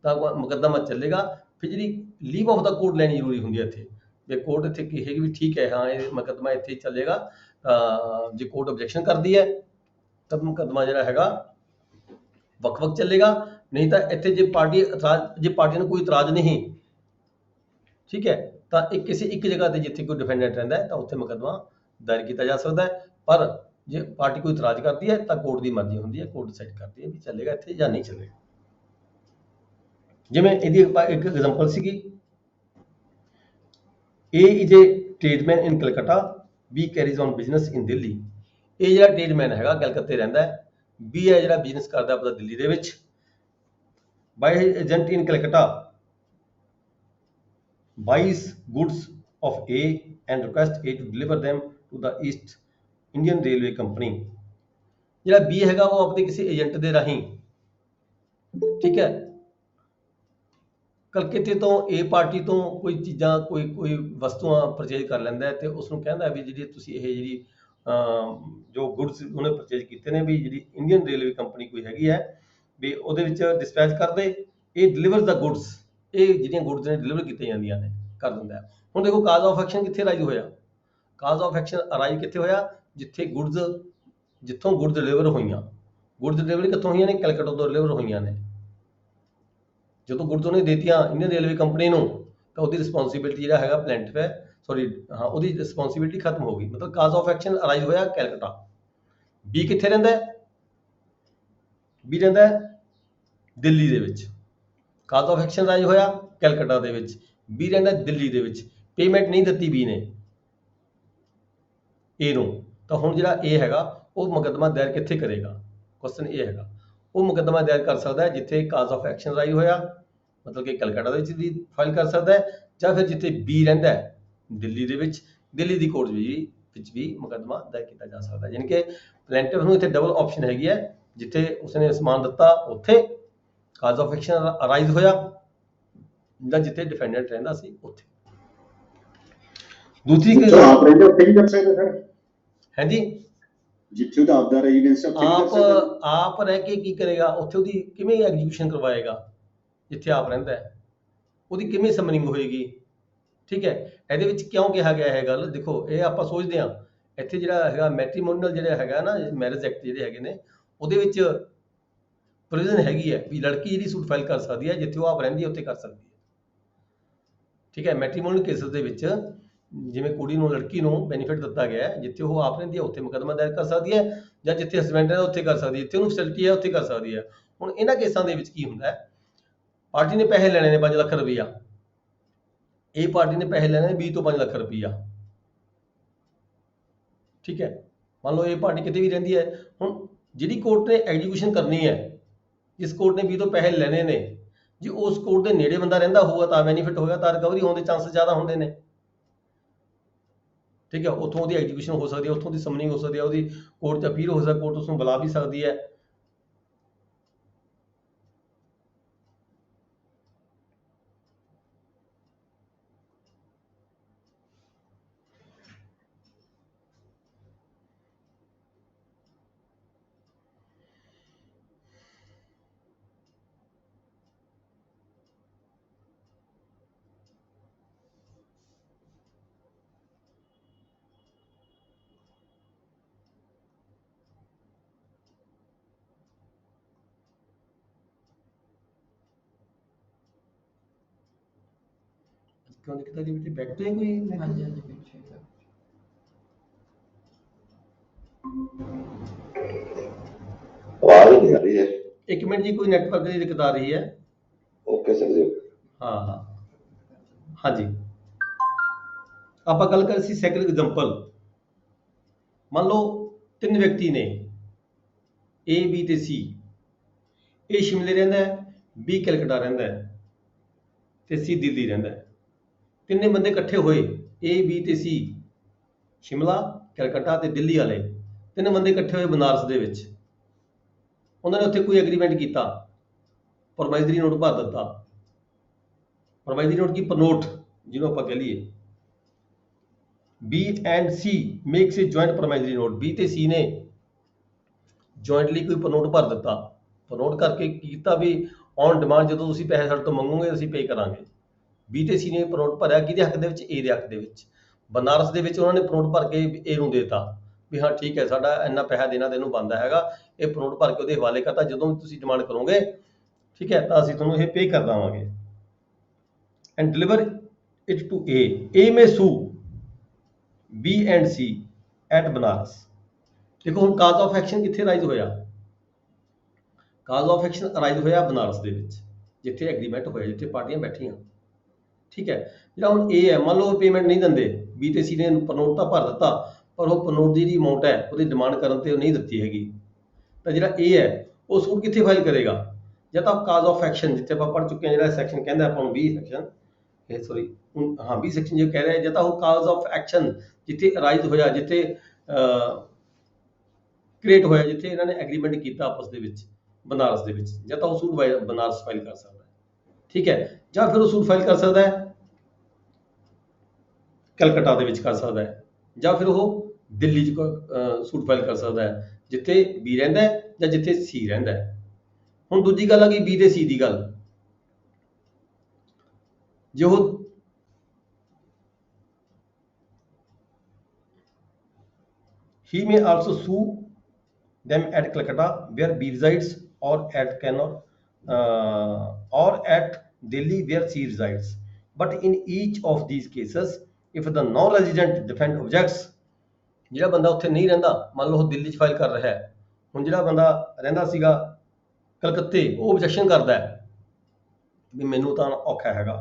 ਤਾਂ ਮੁਕੱਦਮਾ ਚੱਲੇਗਾ। ਫਿਰ ਜਿਹੜੀ ਲੀਵ ਆਫ ਦਾ ਕੋਰਟ ਲੈਣੀ ਜ਼ਰੂਰੀ ਹੁੰਦੀ ਹੈ ਇੱਥੇ, ਜੇ ਕੋਰਟ ਇੱਥੇ ਕਹੇਗੀ ਵੀ ਠੀਕ ਹੈ ਹਾਂ ਇਹ ਮੁਕੱਦਮਾ ਇੱਥੇ ਹੀ ਚੱਲੇਗਾ, ਜੇ ਕੋਰਟ ਆਬਜੈਕਸ਼ਨ ਕਰਦੀ ਹੈ ਤਾਂ ਮੁਕੱਦਮਾ ਜਿਹੜਾ ਹੈਗਾ ਵੱਖ-ਵੱਖ ਚੱਲੇਗਾ। ਨਹੀਂ ਤਾਂ ਇੱਥੇ ਜੇ ਪਾਰਟੀ ਨੂੰ ਕੋਈ ਇਤਰਾਜ਼ ਨਹੀਂ, ਠੀਕ ਹੈ, ਤਾਂ ਕਿਸੇ ਇੱਕ ਜਗ੍ਹਾ ਤੇ ਜਿੱਥੇ ਕੋਈ ਡਿਫੈਂਡੈਂਟ ਰਹਿੰਦਾ ਹੈ ਤਾਂ ਉੱਥੇ ਮੁਕੱਦਮਾ ਦਾਇਰ ਕੀਤਾ ਜਾ ਸਕਦਾ ਹੈ। ਪਰ ਜੇ ਪਾਰਟੀ ਕੋਈ ਇਤਰਾਜ਼ ਕਰਦੀ ਹੈ ਤਾਂ ਕੋਰਟ ਦੀ ਮਰਜ਼ੀ ਹੁੰਦੀ ਹੈ, ਕੋਰਟ ਡਿਸਾਈਡ ਕਰਦੀ ਹੈ ਵੀ ਚੱਲੇਗਾ ਇੱਥੇ ਜਾਂ ਨਹੀਂ ਚੱਲੇਗਾ। ਜਿਵੇਂ ਇਹਦੀ ਇੱਕ ਐਗਜ਼ਾਮਪਲ ਸੀਗੀ, A is a tradesman in Calcutta, B carries on business in Delhi। ਇਹ ਜਿਹੜਾ ਟ੍ਰੇਡਮੈਨ ਹੈਗਾ ਕਲਕੱਤੇ ਰਹਿੰਦਾ ਹੈ, B ਹੈ ਜਿਹੜਾ ਬਿਜ਼ਨਸ ਕਰਦਾ ਆਪਣਾ ਦਿੱਲੀ ਦੇ ਵਿੱਚ। By his agent in Calcutta buys goods of A and requests A to deliver them to the East Indian Railway Company। ਜਿਹੜਾ B ਹੈਗਾ ਉਹ ਆਪਣੇ ਕਿਸੇ ਏਜੰਟ ਦੇ ਰਾਹੀਂ, ਠੀਕ ਹੈ, ਕਲਕੱਤੇ ਤੋਂ A ਪਾਰਟੀ ਤੋਂ ਕੋਈ ਚੀਜ਼ਾਂ ਕੋਈ ਵਸਤੂਆਂ ਪਰਚੇਜ ਕਰ ਲੈਂਦਾ ਹੈ, ਤੇ ਉਸ ਨੂੰ ਕਹਿੰਦਾ ਵੀ ਜਿਹੜੀ ਤੁਸੀਂ ਇਹ ਜਿਹੜੀ ਜੋ ਗੁੱਡਸ ਉਹਨੇ ਪਰਚੇਜ ਕੀਤੇ ਨੇ ਵੀ ਜਿਹੜੀ ਇੰਡੀਅਨ ਰੇਲਵੇ ਕੰਪਨੀ ਕੋਈ ਹੈਗੀ ਹੈ ਵੀ ਉਹਦੇ ਵਿੱਚ ਡਿਸਪੈਚ ਕਰ ਦੇ, ਇਹ ਡਿਲੀਵਰ ਦਾ ਗੁੱਡਸ, ਇਹ ਜਿਹੜੀਆਂ ਗੁੱਡਸ ਨੇ ਡਿਲੀਵਰ ਕੀਤੀਆਂ ਜਾਂਦੀਆਂ ਨੇ, ਕਰ ਦਿੰਦਾ ਹੈ। ਹੁਣ ਦੇਖੋ ਕਾਜ਼ ਆਫ ਐਕਸ਼ਨ ਕਿੱਥੇ ਰਾਈਜ਼ ਹੋਇਆ, ਕਾਜ਼ ਆਫ ਐਕਸ਼ਨ ਅਰਾਈਜ਼ ਕਿੱਥੇ ਹੋਇਆ, ਜਿੱਥੋਂ ਗੁੱਡਸ ਡਿਲੀਵਰ ਹੋਈਆਂ। ਗੁੱਡਸ ਡਿਲੀਵਰੀ ਕਿੱਥੋਂ ਹੋਈਆਂ ਨੇ, ਕਲਕੱਤਾ ਤੋਂ ਡਿਲੀਵਰ ਹੋਈਆਂ ਨੇ। ਜਦੋਂ ਗੁੱਡਸ ਉਹਨੇ ਦੇਤੀਆਂ ਇੰਡੀਅਨ ਰੇਲਵੇ ਕੰਪਨੀ ਨੂੰ, ਤਾਂ ਉਹਦੀ ਰਿਸਪੌਂਸਿਬਿਲਿਟੀ ਜਿਹੜਾ ਹੈਗਾ ਪਲੈਂਟਿਫ ਹੈ, ਉਹਦੀ ਰਿਸਪੌਂਸਿਬਿਲਿਟੀ ਖਤਮ ਹੋ ਗਈ। ਮਤਲਬ ਕਾਜ਼ ਆਫ ਐਕਸ਼ਨ ਅਰਾਈਜ਼ ਹੋਇਆ ਕੈਲਕਟਾ। B ਕਿੱਥੇ ਰਹਿੰਦਾ ਹੈ, B ਰਹਿੰਦਾ ਹੈ ਦਿੱਲੀ ਦੇ ਵਿੱਚ। ਕਾਜ਼ ਆਫ ਐਕਸ਼ਨ ਅਰਾਈਜ਼ ਹੋਇਆ ਕੈਲਕਟਾ ਦੇ ਵਿੱਚ, B ਰਹਿੰਦਾ ਦਿੱਲੀ ਦੇ ਵਿੱਚ। ਪੇਮੈਂਟ ਨਹੀਂ ਦਿੱਤੀ B ਨੇ A ਨੂੰ, ਤਾਂ ਹੁਣ ਜਿਹੜਾ A ਹੈਗਾ ਉਹ ਮੁਕੱਦਮਾ ਦਾਇਰ ਕਿੱਥੇ ਕਰੇਗਾ, ਕੁਐਸਚਨ ਇਹ ਹੈਗਾ। ਉਹ ਮੁਕੱਦਮਾ ਦਾਇਰ ਕਰ ਸਕਦਾ ਹੈ ਜਿੱਥੇ ਕਾਜ਼ ਆਫ ਐਕਸ਼ਨ ਰਾਈਜ਼ ਹੋਇਆ, ਮਤਲਬ ਕਿ ਕਲਕੱਤਾ ਦੇ ਵਿੱਚ ਵੀ ਫਾਈਲ ਕਰ ਸਕਦਾ ਹੈ, ਜਾਂ ਫਿਰ ਜਿੱਥੇ B ਰਹਿੰਦਾ ਹੈ ਦਿੱਲੀ ਦੇ ਵਿੱਚ, ਦਿੱਲੀ ਦੀ ਕੋਰਟ ਵਿੱਚ ਵੀ ਮੁਕੱਦਮਾ ਦਾਇਰ ਕੀਤਾ ਜਾ ਸਕਦਾ ਹੈ। ਯਾਨੀ ਕਿ ਪਲੈਂਟਿਫ ਨੂੰ ਇੱਥੇ ਡਬਲ ਆਪਸ਼ਨ ਹੈਗੀ ਹੈ, ਜਿੱਥੇ ਉਸਨੇ ਸਮਾਨ ਦਿੱਤਾ ਉੱਥੇ ਕਾਜ਼ ਆਫ ਐਕਸ਼ਨ ਅਰਾਈਜ਼ ਹੋਇਆ, ਜਾਂ ਜਿੱਥੇ ਡਿਫੈਂਡੈਂਟ ਰਹਿੰਦਾ ਸੀ ਉੱਥੇ। ਦੂਸਰੀ ਆਪ ਰਹਿੰਦੇ ਉੱਥੇ ਹੀ ਕਰ ਸਕਦੇ ਸਰ, ਹਾਂਜੀ, ਜਿੱਥੇ ਉਹਦਾ ਆਪਦਾ ਰੈਜ਼ੀਡੈਂਸ ਆਪ ਰਹਿ ਕੇ ਕੀ ਕਰੇਗਾ ਉੱਥੇ, ਉਹਦੀ ਕਿਵੇਂ ਐਗਜ਼ੀਕਿਊਸ਼ਨ ਕਰਵਾਏਗਾ ਜਿੱਥੇ ਆਪ ਰਹਿੰਦਾ ਹੈ, ਉਹਦੀ ਕਿਵੇਂ ਸਮਨਿੰਗ ਹੋਏਗੀ, ਠੀਕ ਹੈ। ਇਹਦੇ ਵਿੱਚ ਕਿਉਂ ਕਿਹਾ ਗਿਆ ਇਹ ਗੱਲ, ਦੇਖੋ ਇਹ ਆਪਾਂ ਸੋਚਦੇ ਹਾਂ ਇੱਥੇ ਜਿਹੜਾ ਹੈਗਾ ਮੈਟਰੀਮੋਨੀਅਲ ਜਿਹੜਾ ਹੈਗਾ ਨਾ, ਮੈਰਿਜ ਐਕਟ ਜਿਹੜੇ ਹੈਗੇ ਨੇ, ਉਹਦੇ ਵਿੱਚ ਪ੍ਰੋਵੀਜ਼ਨ ਹੈਗੀ ਹੈ ਵੀ ਲੜਕੀ ਜਿਹੜੀ ਸੂਟ ਫਾਈਲ ਕਰ ਸਕਦੀ ਹੈ ਜਿੱਥੇ ਉਹ ਆਪ ਰਹਿੰਦੀ ਹੈ ਉੱਥੇ ਕਰ ਸਕਦੀ ਹੈ, ਠੀਕ ਹੈ। ਮੈਟਰੀਮੋਨੀਅਲ ਕੇਸਿਸ ਦੇ ਵਿੱਚ ਜਿਵੇਂ ਕੁੜੀ ਨੂੰ ਲੜਕੀ ਨੂੰ ਬੈਨੀਫਿਟ ਦਿੱਤਾ ਗਿਆ ਹੈ, ਜਿੱਥੇ ਉਹ ਆਪ ਰਹਿੰਦੀ ਹੈ ਉੱਥੇ ਮੁਕੱਦਮਾ ਦਾਇਰ ਕਰ ਸਕਦੀ ਹੈ, ਜਾਂ ਜਿੱਥੇ ਹਸਬੈਂਡ ਰਹਿੰਦਾ ਉੱਥੇ ਕਰ ਸਕਦੀ ਹੈ, ਜਿੱਥੇ ਉਹਨੂੰ ਫੈਸਿਲਿਟੀ ਹੈ ਉੱਥੇ ਕਰ ਸਕਦੀ ਹੈ। ਹੁਣ ਇਹਨਾਂ ਕੇਸਾਂ ਦੇ ਵਿੱਚ ਕੀ ਹੁੰਦਾ ਹੈ, ਪਾਰਟੀ ਨੇ ਪੈਸੇ ਲੈਣੇ ਨੇ 5 ਲੱਖ ਰੁਪਈਆ, A ਪਾਰਟੀ ਨੇ ਪੈਸੇ ਲੈਣੇ ਨੇ B ਤੋਂ 5 ਲੱਖ ਰੁਪਈਆ, ਠੀਕ ਹੈ। ਮੰਨ ਲਓ A ਪਾਰਟੀ ਕਿਤੇ ਵੀ ਰਹਿੰਦੀ ਹੈ, ਹੁਣ ਜਿਹੜੀ ਕੋਰਟ ਨੇ ਐਗਜ਼ੀਕਿਊਸ਼ਨ ਕਰਨੀ ਹੈ, ਜਿਸ ਕੋਰਟ ਨੇ B ਤੋਂ ਪੈਸੇ ਲੈਣੇ ਨੇ, ਜੇ ਉਸ ਕੋਰਟ ਦੇ ਨੇੜੇ ਬੰਦਾ ਰਹਿੰਦਾ ਹੋਊਗਾ ਤਾਂ ਬੈਨੀਫਿਟ ਹੋਏਗਾ, ਤਾਂ ਰਿਕਵਰੀ ਹੋਣ ਦੇ ਚਾਂਸ ਜ਼ਿਆਦਾ ਹੁੰਦੇ ਨੇ, ਠੀਕ ਹੈ। ਉੱਥੋਂ ਉਹਦੀ ਐਗਜ਼ੀਕਿਊਸ਼ਨ ਹੋ ਸਕਦੀ ਹੈ, ਉੱਥੋਂ ਦੀ ਸਮਨਿੰਗ ਹੋ ਸਕਦੀ ਹੈ, ਉਹਦੀ ਕੋਰਟ 'ਚ ਅਪੀਲ ਹੋ ਸਕਦਾ, ਕੋਰਟ ਉਸ ਨੂੰ ਬੁਲਾ ਵੀ ਸਕਦੀ ਹੈ, ਕਿਉਂ ਦਿੱਕਤ ਆ ਰਹੀ ਬੇਟੇ? ਬੈਕ ਤੋਂ ਹੈ ਕੋਈ network? ਹਾਂਜੀ ਹਾਂਜੀ ਪਿੱਛੇ ਤੱਕ ਆਵਾਜ਼ ਨਹੀਂ ਆ ਰਹੀ ਹੈ। ਇੱਕ ਮਿੰਟ ਜੀ, ਕੋਈ ਨੈਟਵਰਕ ਦੀ ਦਿੱਕਤ ਆ ਰਹੀ ਹੈ। ਓਕੇ ਸਰ ਜੀ। ਹਾਂ ਹਾਂ ਹਾਂਜੀ, ਆਪਾਂ ਗੱਲ ਕਰ ਸੀ ਸੈਕਿੰਡ ਐਗਜ਼ਾਮਪਲ। ਮੰਨ ਲਓ 3 ਵਿਅਕਤੀ ਨੇ A B ਤੇ C। A ਸ਼ਿਮਲੇ ਰਹਿੰਦਾ ਹੈ, B ਕਲਕੱਤਾ ਰਹਿੰਦਾ ਹੈ ਤੇ C ਦਿੱਲੀ ਰਹਿੰਦਾ ਹੈ। ਤਿੰਨੇ ਬੰਦੇ ਇਕੱਠੇ ਹੋਏ, A B ਤੇ C, ਸ਼ਿਮਲਾ, ਕਲਕੱਤਾ ਤੇ ਦਿੱਲੀ ਵਾਲੇ ਤਿੰਨ ਬੰਦੇ ਇਕੱਠੇ ਹੋਏ ਬਨਾਰਸ ਦੇ ਵਿੱਚ। ਉਹਨਾਂ ਨੇ ਉੱਥੇ ਕੋਈ ਐਗਰੀਮੈਂਟ ਕੀਤਾ, ਪ੍ਰੋਮਾਈਜ਼ਰੀ ਨੋਟ ਭਰ ਦਿੱਤਾ। ਪ੍ਰੋਮਾਈਜ਼ਰੀ ਨੋਟ ਕੀ, ਪ੍ਰਨੋਟ ਜਿਹਨੂੰ ਆਪਾਂ ਕਹਿ ਲਈਏ। B and C makes a joint promissory note। B ਤੇ C ਨੇ ਜੁਆਇੰਟਲੀ ਕੋਈ ਪ੍ਰਨੋਟ ਭਰ ਦਿੱਤਾ। ਪ੍ਰਨੋਟ ਕਰਕੇ ਕੀ ਕੀਤਾ ਵੀ ਔਨ ਡਿਮਾਂਡ ਜਦੋਂ ਤੁਸੀਂ ਪੈਸੇ ਸਾਡੇ ਤੋਂ ਮੰਗੋਗੇ ਅਸੀਂ ਪੇ ਕਰਾਂਗੇ। B ਤੇ C ਨੇ ਪ੍ਰਨੋਟ ਭਰਿਆ ਕਿਹਦੇ ਹੱਕ ਦੇ ਵਿੱਚ? A ਦੇ ਹੱਕ ਦੇ ਵਿੱਚ। ਬਨਾਰਸ ਦੇ ਵਿੱਚ ਉਹਨਾਂ ਨੇ ਪ੍ਰਨੋਟ ਭਰ ਕੇ A ਨੂੰ ਦੇਤਾ ਵੀ ਹਾਂ ਠੀਕ ਹੈ, ਸਾਡਾ ਇੰਨਾ ਪੈਸਾ ਦੇਣਾ ਤੈਨੂੰ ਬਣਦਾ ਹੈਗਾ। ਇਹ ਪ੍ਰਨੋਟ ਭਰ ਕੇ ਉਹਦੇ ਹਵਾਲੇ ਕਰਤਾ, ਜਦੋਂ ਵੀ ਤੁਸੀਂ ਡਿਮਾਂਡ ਕਰੋਗੇ ਠੀਕ ਹੈ ਤਾਂ ਅਸੀਂ ਤੁਹਾਨੂੰ ਇਹ ਪੇ ਕਰ ਦੇਵਾਂਗੇ। And deliver it to A। A may sue B and C at Banaras. ਦੇਖੋ ਹੁਣ ਕਾਜ਼ ਆਫ ਐਕਸ਼ਨ ਕਿੱਥੇ ਰਾਈਜ਼ ਹੋਇਆ? ਕਾਜ਼ ਆਫ ਐਕਸ਼ਨ ਰਾਈਜ਼ ਹੋਇਆ ਬਨਾਰਸ ਦੇ ਵਿੱਚ, ਜਿੱਥੇ ਐਗਰੀਮੈਂਟ ਹੋਇਆ, ਜਿੱਥੇ ਪਾਰਟੀਆਂ ਬੈਠੀਆਂ। ਠੀਕ ਹੈ, ਜਿਹੜਾ ਹੁਣ A ਹੈ, ਮੰਨ ਲਓ ਪੇਮੈਂਟ ਨਹੀਂ ਦਿੰਦੇ, B ਤੇ C ਨੇ ਪ੍ਰਨੋਟ ਤਾਂ ਭਰ ਦਿੱਤਾ ਪਰ ਉਹ ਪ੍ਰਨੋਟ ਦੀ ਜਿਹੜੀ ਅਮਾਊਂਟ ਹੈ ਉਹਦੀ ਡਿਮਾਂਡ ਕਰਨ ਤੇ ਉਹ ਨਹੀਂ ਦਿੱਤੀ ਹੈਗੀ। ਤਾਂ ਜਿਹੜਾ A ਹੈ ਉਹ ਸੂਟ ਕਿੱਥੇ ਫਾਈਲ ਕਰੇਗਾ? ਜਾਂ ਤਾਂ ਕਾਜ਼ ਆਫ ਐਕਸ਼ਨ ਜਿੱਥੇ ਆਪਾਂ ਪੜ੍ਹ ਚੁੱਕੇ ਹਾਂ, ਜਿਹੜਾ ਸੈਕਸ਼ਨ ਕਹਿੰਦਾ ਆਪਾਂ ਨੂੰ 20 ਸੈਕਸ਼ਨ, ਇਹ ਸੌਰੀ ਹਾਂ 20 ਸੈਕਸ਼ਨ ਜੋ ਕਹਿ ਰਿਹਾ, ਜਾਂ ਤਾਂ ਉਹ ਕਾਜ਼ ਆਫ ਐਕਸ਼ਨ ਜਿੱਥੇ ਅਰਾਈਜ਼ ਹੋਇਆ, ਜਿੱਥੇ ਕ੍ਰੀਏਟ ਹੋਇਆ, ਜਿੱਥੇ ਇਹਨਾਂ ਨੇ ਐਗਰੀਮੈਂਟ ਕੀਤਾ ਆਪਸ ਦੇ ਵਿੱਚ ਬਨਾਰਸ ਦੇ ਵਿੱਚ, ਜਾਂ ਤਾਂ ਉਹ ਸੂਟ ਬਨਾਰਸ ਫਾਈਲ ਕਰ ਸਕਦਾ ਹੈ। ਠੀਕ ਹੈ, ਜਾਂ ਫਿਰ ਉਹ ਸੂਟ ਫਾਈਲ ਕਰ ਸਕਦਾ ਹੈ ਕਲਕੱਤਾ ਦੇ ਵਿੱਚ ਕਰ ਸਕਦਾ ਹੈ, ਜਾਂ ਫਿਰ ਉਹ ਦਿੱਲੀ 'ਚ ਸੂਟ ਫਾਈਲ ਕਰ ਸਕਦਾ ਹੈ ਜਿੱਥੇ B ਰਹਿੰਦਾ ਹੈ ਜਾਂ ਜਿੱਥੇ C ਰਹਿੰਦਾ ਹੈ। ਹੁਣ ਦੂਜੀ ਗੱਲ ਆ ਗਈ B ਤੇ C ਦੀ ਗੱਲ। ਜੇ ਉਹ he may also sue them at Calcutta where B resides or at Delhi where C resides. But in each of these cases, if the non-resident defendant objects, ਜਿਹੜਾ ਬੰਦਾ ਉੱਥੇ ਨਹੀਂ ਰਹਿੰਦਾ, ਮੰਨ ਲਓ ਉਹ ਦਿੱਲੀ 'ਚ ਫਾਈਲ ਕਰ ਰਿਹਾ ਹੈ, ਹੁਣ ਜਿਹੜਾ ਬੰਦਾ ਰਹਿੰਦਾ ਸੀਗਾ ਕਲਕੱਤੇ ਉਹ ਆਬਜੈਕਸ਼ਨ ਕਰਦਾ ਹੈ ਵੀ ਮੈਨੂੰ ਤਾਂ ਔਖਾ ਹੈਗਾ।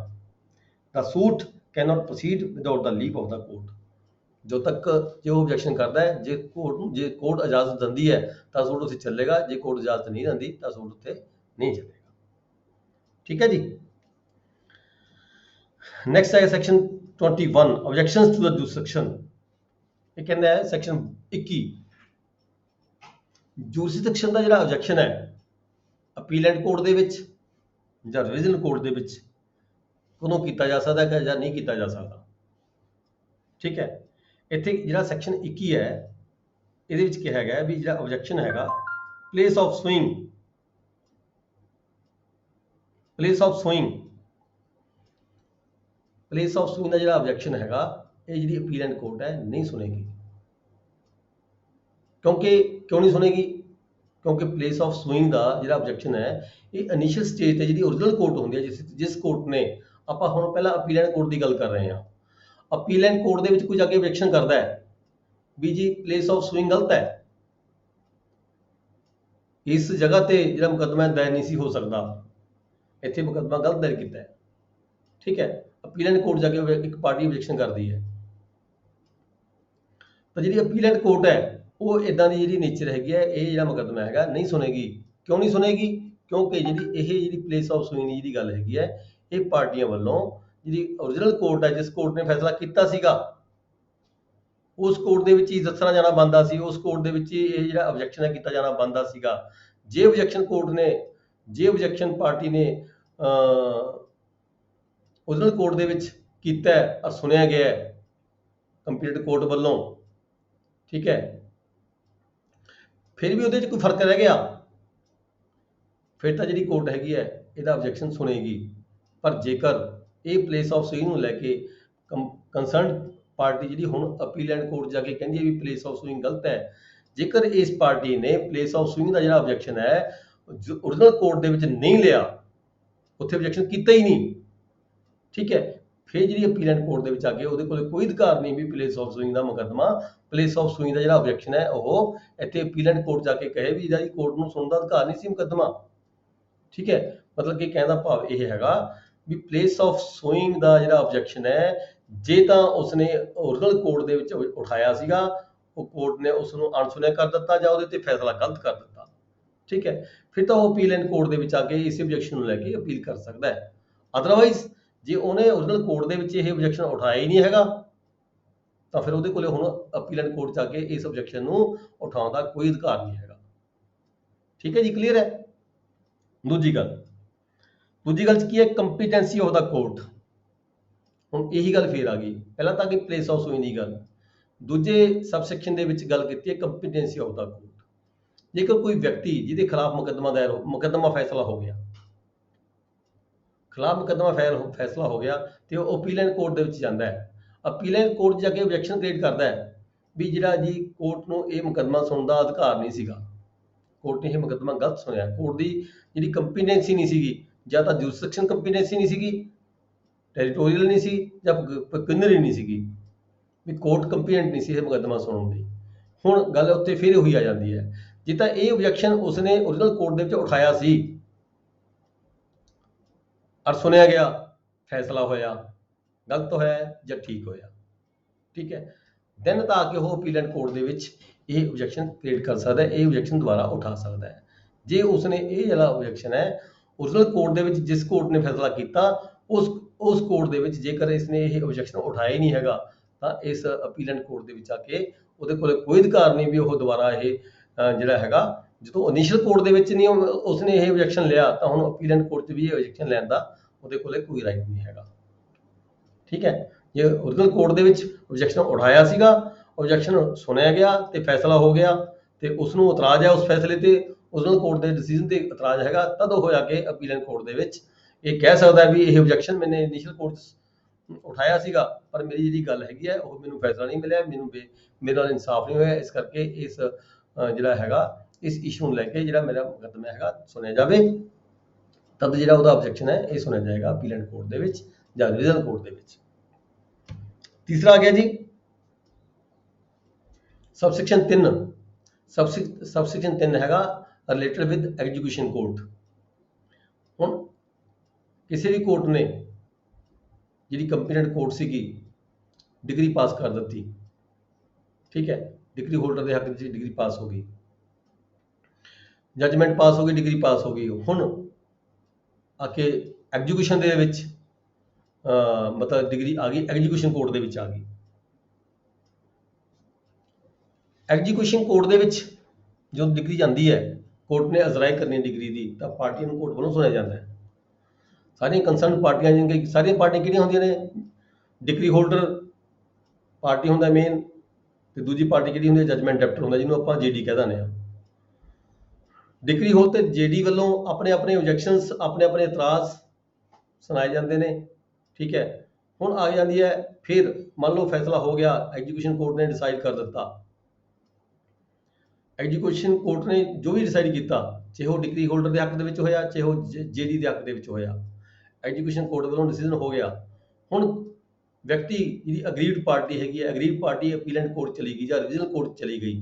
The suit cannot proceed without the leave of the court। ਜੋ ਤੱਕ ਜੇ ਉਹ ਆਬਜੈਕਸ਼ਨ ਕਰਦਾ ਹੈ, ਜੇ ਕੋਰਟ ਇਜਾਜ਼ਤ ਦਿੰਦੀ ਹੈ ਤਾਂ ਸੂਟ ਉੱਥੇ ਚੱਲੇਗਾ, ਜੇ ਕੋਰਟ ਇਜਾਜ਼ਤ ਨਹੀਂ ਦਿੰਦੀ ਤਾਂ ਸੂਟ ਉੱਥੇ ਨਹੀਂ ਚੱਲੇਗਾ। ਠੀਕ ਹੈ ਜੀ। ਨੈਕਸਟ ਹੈ section 21 objections to the jurisdiction. ਇਹ ਕਹਿੰਦਾ ਹੈ ਸੈਕਸ਼ਨ 21 ਜੂਰਿਸਡਿਕਸ਼ਨ ਦਾ ਜਿਹੜਾ ਆਬਜੈਕਸ਼ਨ ਹੈ ਅਪੀਲੈਂਟ ਕੋਰਟ ਦੇ ਵਿੱਚ ਜਾਂ ਰਿਵੀਜ਼ਨ ਕੋਰਟ ਦੇ ਵਿੱਚ ਕਦੋਂ ਕੀਤਾ ਜਾ ਸਕਦਾ ਹੈ ਜਾਂ ਨਹੀਂ ਕੀਤਾ ਜਾ ਸਕਦਾ। ਠੀਕ ਹੈ, ਇੱਥੇ ਜਿਹੜਾ ਸੈਕਸ਼ਨ 21 ਹੈ ਇਹਦੇ ਵਿੱਚ ਕਿਹਾ ਗਿਆ ਵੀ ਜਿਹੜਾ ਆਬਜੈਕਸ਼ਨ ਹੈਗਾ ਪਲੇਸ ਆਫ ਸੂਇੰਗ ਦਾ ਜਿਹੜਾ ਆਬਜੈਕਸ਼ਨ ਹੈਗਾ ਇਹ ਜਿਹੜੀ ਅਪੀਲੈਂਟ ਕੋਰਟ ਹੈ ਨਹੀਂ ਸੁਣੇਗੀ। ਕਿਉਂ ਨਹੀਂ ਸੁਣੇਗੀ? ਕਿਉਂਕਿ ਪਲੇਸ ਆਫ ਸੂਇੰਗ ਦਾ ਜਿਹੜਾ ਆਬਜੈਕਸ਼ਨ ਹੈ ਇਹ ਇਨੀਸ਼ੀਅਲ ਸਟੇਜ ਤੇ ਜਿਹੜੀ ਓਰੀਜਨਲ ਕੋਰਟ ਹੁੰਦੀ ਹੈ, ਜਿਸ ਕੋਰਟ ਨੇ ਆਪਾਂ ਹੁਣ ਪਹਿਲਾਂ ਅਪੀਲੈਂਟ ਕੋਰਟ ਦੀ ਗੱਲ ਕਰ ਰਹੇ ਹਾਂ। ਅਪੀਲੈਂਟ ਕੋਰਟ ਦੇ ਵਿੱਚ ਕੋਈ ਜਾ ਕੇ ਆਬਜੈਕਸ਼ਨ ਕਰਦਾ ਹੈ ਵੀ ਜੀ ਪਲੇਸ ਆਫ ਸੂਇੰਗ ਗਲਤ ਹੈ, ਇਸ ਜਗ੍ਹਾ ਤੇ ਜਿਹੜਾ ਮੁਕੱਦਮਾ ਦਾਇਰ ਨਹੀਂ ਸੀ ਹੋ ਸਕਦਾ, ਇੱਥੇ ਮੁਕੱਦਮਾ ਗਲਤ ਦਾਇਰ ਕੀਤਾ ਹੈ। ਠੀਕ ਹੈ, ਅਪੀਲੈਂਟ ਕੋਰਟ ਜਾ ਕੇ ਇੱਕ ਪਾਰਟੀ ਆਬਜੈਕਸ਼ਨ ਕਰਦੀ ਹੈ ਤਾਂ ਜਿਹੜੀ ਅਪੀਲੈਂਟ ਕੋਰਟ ਹੈ ਉਹ ਇਦਾਂ ਦੀ ਜਿਹੜੀ ਨੇਚਰ ਹੈਗੀ ਹੈ, ਇਹ ਜਿਹੜਾ ਮੁਕੱਦਮਾ ਹੈਗਾ ਨਹੀਂ ਸੁਣੇਗੀ। ਕਿਉਂ ਨਹੀਂ ਸੁਣੇਗੀ? ਕਿਉਂਕਿ ਜਿਹੜੀ ਪਲੇਸ ਆਫ ਸੂਇੰਗ ਦੀ ਜਿਹੜੀ ਗੱਲ ਹੈਗੀ ਹੈ ਇਹ ਪਾਰਟੀਆਂ ਵੱਲੋਂ ਜਿਹੜੀ ਓਰੀਜਨਲ ਕੋਰਟ ਹੈ, ਜਿਸ ਕੋਰਟ ਨੇ ਫੈਸਲਾ ਕੀਤਾ ਸੀਗਾ ਉਸ ਕੋਰਟ ਦੇ ਵਿੱਚ ਹੀ ਦੱਸਣਾ ਜਾਣਾ ਬਣਦਾ ਸੀ, ਉਸ ਕੋਰਟ ਦੇ ਵਿੱਚ ਇਹ ਜਿਹੜਾ ਆਬਜੈਕਸ਼ਨ ਹੈ ਕੀਤਾ ਜਾਣਾ ਬਣਦਾ ਸੀਗਾ। ਜੇ ਆਬਜੈਕਸ਼ਨ ਪਾਰਟੀ ਨੇ ਓਰੀਜਨਲ ਕੋਰਟ ਦੇ ਵਿੱਚ ਕੀਤਾ ਔਰ ਸੁਣਿਆ ਗਿਆ ਕੰਪੀਟੈਂਟ ਕੋਰਟ ਵੱਲੋਂ, ਠੀਕ ਹੈ, ਫਿਰ ਵੀ ਉਹਦੇ 'ਚ ਕੋਈ ਫਰਕ ਰਹਿ ਗਿਆ ਫਿਰ ਤਾਂ ਜਿਹੜੀ ਕੋਰਟ ਹੈਗੀ ਹੈ ਇਹਦਾ ਆਬਜੈਕਸ਼ਨ ਸੁਣੇਗੀ। ਪਰ ਜੇਕਰ ਇਹ ਪਲੇਸ ਆਫ ਸੂਇੰਗ ਨੂੰ ਲੈ ਕੇ ਕੰਸਰਨਡ ਪਾਰਟੀ ਜਿਹੜੀ ਹੁਣ ਅਪੀਲੈਂਟ ਕੋਰਟ ਜਾ ਕੇ ਕਹਿੰਦੀ ਹੈ ਵੀ ਪਲੇਸ ਆਫ ਸੂਇੰਗ ਗਲਤ ਹੈ, ਜੇਕਰ ਇਸ ਪਾਰਟੀ ਨੇ ਪਲੇਸ ਆਫ ਸੂਇੰਗ ਦਾ ਜਿਹੜਾ ਆਬਜੈਕਸ਼ਨ ਹੈ ਓਰੀਜਨਲ ਕੋਰਟ ਦੇ ਵਿੱਚ ਨਹੀਂ ਲਿਆ, ਉੱਥੇ ਆਬਜੈਕਸ਼ਨ ਕੀਤਾ ਹੀ ਨਹੀਂ, ਠੀਕ ਹੈ, ਫਿਰ ਜਿਹੜੀ ਅਪੀਲੈਂਟ ਕੋਰਟ ਦੇ ਵਿੱਚ ਆ ਕੇ ਉਹਦੇ ਕੋਲ ਕੋਈ ਅਧਿਕਾਰ ਨਹੀਂ ਵੀ ਪਲੇਸ ਆਫ ਸੂਇੰਗ ਦਾ ਮੁਕੱਦਮਾ, ਪਲੇਸ ਆਫ ਸੂਇੰਗ ਦਾ ਜਿਹੜਾ ਆਬਜੈਕਸ਼ਨ ਹੈ ਉਹ ਇੱਥੇ ਅਪੀਲੈਂਟ ਕੋਰਟ ਜਾ ਕੇ ਕਹੇ ਵੀ ਇਹਦਾ ਜੀ ਕੋਰਟ ਨੂੰ ਸੁਣਨ ਦਾ ਅਧਿਕਾਰ ਨਹੀਂ ਸੀ ਮੁਕੱਦਮਾ। ਠੀਕ ਹੈ, ਮਤਲਬ ਕਿ ਕਹਿਣ ਦਾ ਭਾਵ ਇਹ ਹੈਗਾ ਵੀ ਪਲੇਸ ਆਫ ਸੂਇੰਗ ਦਾ ਜਿਹੜਾ ਆਬਜੈਕਸ਼ਨ ਹੈ, ਜੇ ਤਾਂ ਉਸਨੇ ਓਰੀਜਨਲ ਕੋਰਟ ਦੇ ਵਿੱਚ ਉਠਾਇਆ ਸੀਗਾ, ਉਹ ਕੋਰਟ ਨੇ ਉਸ ਨੂੰ ਅਣਸੁਣਿਆ ਕਰ ਦਿੱਤਾ ਜਾਂ ਉਹਦੇ ਤੇ ਫੈਸਲਾ ਗਲਤ ਕਰ ਦਿੱਤਾ। ਠੀਕ ਹੈ, ਫਿਰ ਤਾਂ ਉਹ ਅਪੀਲੈਂਟ ਕੋਰਟ ਦੇ ਵਿੱਚ ਆ ਕੇ ਇਸ ਆਬਜੈਕਸ਼ਨ ਨੂੰ ਲੈ ਕੇ ਅਪੀਲ ਕਰ ਸਕਦਾ ਹੈ। ਅਦਰਵਾਈਜ਼ ਜੇ ਉਹਨੇ ਓਰੀਜਨਲ ਕੋਰਟ ਦੇ ਵਿੱਚ ਇਹ ਆਬਜੈਕਸ਼ਨ ਉਠਾਇਆ ਹੀ ਨਹੀਂ ਹੈਗਾ ਤਾਂ ਫਿਰ ਉਹਦੇ ਕੋਲੇ ਹੁਣ ਅਪੀਲੈਂਟ ਕੋਰਟ 'ਚ ਆ ਕੇ ਇਸ ਆਬਜੈਕਸ਼ਨ ਨੂੰ ਉਠਾਉਣ ਦਾ ਕੋਈ ਅਧਿਕਾਰ ਨਹੀਂ ਹੈਗਾ। ਠੀਕ ਹੈ ਜੀ, ਕਲੀਅਰ ਹੈ। ਦੂਜੀ ਗੱਲ 'ਚ ਕੀ ਹੈ? Competency of the court. ਹੁਣ ਇਹੀ ਗੱਲ ਫੇਰ ਆ ਗਈ, ਪਹਿਲਾਂ ਤਾਂ ਕਿ ਪਲੇਸ ਆਫ ਸੂਇੰਗ ਦੀ ਗੱਲ, ਦੂਜੇ ਸਬਸੈਕਸ਼ਨ ਦੇ ਵਿੱਚ ਗੱਲ ਕੀਤੀ ਹੈ ਕੰਪੀਟੈਂਸੀ ਆਫ ਦਾ ਕੋਰਟ। ਜੇਕਰ ਕੋਈ ਵਿਅਕਤੀ ਜਿਹਦੇ ਖਿਲਾਫ ਮੁਕੱਦਮਾ ਫੈਸਲਾ ਹੋ ਗਿਆ, ਫੈਸਲਾ ਹੋ ਗਿਆ ਤੇ ਉਹ ਅਪੀਲੈਂਟ ਕੋਰਟ ਦੇ ਵਿੱਚ ਜਾਂਦਾ ਹੈ। ਅਪੀਲੈਂਟ ਕੋਰਟ ਜਾ ਕੇ ਆਬਜੈਕਸ਼ਨ ਕ੍ਰੀਏਟ ਕਰਦਾ ਹੈ ਵੀ ਜਿਹੜਾ ਜੀ ਕੋਰਟ ਨੂੰ ਇਹ ਮੁਕੱਦਮਾ ਸੁਣਨ ਦਾ ਅਧਿਕਾਰ ਨਹੀਂ ਸੀਗਾ, ਕੋਰਟ ਨੇ ਇਹ ਮੁਕੱਦਮਾ ਗਲਤ ਸੁਣਿਆ, ਕੋਰਟ ਦੀ ਜਿਹੜੀ ਕੰਪੀਟੈਂਸੀ ਨਹੀਂ ਸੀਗੀ, ਜਾਂ ਤਾਂ ਜੁਰਿਸਡਿਕਸ਼ਨ ਕੰਪੀਟੈਂਸੀ ਨਹੀਂ ਸੀਗੀ, ਟੈਰੀਟੋਰੀਅਲ ਨਹੀਂ ਸੀ, ਜਾਂ ਪੈਕੂਨੀਅਰੀ ਨਹੀਂ ਸੀਗੀ, ਵੀ ਕੋਰਟ ਕੰਪੀਟੈਂਟ ਨਹੀਂ ਸੀ ਇਹ ਮੁਕੱਦਮਾ ਸੁਣਨ ਦੀ। ਹੁਣ ਗੱਲ ਉੱਥੇ ਫਿਰ ਉਹੀ ਆ ਜਾਂਦੀ ਹੈ, ਜੇ ਤਾਂ ਇਹ ਆਬਜੈਕਸ਼ਨ ਉਸਨੇ ਓਰੀਜਨਲ ਕੋਰਟ ਦੇ ਵਿੱਚ ਉਠਾਇਆ ਸੀ ਔਰ ਸੁਣਿਆ ਗਿਆ, ਫੈਸਲਾ ਹੋਇਆ, ਗਲਤ ਹੋਇਆ ਜਾਂ ਠੀਕ ਹੋਇਆ, ਠੀਕ ਹੈ, ਦੈਨ ਤਾਂ ਆ ਕੇ ਉਹ ਅਪੀਲੈਂਟ ਕੋਰਟ ਦੇ ਵਿੱਚ ਇਹ ਆਬਜੈਕਸ਼ਨ ਕ੍ਰੀਏਟ ਕਰ ਸਕਦਾ ਹੈ, ਇਹ ਆਬਜੈਕਸ਼ਨ ਦੁਬਾਰਾ ਉਠਾ ਸਕਦਾ ਹੈ। ਜੇ ਉਸਨੇ ਇਹ ਜਿਹੜਾ ਆਬਜੈਕਸ਼ਨ ਹੈ ਓਰੀਜਨਲ ਕੋਰਟ ਦੇ ਵਿੱਚ, ਜਿਸ ਕੋਰਟ ਨੇ ਫੈਸਲਾ ਕੀਤਾ ਉਸ ਕੋਰਟ ਦੇ ਵਿੱਚ ਜੇਕਰ ਇਸਨੇ ਇਹ ਆਬਜੈਕਸ਼ਨ ਉਠਾਇਆ ਹੀ ਨਹੀਂ ਹੈਗਾ ਤਾਂ ਇਸ ਅਪੀਲੈਂਟ ਕੋਰਟ ਦੇ ਵਿੱਚ ਆ ਕੇ ਉਹਦੇ ਕੋਲ ਕੋਈ ਅਧਿਕਾਰ ਨਹੀਂ ਵੀ ਉਹ ਦੁਬਾਰਾ ਇਹ ਜਿਹੜਾ ਹੈਗਾ, ਜਦੋਂ ਇਨੀਸ਼ੀਅਲ ਕੋਰਟ ਦੇ ਵਿੱਚ ਨਹੀਂ ਉਸਨੇ ਇਹ ਆਬਜੈਕਸ਼ਨ ਲਿਆ ਤਾਂ ਹੁਣ ਅਪੀਲੈਂਟ ਕੋਰਟ 'ਚ ਵੀ ਇਹ ਆਬਜੈਕਸ਼ਨ ਲੈਣ ਦਾ ਉਹਦੇ ਕੋਲੇ ਕੋਈ ਰਾਈਟ ਨਹੀਂ ਹੈਗਾ। ਠੀਕ ਹੈ, ਜੇ ਓਰੀਜਨਲ ਕੋਰਟ ਦੇ ਵਿੱਚ ਆਬਜੈਕਸ਼ਨ ਉਠਾਇਆ ਸੀਗਾ, ਆਬਜੈਕਸ਼ਨ ਸੁਣਿਆ ਗਿਆ ਤੇ ਫੈਸਲਾ ਹੋ ਗਿਆ ਤੇ ਉਸ ਨੂੰ ਇਤਰਾਜ਼ ਹੈ ਉਸ ਫੈਸਲੇ ਤੇ, ਓਰੀਜਨਲ ਕੋਰਟ ਦੇ ਡਿਸੀਜਨ ਤੇ ਇਤਰਾਜ਼ ਹੈਗਾ, ਤਦ ਉਹ ਜਾ ਕੇ ਅਪੀਲੈਂਟ ਕੋਰਟ ਦੇ ਵਿੱਚ ਇਹ ਕਹਿ ਸਕਦਾ ਵੀ ਇਹ ਆਬਜੈਕਸ਼ਨ ਮੈਨੇ ਇਨੀਸ਼ੀਅਲ ਕੋਰਟ ਉਠਾਇਆ ਸੀਗਾ ਪਰ ਮੇਰੀ ਜਿਹੜੀ ਗੱਲ ਹੈਗੀ ਹੈ ਉਹ ਮੈਨੂੰ ਫੈਸਲਾ ਨਹੀਂ ਮਿਲਿਆ, ਮੇਰੇ ਨਾਲ ਇਨਸਾਫ ਨਹੀਂ ਹੋਇਆ, ਇਸ ਕਰਕੇ ਇਸ ਜਿਹੜਾ ਹੈਗਾ ਇਸ ਇਸ਼ੂ ਨੂੰ ਲੈ ਕੇ ਜਿਹੜਾ ਮੇਰਾ ਮੁਕੱਦਮਾ ਹੈਗਾ ਸੁਣਿਆ ਜਾਵੇ, ਤਦ ਜਿਹੜਾ ਉਹਦਾ ਆਬਜੈਕਸ਼ਨ ਹੈ ਇਹ ਸੁਣਿਆ ਜਾਏਗਾ ਅਪੀਲੈਂਟ ਕੋਰਟ ਦੇ ਵਿੱਚ ਜਾਂ ਡਿਵੀਜ਼ਨ ਕੋਰਟ ਦੇ ਵਿੱਚ। ਤੀਸਰਾ ਆ ਗਿਆ ਜੀ ਸਬਸੈਕਸ਼ਨ 3। ਸਬਸੈਕਸ਼ਨ 3 ਹੈਗਾ ਰਿਲੇਟਡ ਵਿਦ ਐਗਜ਼ੀਕਿਊਸ਼ਨ ਕੋਰਟ। ਹੁਣ ਕਿਸੇ ਵੀ ਕੋਰਟ ਨੇ ਜਿਹੜੀ ਕੰਪੀਟੈਂਟ ਕੋਰਟ ਸੀਗੀ ਡਿਗਰੀ ਪਾਸ ਕਰ ਦਿੱਤੀ, ਠੀਕ ਹੈ, ਡਿਗਰੀ ਹੋਲਡਰ ਦੇ ਹੱਕ ਵਿੱਚ ਡਿਗਰੀ ਪਾਸ ਹੋ ਗਈ, ਜੱਜਮੈਂਟ ਪਾਸ ਹੋ ਗਈ, ਡਿਗਰੀ ਪਾਸ ਹੋ ਗਈ। ਹੁਣ ਆ ਕੇ ਐਗਜ਼ੀਕਿਊਸ਼ਨ ਦੇ ਵਿੱਚ ਮਤਲਬ ਡਿਗਰੀ ਆ ਗਈ ਐਗਜ਼ੀਕਿਊਸ਼ਨ ਕੋਰਟ ਦੇ ਵਿੱਚ ਆ ਗਈ। ਐਗਜ਼ੀਕਿਊਸ਼ਨ ਕੋਰਟ ਦੇ ਵਿੱਚ ਜਦੋਂ ਡਿਗਰੀ ਜਾਂਦੀ ਹੈ, ਕੋਰਟ ਨੇ ਅਜ਼ਰਾਈ ਕਰਨੀ ਡਿਗਰੀ ਦੀ, ਤਾਂ ਪਾਰਟੀਆਂ ਨੂੰ ਕੋਰਟ ਵੱਲੋਂ ਸੁਣਿਆ ਜਾਂਦਾ ਹੈ। ਸਾਰੀਆਂ ਕੰਸਰਨ ਪਾਰਟੀਆਂ ਜਿਵੇਂ ਸਾਰੀਆਂ ਪਾਰਟੀਆਂ ਕਿਹੜੀਆਂ ਹੁੰਦੀਆਂ ਨੇ? ਡਿਗਰੀ ਹੋਲਡਰ ਪਾਰਟੀ ਹੁੰਦਾ ਮੇਨ, ਤੇ ਦੂਜੀ ਪਾਰਟੀ ਕਿਹੜੀ ਹੁੰਦੀ ਹੈ? ਜੱਜਮੈਂਟ ਡੈਪਟਰ ਹੁੰਦਾ, ਜਿਹਨੂੰ ਆਪਾਂ ਜੇਡੀ ਕਹਿ ਦਿੰਦੇ ਹਾਂ। ਡਿਗਰੀ ਹੋਲ ਤੇ ਜੇਡੀ ਵੱਲੋਂ ਆਪਣੇ ਆਪਣੇ ਆਬਜੈਕਸ਼ਨਸ, ਆਪਣੇ ਆਪਣੇ ਇਤਰਾਜ਼ ਸੁਣਾਏ ਜਾਂਦੇ ਨੇ, ਠੀਕ ਹੈ। ਹੁਣ ਆ ਜਾਂਦੀ ਹੈ ਫਿਰ ਮੰਨ ਲਓ ਫੈਸਲਾ ਹੋ ਗਿਆ, ਐਗਜ਼ੀਕਿਊਸ਼ਨ ਕੋਰਟ ਨੇ ਡਿਸਾਈਡ ਕਰ ਦਿੱਤਾ, ਐਗਜ਼ੀਕਿਊਸ਼ਨ ਕੋਰਟ ਨੇ ਜੋ ਵੀ ਡਿਸਾਈਡ ਕੀਤਾ, ਚਾਹੇ ਉਹ ਡਿਗਰੀ ਹੋਲਡਰ ਦੇ ਹੱਕ ਦੇ ਵਿੱਚ ਹੋਇਆ, ਚਾਹੇ ਉਹ ਜੇਡੀ ਦੇ ਹੱਕ ਦੇ ਵਿੱਚ ਹੋਇਆ, ਐਗਜ਼ੀਕਿਊਸ਼ਨ ਕੋਰਟ ਵੱਲੋਂ ਡਿਸੀਜਨ ਹੋ ਗਿਆ। ਹੁਣ ਵਿਅਕਤੀ ਜਿਹੜੀ ਅਗਰੀਡ ਪਾਰਟੀ ਹੈਗੀ ਹੈ, ਅਗਰੀਡ ਪਾਰਟੀ ਅਪੀਲੈਂਟ ਕੋਰਟ ਚਲੀ ਗਈ ਜਾਂ ਰਿਵੀਜ਼ਨ ਕੋਰਟ ਚਲੀ ਗਈ,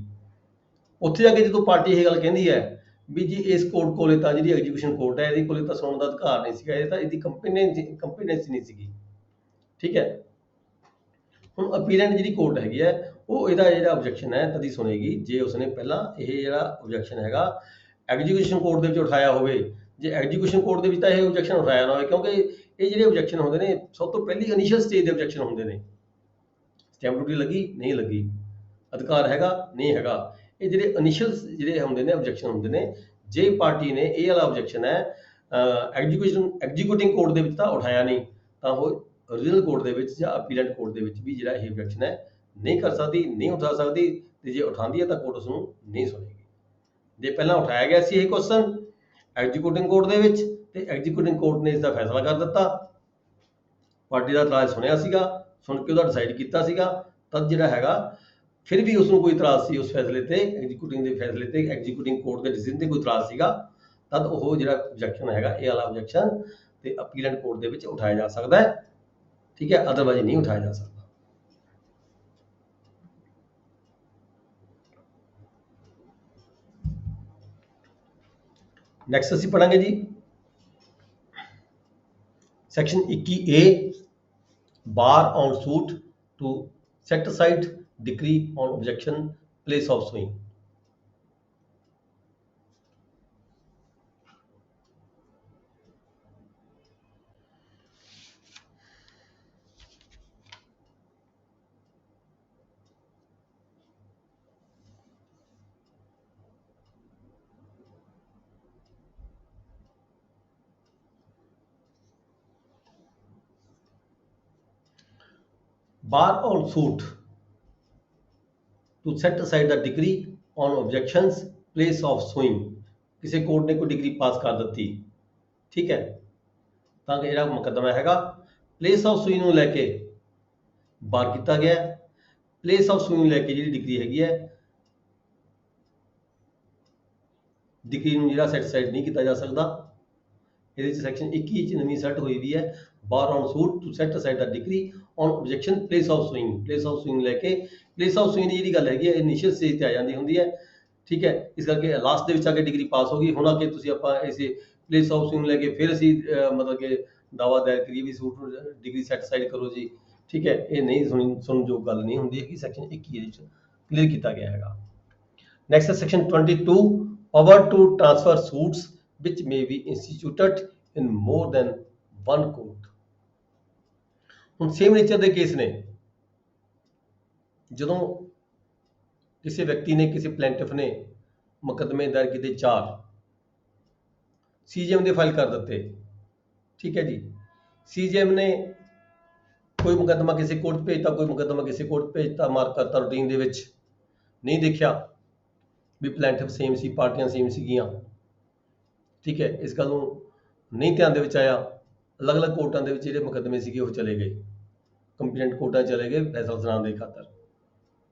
ਉੱਥੇ ਜਾ ਕੇ ਜਦੋਂ ਪਾਰਟੀ ਇਹ ਗੱਲ ਕਹਿੰਦੀ ਹੈ ਵੀ ਜੀ ਇਸ ਕੋਰਟ ਕੋਲੇ ਤਾਂ ਜਿਹੜੀ ਐਗਜ਼ੀਕਿਊਸ਼ਨ ਕੋਰਟ ਹੈ ਇਹਦੇ ਕੋਲੇ ਤਾਂ ਸੁਣਨ ਦਾ ਅਧਿਕਾਰ ਨਹੀਂ ਸੀਗਾ, ਇਹ ਤਾਂ ਇਹਦੀ ਕੰਪੀਟੈਂਸੀ ਨਹੀਂ ਸੀਗੀ, ਠੀਕ ਹੈ। ਹੁਣ ਅਪੀਲੈਂਟ ਜਿਹੜੀ ਕੋਰਟ ਹੈਗੀ ਹੈ ਉਹ ਇਹਦਾ ਜਿਹੜਾ ਆਬਜੈਕਸ਼ਨ ਹੈ ਤਦੀ ਸੁਣੇਗੀ ਜੇ ਉਸਨੇ ਪਹਿਲਾਂ ਇਹ ਜਿਹੜਾ ਆਬਜੈਕਸ਼ਨ ਹੈਗਾ ਐਗਜ਼ੀਕਿਊਸ਼ਨ ਕੋਰਟ ਦੇ ਵਿੱਚ ਉਠਾਇਆ ਹੋਵੇ। ਜੇ ਐਗਜ਼ੀਕਿਊਸ਼ਨ ਕੋਰਟ ਦੇ ਵਿੱਚ ਤਾਂ ਇਹ ਆਬਜੈਕਸ਼ਨ ਉਠਾਇਆ ਨਾ ਹੋਵੇ, ਕਿਉਂਕਿ ਇਹ ਜਿਹੜੇ ਆਬਜੈਕਸ਼ਨ ਹੁੰਦੇ ਨੇ ਸਭ ਤੋਂ ਪਹਿਲੀ ਇਨੀਸ਼ੀਅਲ ਸਟੇਜ ਦੇ ਆਬਜੈਕਸ਼ਨ ਹੁੰਦੇ ਨੇ, ਸਟੈਂਪ ਡਿਊਟੀ ਲੱਗੀ ਨਹੀਂ ਲੱਗੀ, ਅਧਿਕਾਰ ਹੈਗਾ ਨਹੀਂ ਹੈਗਾ, ਇਹ ਜਿਹੜੇ ਇਨੀਸ਼ੀਅਲ ਜਿਹੜੇ ਹੁੰਦੇ ਨੇ ਆਬਜੈਕਸ਼ਨ ਹੁੰਦੇ ਨੇ। ਜੇ ਪਾਰਟੀ ਨੇ ਇਹ ਵਾਲਾ ਆਬਜੈਕਸ਼ਨ ਹੈ ਐਗਜ਼ੀਕਿਊਟਿੰਗ ਕੋਰਟ ਦੇ ਵਿੱਚ ਤਾਂ ਉਠਾਇਆ ਨਹੀਂ, ਤਾਂ ਉਹ ਓਰੀਜਨਲ ਕੋਰਟ ਦੇ ਵਿੱਚ ਜਾਂ ਅਪੀਲੈਂਟ ਕੋਰਟ ਦੇ ਵਿੱਚ ਵੀ ਜਿਹੜਾ ਇਹ ਆਬਜੈਕਸ਼ਨ ਹੈ ਨਹੀਂ ਕਰ ਸਕਦੀ, ਨਹੀਂ ਉਠਾ ਸਕਦੀ, ਤੇ ਜੇ ਉਠਾਉਂਦੀ ਹੈ ਤਾਂ ਕੋਰਟ ਉਸ ਨੂੰ ਨਹੀਂ ਸੁਣੇਗੀ। ਜੇ ਪਹਿਲਾਂ ਉਠਾਇਆ ਗਿਆ ਸੀ ਇਹ ਕੁਐਸਚਨ ਐਗਜ਼ੀਕਿਊਟਿੰਗ ਕੋਰਟ ਦੇ ਵਿੱਚ ਤੇ ਐਗਜ਼ੀਕਿਊਟਿੰਗ ਕੋਰਟ ਨੇ ਇਸ ਦਾ ਫੈਸਲਾ ਕਰ ਦਿੱਤਾ, ਪਾਰਟੀ ਦਾ ਇਤਰਾਜ਼ ਸੁਣਿਆ ਸੀਗਾ, ਸੁਣ ਕੇ ਉਹਦਾ ਡਿਸਾਈਡ ਕੀਤਾ ਸੀਗਾ, ਤਦ ਜਿਹੜਾ ਹੈਗਾ ਫਿਰ ਵੀ ਉਸ ਨੂੰ ਕੋਈ ਇਤਰਾਜ਼ ਸੀ ਉਸ ਫੈਸਲੇ ਤੇ, ਐਗਜ਼ੀਕਿਊਟਿੰਗ ਦੇ ਫੈਸਲੇ ਤੇ, ਐਗਜ਼ੀਕਿਊਟਿੰਗ ਕੋਰਟ ਦੇ ਡਿਸੀਜਨ ਤੇ ਕੋਈ ਇਤਰਾਜ਼ ਸੀਗਾ, ਤਦ ਉਹ ਜਿਹੜਾ ਆਬਜੈਕਸ਼ਨ ਹੈਗਾ ਇਹ ਵਾਲਾ ਆਬਜੈਕਸ਼ਨ ਤੇ ਅਪੀਲੈਂਟ ਕੋਰਟ ਦੇ ਵਿੱਚ ਉਠਾਇਆ ਜਾ ਸਕਦਾ ਹੈ। ठीक है, अदरवाइज नहीं उठाया जा सकता। नेक्स्ट ਅਸੀਂ पढ़ांगे जी section 21A bar on suit to set aside decree on objection place of suing. Bar on suit to set aside the degree on objections place of suing. किसी कोर्ट ने कोई डिग्री पास कर ਦਿੱਤੀ, ठीक है, ਤਾਂ ਕਿ ਜਿਹੜਾ ਮੁਕੱਦਮਾ ਹੈਗਾ ਪਲੇਸ ਆਫ ਸੁਈਂਗ ਨੂੰ ਲੈ ਕੇ ਬਾਰ ਕੀਤਾ ਗਿਆ। ਪਲੇਸ ਆਫ ਸੁਈਂਗ ਨੂੰ ਲੈ ਕੇ ਜਿਹੜੀ ਡਿਗਰੀ ਹੈਗੀ ਹੈ, ਡਿਗਰੀ ਨੂੰ ਜਿਹੜਾ ਸੈਟੀਸਫਾਈਡ ਨਹੀਂ ਕੀਤਾ ਜਾ ਸਕਦਾ। ਇਹਦੇ ਵਿੱਚ ਸੈਕਸ਼ਨ 21 ਚ ਨਵੀਂ ਸੈੱਟ ਹੋਈ ਵੀ ਹੈ, bar on suit to set aside the degree on objection place of suing. Place of suing ਲੈ ਕੇ, ਪਲੇਸ ਆਫ ਸੁਈਂਗ ਦੀ ਜਿਹੜੀ ਗੱਲ ਹੈਗੀ ਹੈ ਇਨੀਸ਼ੀਅਲ ਸਟੇਜ ਤੇ ਆ ਜਾਂਦੀ ਹੁੰਦੀ ਹੈ, ਠੀਕ ਹੈ। ਇਸ ਕਰਕੇ ਲਾਸਟ ਦੇ ਵਿੱਚ ਆ ਕੇ ਡਿਗਰੀ ਪਾਸ ਹੋ ਗਈ। ਹੁਣ ਆ ਕੇ ਤੁਸੀਂ ਆਪਾਂ ਇਸੇ ਪਲੇਸ ਆਫ ਸੁਈਂਗ ਲੈ ਕੇ ਫਿਰ ਅਸੀਂ ਮਤਲਬ ਕਿ ਦਾਵਾ ਦਾਇਰ ਕਰੀਏ ਵੀ ਸੂਟ ਨੂੰ ਡਿਗਰੀ ਸੈਟੀਸਫਾਈਡ ਕਰੋ ਜੀ, ਠੀਕ ਹੈ। ਇਹ ਨਹੀਂ ਸੁਣਨ ਜੋ ਗੱਲ ਨਹੀਂ ਹੁੰਦੀ ਹੈ ਕਿ ਸੈਕਸ਼ਨ 21 ਦੇ ਵਿੱਚ ਕਲੀਅਰ ਕੀਤਾ ਗਿਆ ਹੈਗਾ। ਨੈਕਸਟ ਹੈ section 22 power to transfer suits which may be instituted in more than one court। ਹੁਣ ਸੇਮ ਨੇਚਰ ਦੇ ਕੇਸ ਨੇ, ਜਦੋਂ ਕਿਸੇ ਵਿਅਕਤੀ ਨੇ, ਕਿਸੇ ਪਲੈਂਟਿਫ ਨੇ ਮੁਕੱਦਮੇ ਦਾਇਰ ਕੀਤੇ 4, ਸੀਜੀਐਮ ਦੇ ਫਾਈਲ ਕਰ ਦਿੱਤੇ, ਠੀਕ ਹੈ ਜੀ। ਸੀਜੀਐਮ ਨੇ ਕੋਈ ਮੁਕੱਦਮਾ ਕਿਸੇ ਕੋਰਟ ਭੇਜਤਾ, ਕੋਈ ਮੁਕੱਦਮਾ ਕਿਸੇ ਕੋਰਟ ਭੇਜਤਾ, ਮਾਰਕ ਕਰਤਾ ਰੂਟੀਨ ਦੇ ਵਿੱਚ, ਨਹੀਂ ਦੇਖਿਆ ਵੀ ਪਲੈਂਟਿਫ ਸੇਮ ਸੀ, ਪਾਰਟੀਆਂ ਸੇਮ ਸੀਗੀਆਂ, ਠੀਕ ਹੈ। ਇਸ ਗੱਲ ਨੂੰ ਨਹੀਂ ਧਿਆਨ ਦੇ ਵਿੱਚ ਆਇਆ। ਅਲੱਗ-ਅਲੱਗ ਕੋਰਟਾਂ ਦੇ ਵਿੱਚ ਜਿਹੜੇ ਮੁਕੱਦਮੇ ਸੀਗੇ ਉਹ ਚਲੇ ਗਏ, ਕੰਪੀਟੈਂਟ ਕੋਰਟਾਂ ਚਲੇ ਗਏ ਫੈਸਲਾ ਸੁਣਾਉਣ ਦੇ ਖਾਤਰ।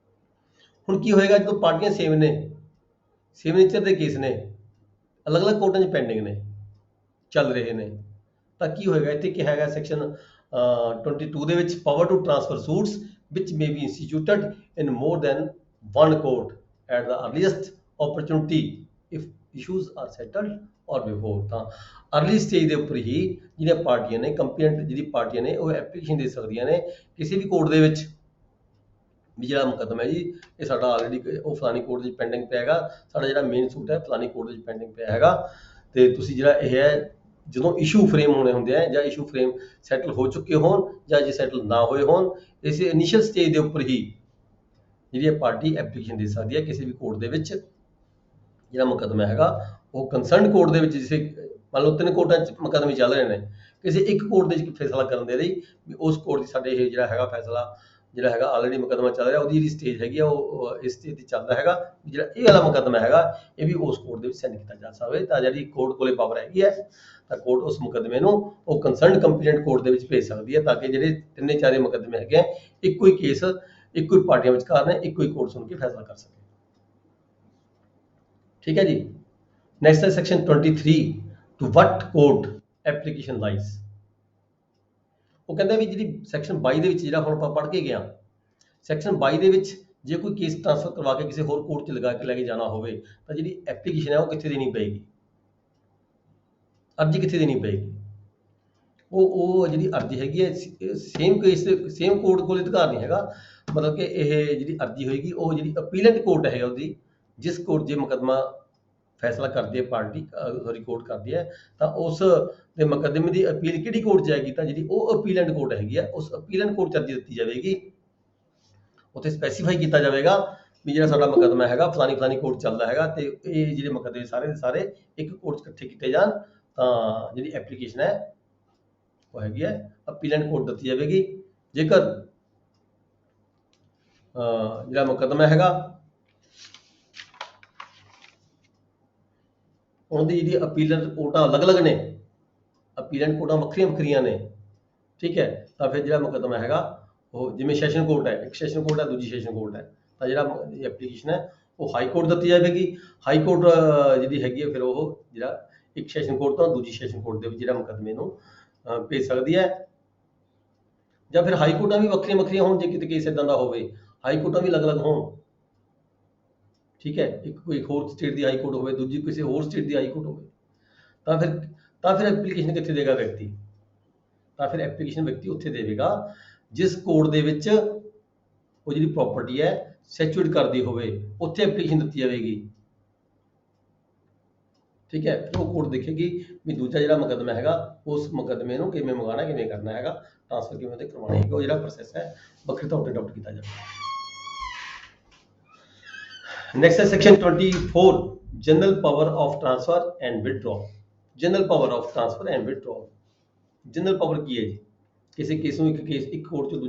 ਹੁਣ ਕੀ ਹੋਏਗਾ ਜਦੋਂ ਪਾਰਟੀਆਂ ਸੇਮ ਨੇ, ਸੇਮ ਨੇਚਰ ਦੇ ਕੇਸ ਨੇ, ਅਲੱਗ-ਅਲੱਗ ਕੋਰਟਾਂ 'ਚ ਪੈਂਡਿੰਗ ਨੇ, ਚੱਲ ਰਹੇ ਨੇ, ਤਾਂ ਕੀ ਹੋਏਗਾ? ਇੱਥੇ ਕੀ ਹੈਗਾ ਸੈਕਸ਼ਨ 22 ਦੇ ਵਿੱਚ power to transfer suits which may be instituted in more than one court at the earliest opportunity if issues are settled or before. ਤਾਂ ਅਰਲੀ ਸਟੇਜ ਦੇ ਉੱਪਰ ਹੀ ਜਿਹੜੀਆਂ ਪਾਰਟੀਆਂ ਨੇ, ਕੰਪੀਟੈਂਟ ਜਿਹੜੀ ਪਾਰਟੀਆਂ ਨੇ, ਉਹ ਐਪਲੀਕੇਸ਼ਨ ਦੇ ਸਕਦੀਆਂ ਨੇ ਕਿਸੇ ਵੀ ਕੋਰਟ ਦੇ ਵਿੱਚ ਵੀ ਜਿਹੜਾ ਮੁਕੱਦਮਾ ਹੈ ਜੀ ਇਹ ਸਾਡਾ ਆਲਰੇਡੀ ਉਹ ਫਲਾਨੀ ਕੋਰਟ ਦੇ ਵਿੱਚ ਪੈਂਡਿੰਗ ਪਿਆ ਹੈਗਾ, ਸਾਡਾ ਜਿਹੜਾ ਮੇਨ ਸੂਟ ਹੈ ਫਲਾਨੀ ਕੋਰਟ ਦੇ ਵਿੱਚ ਪੈਂਡਿੰਗ ਪਿਆ ਹੈਗਾ, ਤੇ ਤੁਸੀਂ ਜਿਹੜਾ ਇਹ ਹੈ ਜਦੋਂ ਇਸ਼ੂ ਫਰੇਮ ਹੋਣੇ ਹੁੰਦੇ ਆ ਜਾਂ ਇਸ਼ੂ ਫਰੇਮ ਸੈਟਲ ਹੋ ਚੁੱਕੇ ਹੋਣ ਜਾਂ ਜੇ ਸੈਟਲ ਨਾ ਹੋਏ ਹੋਣ, ਇਸੇ ਇਨੀਸ਼ੀਅਲ ਸਟੇਜ ਦੇ ਉੱਪਰ ਹੀ ਜਿਹੜੀ ਪਾਰਟੀ ਐਪਲੀਕੇਸ਼ਨ ਦੇ ਸਕਦੀ ਹੈ ਕਿਸੇ ਵੀ ਕੋਰਟ ਦੇ ਵਿੱਚ। ਜਿਹੜਾ ਮੁਕੱਦਮਾ ਹੈਗਾ ਉਹ ਕੰਸਰਨਡ ਕੋਰਟ ਦੇ ਵਿੱਚ, ਜਿਸੇ ਮੰਨ ਲਓ 3 ਕੋਰਟਾਂ 'ਚ ਮੁਕੱਦਮੇ ਚੱਲ ਰਹੇ ਨੇ, ਕਿਸੇ ਇੱਕ ਕੋਰਟ ਦੇ ਵਿੱਚ ਫੈਸਲਾ ਕਰਨ ਦੇ ਲਈ ਵੀ ਉਸ ਕੋਰਟ ਦੀ ਸਾਡੇ ਇਹ ਜਿਹੜਾ ਹੈਗਾ ਫੈਸਲਾ ਜਿਹੜਾ ਹੈਗਾ ਆਲਰੇਡੀ ਮੁਕੱਦਮਾ ਚੱਲ ਰਿਹਾ, ਉਹਦੀ ਜਿਹੜੀ ਸਟੇਜ ਹੈਗੀ ਆ ਉਹ ਇਸ ਸਟੇਜ ਤੇ ਚੱਲਦਾ ਹੈਗਾ, ਜਿਹੜਾ ਇਹ ਵਾਲਾ ਮੁਕੱਦਮਾ ਹੈਗਾ ਇਹ ਵੀ ਉਸ ਕੋਰਟ ਦੇ ਵਿੱਚ ਸੈਂਡ ਕੀਤਾ ਜਾ ਸਕਦਾ। ਤਾਂ ਜਿਹੜੀ ਕੋਰਟ ਕੋਲੇ ਪਾਵਰ ਹੈਗੀ ਹੈ ਤਾਂ ਕੋਰਟ ਉਸ ਮੁਕੱਦਮੇ ਨੂੰ ਉਹ ਕੰਸਰਨਡ ਕੰਪੀਟੈਂਟ ਕੋਰਟ ਦੇ ਵਿੱਚ ਭੇਜ ਸਕਦੀ ਹੈ, ਤਾਂ ਕਿ ਜਿਹੜੇ 3-4 ਮੁਕੱਦਮੇ ਹੈਗੇ ਆ ਇੱਕੋ ਹੀ ਕੇਸ ਇੱਕੋ ਹੀ ਪਾਰਟੀਆਂ ਵਿਚਕਾਰ ਨੇ ਇੱਕੋ ਹੀ ਕੋਰਟ ਸੁਣ ਕੇ ਫੈਸਲਾ ਕਰ ਸਕੇ, ਠੀਕ ਹੈ ਜੀ। ਨੈਕਸਟ ਹੈ section 23 to what court application lies. ਉਹ ਕਹਿੰਦਾ ਵੀ ਜਿਹੜੀ ਸੈਕਸ਼ਨ 22 ਦੇ ਵਿੱਚ ਜਿਹੜਾ ਹੁਣ ਆਪਾਂ ਪੜ੍ਹ ਕੇ ਗਿਆ, ਸੈਕਸ਼ਨ 22 ਦੇ ਵਿੱਚ ਜੇ ਕੋਈ ਕੇਸ ਟ੍ਰਾਂਸਫਰ ਕਰਵਾ ਕੇ ਕਿਸੇ ਹੋਰ ਕੋਰਟ 'ਚ ਲਗਾ ਕੇ ਲੈ ਕੇ ਜਾਣਾ ਹੋਵੇ ਤਾਂ ਜਿਹੜੀ ਐਪਲੀਕੇਸ਼ਨ ਹੈ ਉਹ ਕਿੱਥੇ ਦੇਣੀ ਪਏਗੀ, ਅਰਜ਼ੀ ਕਿੱਥੇ ਦੇਣੀ ਪਏਗੀ? ਉਹ ਜਿਹੜੀ ਅਰਜ਼ੀ ਹੈਗੀ ਹੈ ਸੇਮ ਕੇਸ ਸੇਮ ਕੋਰਟ ਕੋਲ ਅਧਿਕਾਰ ਨਹੀਂ ਹੈਗਾ, ਮਤਲਬ ਕਿ ਇਹ ਜਿਹੜੀ ਅਰਜ਼ੀ ਹੋਏਗੀ ਉਹ ਜਿਹੜੀ ਅਪੀਲੈਂਟ ਕੋਰਟ ਹੈ ਉਹਦੀ, ਜਿਸ ਕੋਰਟ ਜੇ ਮੁਕੱਦਮਾ ਫੈਸਲਾ ਕਰਦੀ ਹੈ ਪਾਰਟੀ ਸੌਰੀ ਕੋਰਟ ਕਰਦੀ ਹੈ, ਤਾਂ ਉਸ ਦੇ ਮੁਕੱਦਮੇ ਦੀ ਅਪੀਲ ਕਿਹੜੀ ਕੋਰਟ 'ਚ ਜਾਏਗੀ? ਤਾਂ ਜਿਹੜੀ ਉਹ ਅਪੀਲੈਂਟ ਕੋਰਟ ਹੈਗੀ ਆ ਉਸ ਅਪੀਲੈਂਟ ਕੋਰਟ 'ਚ ਅਰਜ਼ੀ ਦਿੱਤੀ ਜਾਵੇਗੀ। ਉੱਥੇ ਸਪੈਸੀਫਾਈ ਕੀਤਾ ਜਾਵੇਗਾ ਵੀ ਜਿਹੜਾ ਸਾਡਾ ਮੁਕੱਦਮਾ ਹੈਗਾ ਫਲਾਨੀ ਫਲਾਨੀ ਕੋਰਟ ਚੱਲਦਾ ਹੈਗਾ, ਤੇ ਇਹ ਜਿਹੜੇ ਮੁਕੱਦਮੇ ਸਾਰੇ ਦੇ ਸਾਰੇ ਇੱਕ ਕੋਰਟ 'ਚ ਇਕੱਠੇ ਕੀਤੇ ਜਾਣ, ਤਾਂ ਜਿਹੜੀ ਐਪਲੀਕੇਸ਼ਨ ਹੈ ਉਹ ਹੈਗੀ ਹੈ ਅਪੀਲੈਂਟ ਕੋਰਟ ਦਿੱਤੀ ਜਾਵੇਗੀ। ਜੇਕਰ ਜਿਹੜਾ ਮੁਕੱਦਮਾ ਹੈਗਾ ਉਹਦੀ ਜਿਹੜੀ ਅਪੀਲੈਂਟ ਕੋਰਟਾਂ ਅਲੱਗ-ਅਲੱਗ ਨੇ, ਅਪੀਲੈਂਟ ਕੋਰਟਾਂ ਵੱਖਰੀਆਂ ਨੇ, ਠੀਕ ਹੈ, ਤਾਂ ਫਿਰ ਜਿਹੜਾ ਮੁਕੱਦਮਾ ਹੈਗਾ ਉਹ ਜਿਵੇਂ ਸੈਸ਼ਨ ਕੋਰਟ ਹੈ, ਇੱਕ ਸੈਸ਼ਨ ਕੋਰਟ ਹੈ, ਦੂਜੀ ਸੈਸ਼ਨ ਕੋਰਟ ਹੈ, ਤਾਂ ਜਿਹੜਾ ਐਪਲੀਕੇਸ਼ਨ ਹੈ ਉਹ ਹਾਈ ਕੋਰਟ ਦਿੱਤੀ ਜਾਵੇਗੀ। ਹਾਈ ਕੋਰਟ ਜਿਹੜੀ ਹੈਗੀ ਹੈ ਫਿਰ ਉਹ ਜਿਹੜਾ ਇੱਕ ਸੈਸ਼ਨ ਕੋਰਟ ਤੋਂ ਦੂਜੀ ਸੈਸ਼ਨ ਕੋਰਟ ਦੇ ਵਿੱਚ ਜਿਹੜਾ ਮੁਕੱਦਮੇ ਨੂੰ ਭੇਜ ਸਕਦੀ ਹੈ। ਜਾਂ ਫਿਰ ਹਾਈ ਕੋਰਟਾਂ ਵੀ ਵੱਖਰੀਆਂ ਵੱਖਰੀਆਂ ਹੋਣ, ਜੇ ਕਿਤੇ ਕੇਸ ਇਦਾਂ ਦਾ ਹੋਵੇ ਹਾਈ ਕੋਰਟਾਂ ਵੀ ਅਲੱਗ-ਅਲੱਗ ਹੋਣ। ਠੀਕ ਹੈ, ਇੱਕ ਕੋਈ ਹੋਰ ਸਟੇਟ ਦੀ ਹਾਈ ਕੋਰਟ ਹੋਵੇ, ਦੂਜੀ ਕਿਸੇ ਹੋਰ ਸਟੇਟ ਦੀ ਹਾਈ ਕੋਰਟ ਹੋਵੇ, ਤਾਂ ਫਿਰ ਐਪਲੀਕੇਸ਼ਨ ਕਿੱਥੇ ਦੇਗਾ ਵਿਅਕਤੀ? ਤਾਂ ਫਿਰ ਐਪਲੀਕੇਸ਼ਨ ਵਿਅਕਤੀ ਉੱਥੇ ਦੇਵੇਗਾ ਜਿਸ ਕੋਰਟ ਦੇ ਵਿੱਚ ਉਹ ਜਿਹੜੀ ਪ੍ਰਾਪਰਟੀ ਹੈ ਸੈਚੂਏਟ ਕਰਦੀ ਹੋਵੇ, ਉੱਥੇ ਐਪਲੀਕੇਸ਼ਨ ਦਿੱਤੀ ਜਾਵੇਗੀ। ਠੀਕ ਹੈ, ਫਿਰ ਉਹ ਕੋਰਟ ਦੇਖੇਗੀ ਵੀ ਦੂਜਾ ਜਿਹੜਾ ਮੁਕੱਦਮਾ ਹੈਗਾ ਉਸ ਮੁਕੱਦਮੇ ਨੂੰ ਕਿਵੇਂ ਮੰਗਾਉਣਾ, ਕਿਵੇਂ ਕਰਨਾ ਹੈਗਾ, ਟ੍ਰਾਂਸਫਰ ਕਿਵੇਂ ਤੇ ਕਰਵਾਉਣਾ ਹੈਗਾ, ਉਹ ਜਿਹੜਾ ਪ੍ਰੋਸੈਸ ਹੈ ਵੱਖਰੇ ਤੌਰ ਤੇ ਅਡਾਪਟ ਕੀਤਾ ਜਾਵੇ। ਨੈਕਸਟ ਹੈ section 24, general power of transfer and withdrawal. General power of transfer and withdrawal, general power ਕੀ ਹੈ ਜੀ? ਕਿਸੇ ਕੇਸ ਨੂੰ ਇੱਕ ਕੋਰਟ ਤੋਂ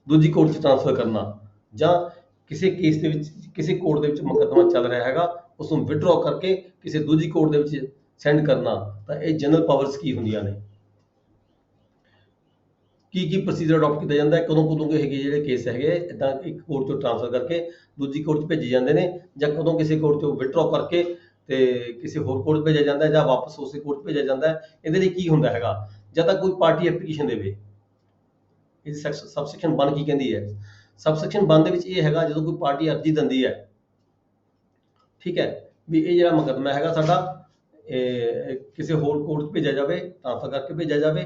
ਦੂਜੀ ਕੋਰਟ 'ਚ ਟ੍ਰਾਂਸਫਰ ਕਰਨਾ, ਜਾਂ ਕਿਸੇ ਕੇਸ ਦੇ ਵਿੱਚ ਕਿਸੇ ਕੋਰਟ ਦੇ ਵਿੱਚ ਮੁਕੱਦਮਾ ਚੱਲ ਰਿਹਾ ਹੈਗਾ ਉਸ ਨੂੰ ਵਿਦਡਰਾਅ ਕਰਕੇ ਕਿਸੇ ਦੂਜੀ ਕੋਰਟ ਦੇ ਵਿੱਚ ਸੈਂਡ ਕਰਨਾ। ਤਾਂ ਇਹ ਜਨਰਲ ਪਾਵਰਸ ਕੀ ਹੁੰਦੀਆਂ ਨੇ, ਕੀ ਪ੍ਰੋਸੀਜਰ ਅਡਾਪਟ ਕੀਤਾ ਜਾਂਦਾ ਹੈ, ਕਦੋਂ ਹੈਗੇ ਜਿਹੜੇ ਕੇਸ ਹੈਗੇ ਇਦਾਂ ਇੱਕ ਕੋਰਟ ਤੋਂ ਟ੍ਰਾਂਸਫਰ ਕਰਕੇ ਦੂਜੀ ਕੋਰਟ 'ਚ ਭੇਜੇ ਜਾਂਦੇ ਨੇ, ਜਾਂ ਕਦੋਂ ਕਿਸੇ ਕੋਰਟ ਤੋਂ ਵਿਦਡਰਾਅ ਕਰਕੇ ਤੇ ਕਿਸੇ ਹੋਰ ਕੋਰਟ ਭੇਜਿਆ ਜਾਂਦਾ ਹੈ, ਜਾਂ ਵਾਪਸ ਉਸੇ ਕੋਰਟ ਭੇਜਿਆ ਜਾਂਦਾ ਹੈ। ਇਹਦੇ ਲਈ ਕੀ ਹੁੰਦਾ ਹੈਗਾ? ਜਦ ਤੱਕ ਕੋਈ ਪਾਰਟੀ ਐਪਲੀਕੇਸ਼ਨ ਦੇਵੇ, ਇਹ ਸਬਸੈਕਸ਼ਨ 1 ਕੀ ਕਹਿੰਦੀ ਹੈ? ਸਬਸੈਕਸ਼ਨ 1 ਦੇ ਵਿੱਚ ਇਹ ਹੈਗਾ ਜਦੋਂ ਕੋਈ ਪਾਰਟੀ ਅਰਜ਼ੀ ਦਿੰਦੀ ਹੈ, ਠੀਕ ਹੈ, ਵੀ ਇਹ ਜਿਹੜਾ ਮੁਕੱਦਮਾ ਹੈਗਾ ਸਾਡਾ ਕਿਸੇ ਹੋਰ ਕੋਰਟ 'ਚ ਭੇਜਿਆ ਜਾਵੇ, ਟ੍ਰਾਂਸਫਰ ਕਰਕੇ ਭੇਜਿਆ ਜਾਵੇ,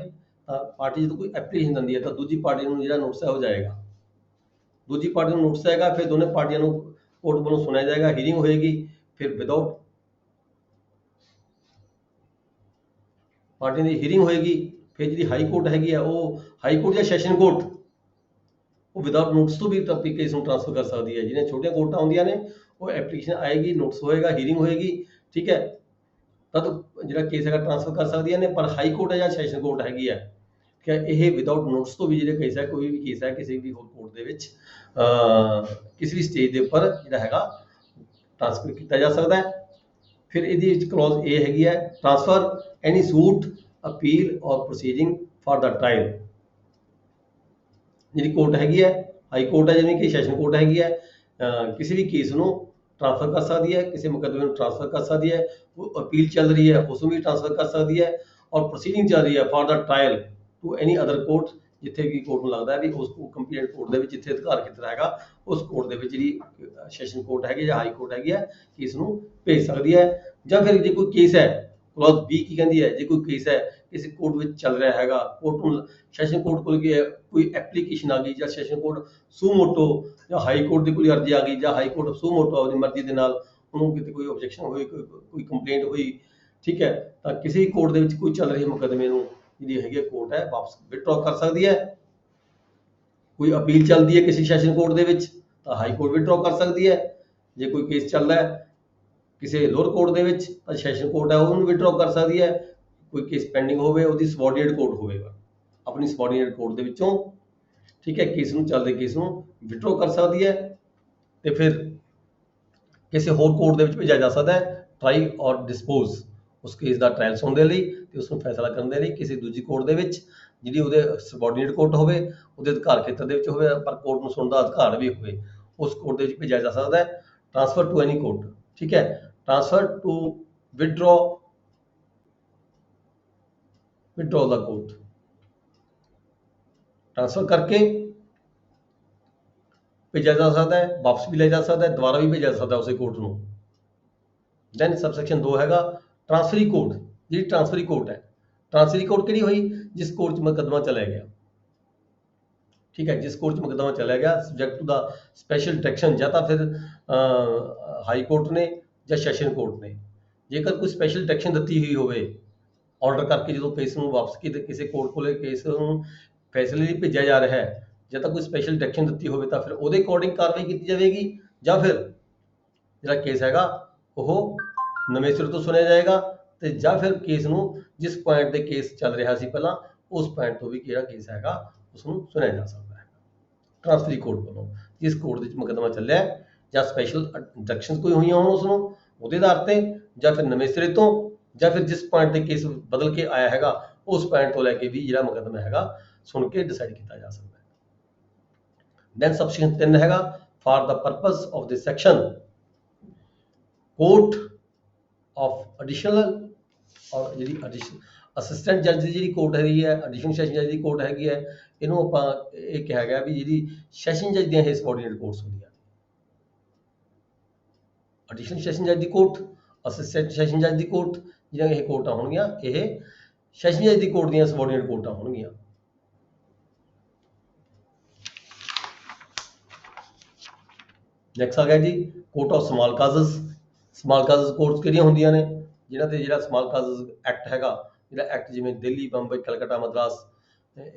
ਤਾਂ ਪਾਰਟੀ ਜਦੋਂ ਕੋਈ ਐਪਲੀਕੇਸ਼ਨ ਦਿੰਦੀ ਹੈ ਤਾਂ ਦੂਜੀ ਪਾਰਟੀ ਨੂੰ ਜਿਹੜਾ ਨੋਟਿਸ ਹੈ ਉਹ ਜਾਏਗਾ, ਦੂਜੀ ਪਾਰਟੀ ਨੂੰ ਨੋਟਿਸ ਆਏਗਾ, ਫਿਰ ਦੋਨੇ ਪਾਰਟੀਆਂ ਨੂੰ ਕੋਰਟ ਵੱਲੋਂ ਸੁਣਿਆ ਜਾਏਗਾ, ਹੀਅਰਿੰਗ ਹੋਏਗੀ, ਫਿਰ ਵਿਦਆਊਟ ਪਾਰਟੀ ਦੀ ਹੀਅਰਿੰਗ ਹੋਏਗੀ, ਫਿਰ ਜਿਹੜੀ ਹਾਈ ਕੋਰਟ ਹੈਗੀ ਆ ਉਹ ਹਾਈ ਕੋਰਟ ਜਾਂ ਸੈਸ਼ਨ ਕੋਰਟ ਉਹ ਵਿਦਆਊਟ ਨੋਟਿਸ ਤੋਂ ਵੀ ਕੇਸ ਨੂੰ ਟ੍ਰਾਂਸਫਰ ਕਰ ਸਕਦੀ ਹੈ। ਜਿਹੜੀਆਂ ਛੋਟੀਆਂ ਕੋਰਟਾਂ ਹੁੰਦੀਆਂ ਨੇ ਉਹ ਐਪਲੀਕੇਸ਼ਨ ਆਏਗੀ, ਨੋਟਿਸ ਹੋਏਗਾ, ਹੀਅਰਿੰਗ ਹੋਏਗੀ, ਠੀਕ ਹੈ, ਤਦ ਜਿਹੜਾ ਕੇਸ ਹੈਗਾ ਟ੍ਰਾਂਸਫਰ ਕਰ ਸਕਦੀਆਂ ਨੇ। ਪਰ ਹਾਈ ਕੋਰਟ ਹੈ ਜਾਂ ਸੈਸ਼ਨ ਕੋਰਟ ਹੈਗੀ ਹੈ ਕਿ ਇਹ ਵਿਦਆਊਟ ਨੋਟਿਸ ਤੋਂ ਵੀ ਜਿਹੜੇ ਕੇਸ ਹੈ, ਕੋਈ ਵੀ ਕੇਸ ਹੈ ਕਿਸੇ ਵੀ ਹੋਰ ਕੋਰਟ ਦੇ ਵਿੱਚ ਕਿਸੇ ਵੀ ਸਟੇਜ ਦੇ ਉੱਪਰ ਜਿਹੜਾ ਹੈਗਾ ਟ੍ਰਾਂਸਫਰ ਕੀਤਾ ਜਾ ਸਕਦਾ ਹੈ। ਫਿਰ ਇਹਦੇ ਵਿੱਚ ਕਲੌਜ਼ ਇਹ ਹੈਗੀ ਹੈ, ਟ੍ਰਾਂਸਫਰ ਐਨੀ ਸੂਟ, ਅਪੀਲ ਔਰ ਪ੍ਰੋਸੀਡਿੰਗ ਫਾਰ ਦਾ ਟ੍ਰਾਇਲ। ਜਿਹੜੀ ਕੋਰਟ ਹੈਗੀ ਹੈ ਹਾਈ ਕੋਰਟ ਹੈ, ਜਿਵੇਂ ਕਿ ਸੈਸ਼ਨ ਕੋਰਟ ਹੈਗੀ ਹੈ, ਕਿਸੇ ਵੀ ਕੇਸ ਨੂੰ ਟ੍ਰਾਂਸਫਰ ਕਰ ਸਕਦੀ ਹੈ, ਕਿਸੇ ਮੁਕੱਦਮੇ ਨੂੰ ਟ੍ਰਾਂਸਫਰ ਕਰ ਸਕਦੀ ਹੈ, ਉਹ ਅਪੀਲ ਚੱਲ ਰਹੀ ਹੈ ਉਸ ਨੂੰ ਵੀ ਟ੍ਰਾਂਸਫਰ ਕਰ ਸਕਦੀ ਹੈ, ਔਰ ਪ੍ਰੋਸੀਡਿੰਗ ਚੱਲ ਰਹੀ ਹੈ for the trial to any other court, ਜਿੱਥੇ ਵੀ ਕੋਰਟ ਨੂੰ ਲੱਗਦਾ ਹੈ ਵੀ ਉਸ ਕੰਪਲੀਟ ਕੋਰਟ ਦੇ ਵਿੱਚ ਜਿੱਥੇ ਅਧਿਕਾਰ ਖੇਤਰ ਹੈਗਾ ਉਸ ਕੋਰਟ ਦੇ ਵਿੱਚ ਜਿਹੜੀ ਸੈਸ਼ਨ ਕੋਰਟ ਹੈਗੀ ਜਾਂ ਹਾਈ ਕੋਰਟ ਹੈਗੀ ਹੈ ਕੇਸ ਨੂੰ ਭੇਜ ਸਕਦੀ ਹੈ। ਜਾਂ ਫਿਰ ਜੇ ਕੋਈ ਕੇਸ ਹੈ, ਕਲੌਜ਼ B ਕੀ ਕਹਿੰਦੀ ਹੈ, ਜੇ ਕੋਈ ਕੇਸ ਹੈ ਕਿਸੇ ਕੋਰਟ ਵਿੱਚ ਚੱਲ ਰਿਹਾ ਹੈਗਾ, ਕੋਰਟ ਨੂੰ ਸੈਸ਼ਨ ਕੋਰਟ ਕੋਲ ਕੋਈ ਐਪਲੀਕੇਸ਼ਨ ਆ ਗਈ, ਜਾਂ ਸੈਸ਼ਨ ਕੋਰਟ ਸੂ ਮੋਟੋ ਜਾਂ ਹਾਈ ਕੋਰਟ ਦੀ ਕੋਈ ਅਰਜ਼ੀ ਆ ਗਈ, ਜਾਂ ਹਾਈ ਕੋਰਟ ਸੂ ਮੋਟੋ ਆਪਣੀ ਮਰਜ਼ੀ ਦੇ ਨਾਲ ਉਹਨੂੰ ਕਿਤੇ ਕੋਈ ਆਬਜੈਕਸ਼ਨ ਹੋਈ, ਕੋਈ ਕੰਪਲੇਂਟ ਹੋਈ, ਠੀਕ ਹੈ, ਤਾਂ ਕਿਸੇ ਵੀ ਕੋਰਟ ਦੇ ਵਿੱਚ ਕੋਈ ਚੱਲ ਰਹੀ ਮੁਕੱਦਮੇ ਨੂੰ ਜਿਹੜੀ ਹੈਗੀ ਕੋਰਟ ਹੈ ਵਾਪਸ ਵਿਦਡਰਾਅ ਕਰ ਸਕਦੀ ਹੈ। ਕੋਈ ਅਪੀਲ ਚੱਲਦੀ ਹੈ ਕਿਸੇ ਸੈਸ਼ਨ ਕੋਰਟ ਦੇ ਵਿੱਚ ਤਾਂ ਹਾਈ ਕੋਰਟ ਵਿਦਡਰਾਅ ਕਰ ਸਕਦੀ ਹੈ। ਜੇ ਕੋਈ ਕੇਸ ਚੱਲਦਾ ਹੈ ਕਿਸੇ ਲੋਅਰ ਕੋਰਟ ਦੇ ਵਿੱਚ ਤਾਂ ਸੈਸ਼ਨ ਕੋਰਟ ਹੈ ਉਹਨੂੰ ਵਿਦਡਰਾਅ ਕਰ ਸਕਦੀ ਹੈ। ਕੋਈ ਕੇਸ ਪੈਂਡਿੰਗ ਹੋਵੇ ਉਹਦੀ ਸਬਆਰਡੀਨੇਟ ਕੋਰਟ ਹੋਵੇਗਾ, ਆਪਣੀ ਸਬਆਰਡੀਨੇਟ ਕੋਰਟ ਦੇ ਵਿੱਚੋਂ, ਠੀਕ ਹੈ, ਕੇਸ ਨੂੰ ਚੱਲਦੇ ਕੇਸ ਨੂੰ ਵਿਦਡਰਾਅ ਕਰ ਸਕਦੀ ਹੈ ਤੇ ਫਿਰ ਕਿਸੇ ਹੋਰ ਕੋਰਟ ਦੇ ਵਿੱਚ ਭੇਜਿਆ ਜਾ ਸਕਦਾ ਹੈ ਟਰਾਈ ਔਰ ਡਿਸਪੋਜ਼, ਉਸ ਕੇਸ ਦਾ ਟ੍ਰਾਇਲ ਸੁਣਨ ਦੇ ਲਈ ਤੇ ਉਸ ਨੂੰ ਫੈਸਲਾ ਕਰਨ ਦੇ ਲਈ ਕਿਸੇ ਦੂਜੀ ਕੋਰਟ ਦੇ ਵਿੱਚ ਜਿਹੜੀ ਉਹਦੇ ਸਬਆਰਡੀਨੇਟ ਕੋਰਟ ਹੋਵੇ, ਉਹਦੇ ਅਧਿਕਾਰ ਖੇਤਰ ਦੇ ਵਿੱਚ ਹੋਵੇ, ਪਰ ਕੋਰਟ ਨੂੰ ਸੁਣਨ ਦਾ ਅਧਿਕਾਰ ਵੀ ਹੋਵੇ, ਉਸ ਕੋਰਟ ਦੇ ਵਿੱਚ ਭੇਜਿਆ ਜਾ ਸਕਦਾ ਹੈ। ਟ੍ਰਾਂਸਫਰ ਟੂ ਐਨੀ ਕੋਰਟ, ਠੀਕ ਹੈ, transfer to withdraw the court, transfer ਕਰਕੇ ਭੇਜਿਆ ਜਾ ਸਕਦਾ ਹੈ, ਵਾਪਸ ਵੀ ਲੈ ਜਾ ਸਕਦਾ ਹੈ, ਦੁਬਾਰਾ ਵੀ ਭੇਜਿਆ ਜਾ ਸਕਦਾ ਉਸੇ ਕੋਰਟ ਨੂੰ। ਦੈਨ ਸਬਸੈਕਸ਼ਨ 2 ਹੈਗਾ ਟ੍ਰਾਂਸਫਰੀ ਕੋਰਟ। ਜਿਹੜੀ ਟ੍ਰਾਂਸਫਰੀ ਕੋਰਟ ਹੈ, ਟ੍ਰਾਂਸਫਰੀ ਕੋਰਟ ਕਿਹੜੀ ਹੋਈ? ਜਿਸ ਕੋਰਟ 'ਚ ਮੁਕੱਦਮਾ ਚਲਿਆ ਗਿਆ, ਠੀਕ ਹੈ, ਜਿਸ ਕੋਰਟ 'ਚ ਮੁਕੱਦਮਾ ਚਲਿਆ ਗਿਆ subject to the special direction, ਜਾਂ ਤਾਂ ਫਿਰ ਹਾਈ ਕੋਰਟ ਨੇ ਜਾਂ ਸੈਸ਼ਨ ਕੋਰਟ ਨੇ। ਜੇਕਰ ਕੋਈ ਸਪੈਸ਼ਲ ਡਾਇਰੈਕਸ਼ਨ ਦਿੱਤੀ ਹੋਈ ਹੋਵੇ ਆਰਡਰ ਕਰਕੇ, ਜਦੋਂ ਕੇਸ ਨੂੰ ਵਾਪਸ ਕਿਸੇ ਕੋਰਟ ਕੋਲੇ ਕੇਸ ਨੂੰ ਫੈਸਲੇ ਲਈ ਭੇਜਿਆ ਜਾ ਰਿਹਾ ਹੈ, ਜਾਂ ਤਾਂ ਕੋਈ ਸਪੈਸ਼ਲ ਡਾਇਰੈਕਸ਼ਨ ਦਿੱਤੀ ਹੋਵੇ ਤਾਂ ਫਿਰ ਉਹਦੇ ਅਕੋਰਡਿੰਗ ਕਾਰਵਾਈ ਕੀਤੀ ਜਾਵੇਗੀ, ਜਾਂ ਫਿਰ ਜਿਹੜਾ ਕੇਸ ਹੈਗਾ ਉਹ ਨਵੇਂ ਸਿਰੇ ਤੋਂ ਸੁਣਿਆ ਜਾਏਗਾ, ਤੇ ਜਾਂ ਫਿਰ ਕੇਸ ਨੂੰ ਜਿਸ ਪੁਆਇੰਟ ਤੇ ਕੇਸ ਚੱਲ ਰਿਹਾ ਸੀ ਪਹਿਲਾਂ ਉਸ ਪੁਆਇੰਟ ਤੋਂ ਵੀ ਜਿਹੜਾ ਕੇਸ ਹੈਗਾ ਉਸ ਨੂੰ ਸੁਣਿਆ ਜਾ ਸਕਦਾ ਹੈ ਟ੍ਰਾਂਸਫਰੀ ਕੋਰਟ ਵੱਲੋਂ। ਜਿਸ ਕੋਰਟ ਦੇ ਵਿੱਚ ਮੁਕੱਦਮਾ ਚੱਲਿਆ ਜਾਂ ਸਪੈਸ਼ਲ ਡਾਇਰੈਕਸ਼ਨ ਕੋਈ ਹੋਈਆਂ ਹੋਣ ਉਸ ਨੂੰ ਉਹਦੇ ਆਧਾਰ ਤੇ, ਜਾਂ ਫਿਰ ਨਵੇਂ ਸਿਰੇ ਤੋਂ, ਜਾਂ ਫਿਰ ਜਿਸ ਪੁਆਇੰਟ ਤੇ ਕੇਸ ਬਦਲ ਕੇ ਆਇਆ ਹੈਗਾ ਉਸ ਪੁਆਇੰਟ ਤੋਂ ਲੈ ਕੇ ਵੀ ਜਿਹੜਾ ਮੁਕੱਦਮਾ ਹੈਗਾ ਸੁਣ ਕੇ ਡਿਸਾਈਡ ਕੀਤਾ ਜਾ ਸਕਦਾ ਹੈ। ਦੈਨ ਸਬਸੈਕਸ਼ਨ 3 ਹੈਗਾ for the purpose of this section court of additional, ਔਰ ਜਿਹੜੀ ਅਸਿਸਟੈਂਟ ਜੱਜ ਦੀ ਜਿਹੜੀ ਕੋਰਟ ਹੈਗੀ ਹੈ, ਐਡੀਸ਼ਨਲ ਸੈਸ਼ਨ ਜੱਜ ਦੀ ਕੋਰਟ ਹੈਗੀ ਹੈ, ਇਹਨੂੰ ਆਪਾਂ ਇਹ ਕਿਹਾ ਗਿਆ ਵੀ ਜਿਹੜੀ ਸੈਸ਼ਨ ਜੱਜ ਦੀਆਂ ਇਹ ਸਬੋਰਡੀਨੇਟ ਕੋਰਟਸ ਹੁੰਦੀਆਂ। ਐਡੀਸ਼ਨਲ ਸੈਸ਼ਨ ਜੱਜ ਦੀ ਕੋਰਟ, ਅਸਿਸਟੈਂਟ ਸੈਸ਼ਨ ਜੱਜ ਦੀ ਕੋਰਟ, ਜਿਹੜੀਆਂ ਇਹ ਕੋਰਟਾਂ ਹੋਣਗੀਆਂ ਇਹ ਸੈਸ਼ਨ ਜੱਜ ਦੀ ਕੋਰਟ ਦੀਆਂ ਸਬੋਰਡੀਨੇਟ ਕੋਰਟਾਂ ਹੋਣਗੀਆਂ। ਨੈਕਸਟ ਆ ਗਿਆ ਜੀ court of small causes. Small causes courts ਕਿਹੜੀਆਂ ਹੁੰਦੀਆਂ ਨੇ? ਜਿਹਨਾਂ ਤੇ ਜਿਹੜਾ ਸਮਾਲ ਕਾਜ਼ਸ ਐਕਟ ਹੈਗਾ, ਜਿਹੜਾ ਐਕਟ ਜਿਵੇਂ ਦਿੱਲੀ, ਬੰਬਈ, ਕਲਕੱਤਾ, ਮਦਰਾਸ,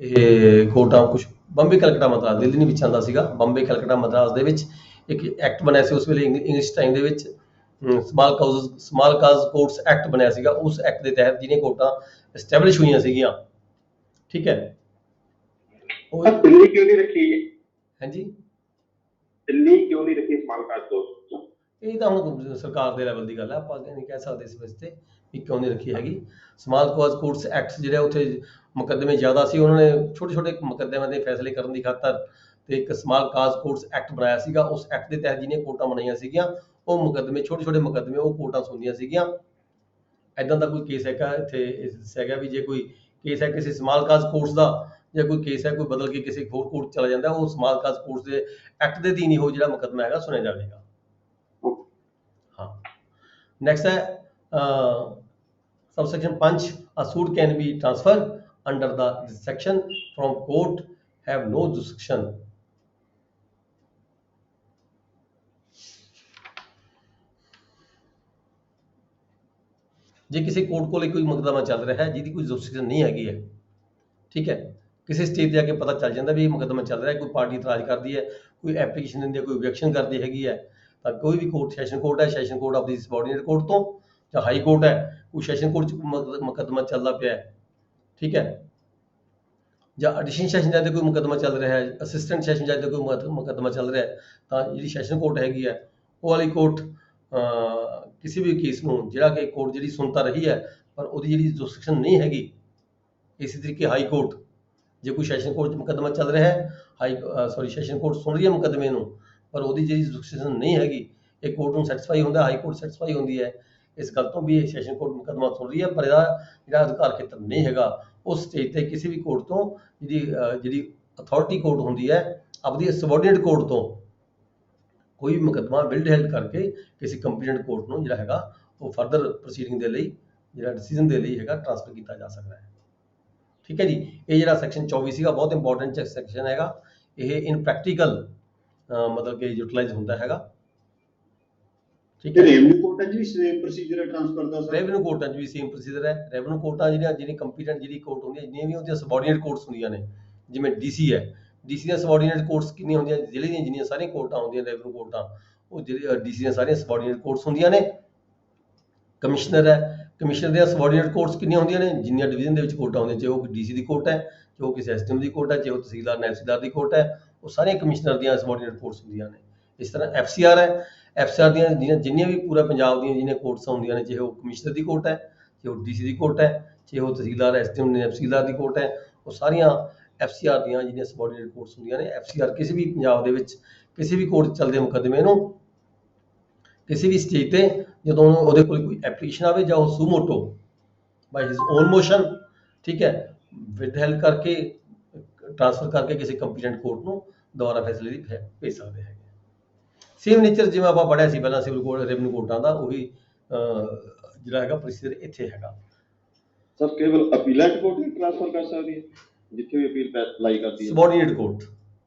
ਇਹ ਕੋਰਟਾਂ ਕੁਝ ਬੰਬਈ, ਕਲਕੱਤਾ, ਮਦਰਾਸ, ਦਿੱਲੀ ਨਹੀਂ ਵਿੱਚ ਆਉਂਦਾ ਸੀਗਾ, ਬੰਬਈ, ਕਲਕੱਤਾ, ਮਦਰਾਸ ਦੇ ਵਿੱਚ ਇੱਕ ਐਕਟ ਬਣਿਆ ਸੀ ਉਸ ਵੇਲੇ ਇੰਗਲਿਸ਼ ਟਾਈਮ ਦੇ ਵਿੱਚ, ਸਮਾਲ ਕਾਜ਼ ਕੋਰਟਸ ਐਕਟ ਬਣਿਆ ਸੀਗਾ। ਉਸ ਐਕਟ ਦੇ ਤਹਿਤ ਜਿਹੜੀਆਂ ਕੋਰਟਾਂ ਐਸਟੈਬਲਿਸ਼ ਹੋਈਆਂ ਸੀਗੀਆਂ, ਠੀਕ ਹੈ। ਉਹ ਦਿੱਲੀ ਕਿਉਂ ਨਹੀਂ ਰੱਖੀ? ਹਾਂਜੀ, ਦਿੱਲੀ ਕਿਉਂ ਨਹੀਂ ਰੱਖੀ ਸਮਾਲ ਕਾਜ਼ ਕੋਰਟ? ਇਹ ਤਾਂ ਹੁਣ ਸਰਕਾਰ ਦੇ ਲੈਵਲ ਦੀ ਗੱਲ ਹੈ, ਆਪਾਂ ਨਹੀਂ ਕਹਿ ਸਕਦੇ ਇਸ ਵਾਸਤੇ ਵੀ ਕਿਉਂ ਨਹੀਂ ਰੱਖੀ ਹੈਗੀ। ਸਮਾਲ ਕਾਜ਼ ਕੋਰਟਸ ਐਕਟ ਜਿਹੜੇ ਉੱਥੇ ਮੁਕੱਦਮੇ ਜ਼ਿਆਦਾ ਸੀ, ਉਹਨਾਂ ਨੇ ਛੋਟੇ ਛੋਟੇ ਮੁਕੱਦਮਿਆਂ ਦੇ ਫੈਸਲੇ ਕਰਨ ਦੀ ਖਾਤਰ ਤੇ ਇੱਕ ਸਮਾਲ ਕਾਜ਼ ਕੋਰਟਸ ਐਕਟ ਬਣਾਇਆ ਸੀਗਾ। ਉਸ ਐਕਟ ਦੇ ਤਹਿਤ ਜਿਹਨੇ ਕੋਰਟਾਂ ਬਣਾਈਆਂ ਸੀਗੀਆਂ, ਉਹ ਮੁਕੱਦਮੇ ਛੋਟੇ ਛੋਟੇ ਮੁਕੱਦਮੇ ਉਹ ਕੋਰਟਾਂ ਸੁਣਦੀਆਂ ਸੀਗੀਆਂ। ਐਦਾਂ ਦਾ ਕੋਈ ਕੇਸ ਹੈਗਾ ਇੱਥੇ ਦੱਸਿਆ ਗਿਆ ਵੀ ਜੇ ਕੋਈ ਕੇਸ ਹੈ ਕਿਸੇ ਸਮਾਲ ਕਾਜ਼ ਕੋਰਟਸ ਦਾ, ਜਾਂ ਕੋਈ ਕੇਸ ਹੈ ਕੋਈ ਬਦਲ ਕੇ ਕਿਸੇ ਹੋਰ ਕੋਰਟ ਚਲਾ ਜਾਂਦਾ, ਉਹ ਸਮਾਲ ਕਾਜ਼ ਕੋਰਟਸ ਦੇ ਐਕਟ ਦੇ ਅਧੀਨ ਹੀ ਉਹ ਜਿਹੜਾ ਮੁਕੱਦਮਾ ਹੈਗਾ ਸੁਣਿਆ ਜਾਵੇਗਾ। ਹਾਂ, ਨੈਕਸਟ ਹੈ subsection 5, a suit can be transferred under the this section from court have no jurisdiction। ਜੇ ਕਿਸੇ ਕੋਰਟ ਕੋਲੇ ਕੋਈ ਮੁਕੱਦਮਾ ਚੱਲ ਰਿਹਾ ਹੈ ਜਿਹਦੀ ਕੋਈ ਜੁਰਿਸਡਿਕਸ਼ਨ ਨਹੀਂ ਹੈਗੀ ਹੈ, ਠੀਕ ਹੈ, ਕਿਸੇ ਸਟੇਜ ਤੇ ਆ ਕੇ ਪਤਾ ਚੱਲ ਜਾਂਦਾ ਵੀ ਇਹ ਮੁਕੱਦਮਾ ਚੱਲ ਰਿਹਾ ਹੈ, ਕੋਈ ਪਾਰਟੀ ਇਤਰਾਜ਼ ਕਰਦੀ ਹੈ, ਕੋਈ ਐਪਲੀਕੇਸ਼ਨ ਦਿੰਦੀ ਹੈ, ਕੋਈ objection ਕਰਦੀ ਹੈਗੀ ਹੈ, ਤਾਂ ਕੋਈ ਵੀ ਕੋਰਟ, ਸੈਸ਼ਨ ਕੋਰਟ ਹੈ, session court of the subordinate court ਤੋਂ, ਜਾਂ ਹਾਈ ਕੋਰਟ ਹੈ, ਕੋਈ ਸੈਸ਼ਨ ਕੋਰਟ 'ਚ ਮੁਕੱਦਮਾ ਚੱਲਦਾ ਪਿਆ ਹੈ, ਠੀਕ ਹੈ, ਜਾਂ ਐਡੀਸ਼ਨਲ ਸੈਸ਼ਨ ਜੱਜ ਦਾ ਕੋਈ ਮੁਕੱਦਮਾ ਚੱਲ ਰਿਹਾ ਹੈ, ਅਸਿਸਟੈਂਟ ਸੈਸ਼ਨ ਜੱਜ ਦਾ ਕੋਈ ਮੁਕੱਦਮਾ ਚੱਲ ਰਿਹਾ ਹੈ, ਤਾਂ ਜਿਹੜੀ ਸੈਸ਼ਨ ਕੋਰਟ ਹੈਗੀ ਹੈ ਉਹ ਵਾਲੀ ਕੋਰਟ ਕਿਸੇ ਵੀ ਕੇਸ ਨੂੰ ਜਿਹੜਾ ਕਿ ਕੋਰਟ ਜਿਹੜੀ ਸੁਣਤਾ ਰਹੀ ਹੈ ਪਰ ਉਹਦੀ ਜਿਹੜੀ ਜੁਰਿਸਡਿਕਸ਼ਨ ਨਹੀਂ ਹੈਗੀ, ਇਸੇ ਤਰੀਕੇ ਹਾਈ ਕੋਰਟ, ਜੇ ਕੋਈ ਸੈਸ਼ਨ ਕੋਰਟ 'ਚ ਮੁਕੱਦਮਾ ਚੱਲ ਰਿਹਾ ਹੈ, ਸੈਸ਼ਨ ਕੋਰਟ ਸੁਣ ਰਹੀ ਹੈ ਮੁਕੱਦਮੇ ਨੂੰ ਪਰ ਉਹਦੀ ਜਿਹੜੀ ਜੁਰਿਸਡਿਕਸ਼ਨ ਨਹੀਂ ਹੈਗੀ, ਇਹ ਕੋਰਟ ਨੂੰ ਸੈਟੀਸਫਾਈ ਹੁੰਦਾ, ਹਾਈ ਕੋਰਟ ਸੈਟੀਸਫਾਈ ਹੁੰਦੀ ਹੈ ਇਸ ਗੱਲ ਤੋਂ ਵੀ ਇਹ ਸੈਸ਼ਨ ਕੋਰਟ ਮੁਕੱਦਮਾ ਸੁਣ ਰਹੀ ਹੈ ਪਰ ਇਹਦਾ ਜਿਹੜਾ ਅਧਿਕਾਰ ਖੇਤਰ ਨਹੀਂ ਹੈਗਾ, ਉਸ ਸਟੇਜ ਤੇ ਕਿਸੇ ਵੀ ਕੋਰਟ ਤੋਂ ਜਿਹੜੀ ਅਥਾਰਟੀ ਕੋਰਟ ਹੁੰਦੀ ਹੈ ਆਪਦੀ ਸਬੋਰਡੀਨੇਟ ਕੋਰਟ ਤੋਂ ਕੋਈ ਵੀ ਮੁਕੱਦਮਾ ਬਿਲਡ ਹੈਲਡ ਕਰਕੇ ਕਿਸੇ ਕੰਪੀਟੈਂਟ ਕੋਰਟ ਨੂੰ ਜਿਹੜਾ ਹੈਗਾ ਉਹ ਫਰਦਰ ਪ੍ਰੋਸੀਡਿੰਗ ਦੇ ਲਈ, ਜਿਹੜਾ ਡਿਸੀਜਨ ਦੇ ਲਈ ਹੈਗਾ, ਟ੍ਰਾਂਸਫਰ ਕੀਤਾ ਜਾ ਸਕਦਾ ਹੈ। ਠੀਕ ਹੈ ਜੀ, ਇਹ ਜਿਹੜਾ ਸੈਕਸ਼ਨ 24 ਸੀਗਾ ਬਹੁਤ ਇੰਪੋਰਟੈਂਟ ਸੈਕਸ਼ਨ ਹੈਗਾ, ਇਹ ਇਨ ਪ੍ਰੈਕਟੀਕਲ ਮਤਲਬ ਕਿ ਯੂਟਿਲਾਈਜ਼ ਹੁੰਦਾ ਹੈਗਾ। ਠੀਕ ਹੈ, ਰੈਵਨਿਊ ਕੋਰਟਾਂ 'ਚ ਵੀ ਸੇਮ ਪ੍ਰੋਸੀਜਰ ਹੈ ਟ੍ਰਾਂਸਫਰ ਦਾ? ਰੈਵਨਿਊ ਕੋਰਟਾਂ 'ਚ ਵੀ ਸੇਮ ਪ੍ਰੋਸੀਜਰ ਹੈ। ਰੈਵਨਿਊ ਕੋਰਟਾਂ ਜਿਹੜੀ ਕੰਪੀਟੈਂਟ ਜਿਹੜੀ ਕੋਰਟ ਹੁੰਦੀ ਹੈ, ਜਿੰਨੀਆਂ ਵੀ ਉਹਦੀਆਂ ਸਬੋਰਡੀਨੇਟ ਕੋਰਟਸ ਹੁੰਦੀਆਂ ਨੇ, ਜਿਵੇਂ ਡੀਸੀ ਹੈ, ਡੀਸੀ ਦੀਆਂ ਸਬੋਰਡੀਨੇਟ ਕੋਰਟਸ ਕਿੰਨੀਆਂ ਹੁੰਦੀਆਂ? ਜ਼ਿਲ੍ਹੇ ਦੀਆਂ ਜਿੰਨੀਆਂ ਸਾਰੀਆਂ ਕੋਰਟਾਂ ਹੁੰਦੀਆਂ ਰੈਵਨਿਊ ਕੋਰਟਾਂ, ਉਹ ਜਿਹੜੀ ਡੀਸੀ ਦੀਆਂ ਸਾਰੀਆਂ ਸਬੋਰਡੀਨੇਟ ਕੋਰਟਸ ਹੁੰਦੀਆਂ ਨੇ। ਕਮਿਸ਼ਨਰ ਹੈ, ਕਮਿਸ਼ਨਰ ਦੀਆਂ ਸਬੋਰਡੀਨੇਟ ਕੋਰਟਸ ਕਿੰਨੀਆਂ ਹੁੰਦੀਆਂ ਨੇ? ਜਿੰਨੀਆਂ ਡਿਵੀਜ਼ਨ ਦੇ ਵਿੱਚ ਕੋਰਟਾਂ ਹੁੰਦੀਆਂ, ਚਾਹੇ ਉਹ ਡੀਸੀ ਦੀ ਕੋਰਟ ਹੈ, ਚਾਹੇ ਉਹ ਕਿਸੇ ਐਸਡੀਐਮ ਦੀ ਕੋਰਟ ਹੈ, ਚਾਹੇ ਉਹ ਤਹਿਸੀਲਦਾਰ ਤਹਿਸੀਲਦਾਰ ਦੀ ਕੋਰਟ ਹੈ, ਉਹ ਸਾਰੀਆਂ ਕਮਿਸ਼ਨਰ ਦੀਆਂ ਸਬੋਰਡੀਨੇਟ ਕੋਰਟਸ ਹੁੰਦੀਆਂ ਨੇ। ਇਸ ਤਰ੍ਹਾਂ ਐਫਸੀਆਰ ਹੈ, ਐਫਸੀਆਰ ਦੀਆਂ ਜਿੰਨੀਆਂ ਵੀ ਪੂਰਾ ਪੰਜਾਬ ਦੀਆਂ ਜਿੰਨੀਆਂ ਕੋਰਟਸ ਹੁੰਦੀਆਂ ਨੇ, ਚਾਹੇ ਉਹ ਕਮਿਸ਼ਨਰ ਦੀ ਕੋਰਟ ਹੈ, ਚਾਹੇ ਉਹ ਡੀਸੀ ਦੀ ਕੋਰਟ ਹੈ, ਚਾਹੇ ਉਹ ਤਹਿਸੀਲਦਾਰ ਐਸਡੀਐਮ ਨੇ ਤਹਿਸੀਲਦਾਰ ਦੀ ਕੋਰਟ ਹੈ, ਉਹ ਸਾਰੀਆਂ ਐਫਸੀਆਰ ਦੀਆਂ ਜਿਹੜੀਆਂ ਸਬੋਰਡੀਨੇਟ ਕੋਰਟਸ ਹੁੰਦੀਆਂ ਨੇ। ਐਫਸੀਆਰ ਕਿਸੇ ਵੀ ਪੰਜਾਬ ਦੇ ਵਿੱਚ ਕਿਸੇ ਵੀ ਕੋਰਟ 'ਚ ਚੱਲਦੇ ਮੁਕੱਦਮੇ ਨੂੰ ਕਿਸੇ ਵੀ ਸਟੇਜ ਤੇ ਜਦੋਂ ਉਹਦੇ ਕੋਲ ਕੋਈ ਐਪਲੀਕੇਸ਼ਨ ਆਵੇ ਜਾਂ ਉਹ ਸੂਮੋਟੋ ਬਾਈ ਹਿਸ ਓਨ ਮੋਸ਼ਨ, ਠੀਕ ਹੈ, ਵਿਦਹੈਲਡ ਕਰਕੇ ਟ੍ਰਾਂਸਫਰ ਕਰਕੇ ਕਿਸੇ ਕੰਪੀਟੈਂਟ ਕੋਰਟ ਨੂੰ ਦੁਬਾਰਾ ਫੈਸਲੇ ਲਈ ਭੇਜ ਸਕਦੇ ਹੈਗੇ। ਸੇਮ ਨੇਚਰ ਜਿਵੇਂ ਆਪਾਂ ਪੜ੍ਹਿਆ ਸੀ ਪਹਿਲਾਂ ਸਿਵਲ ਕੋਰਟ ਰੈਵਨਿਊ ਕੋਰਟਾਂ ਦਾ, ਉਹੀ ਜਿਹੜਾ ਹੈਗਾ ਪ੍ਰੋਸੀਜਰ ਇੱਥੇ ਹੈਗਾ। ਸਰ ਕੇਵਲ ਅਪੀਲੈਂਟ ਕੋਰਟ ਹੀ ਟ੍ਰਾਂਸਫਰ ਕਰ ਸਕਦੀ ਹੈ ਜਿੱਥੇ ਵੀ ਅਪੀਲ ਅਪਲਾਈ ਕਰਦੀ ਹੈ? ਸਬੋਰਡੀਨੇਟ ਕੋਰਟ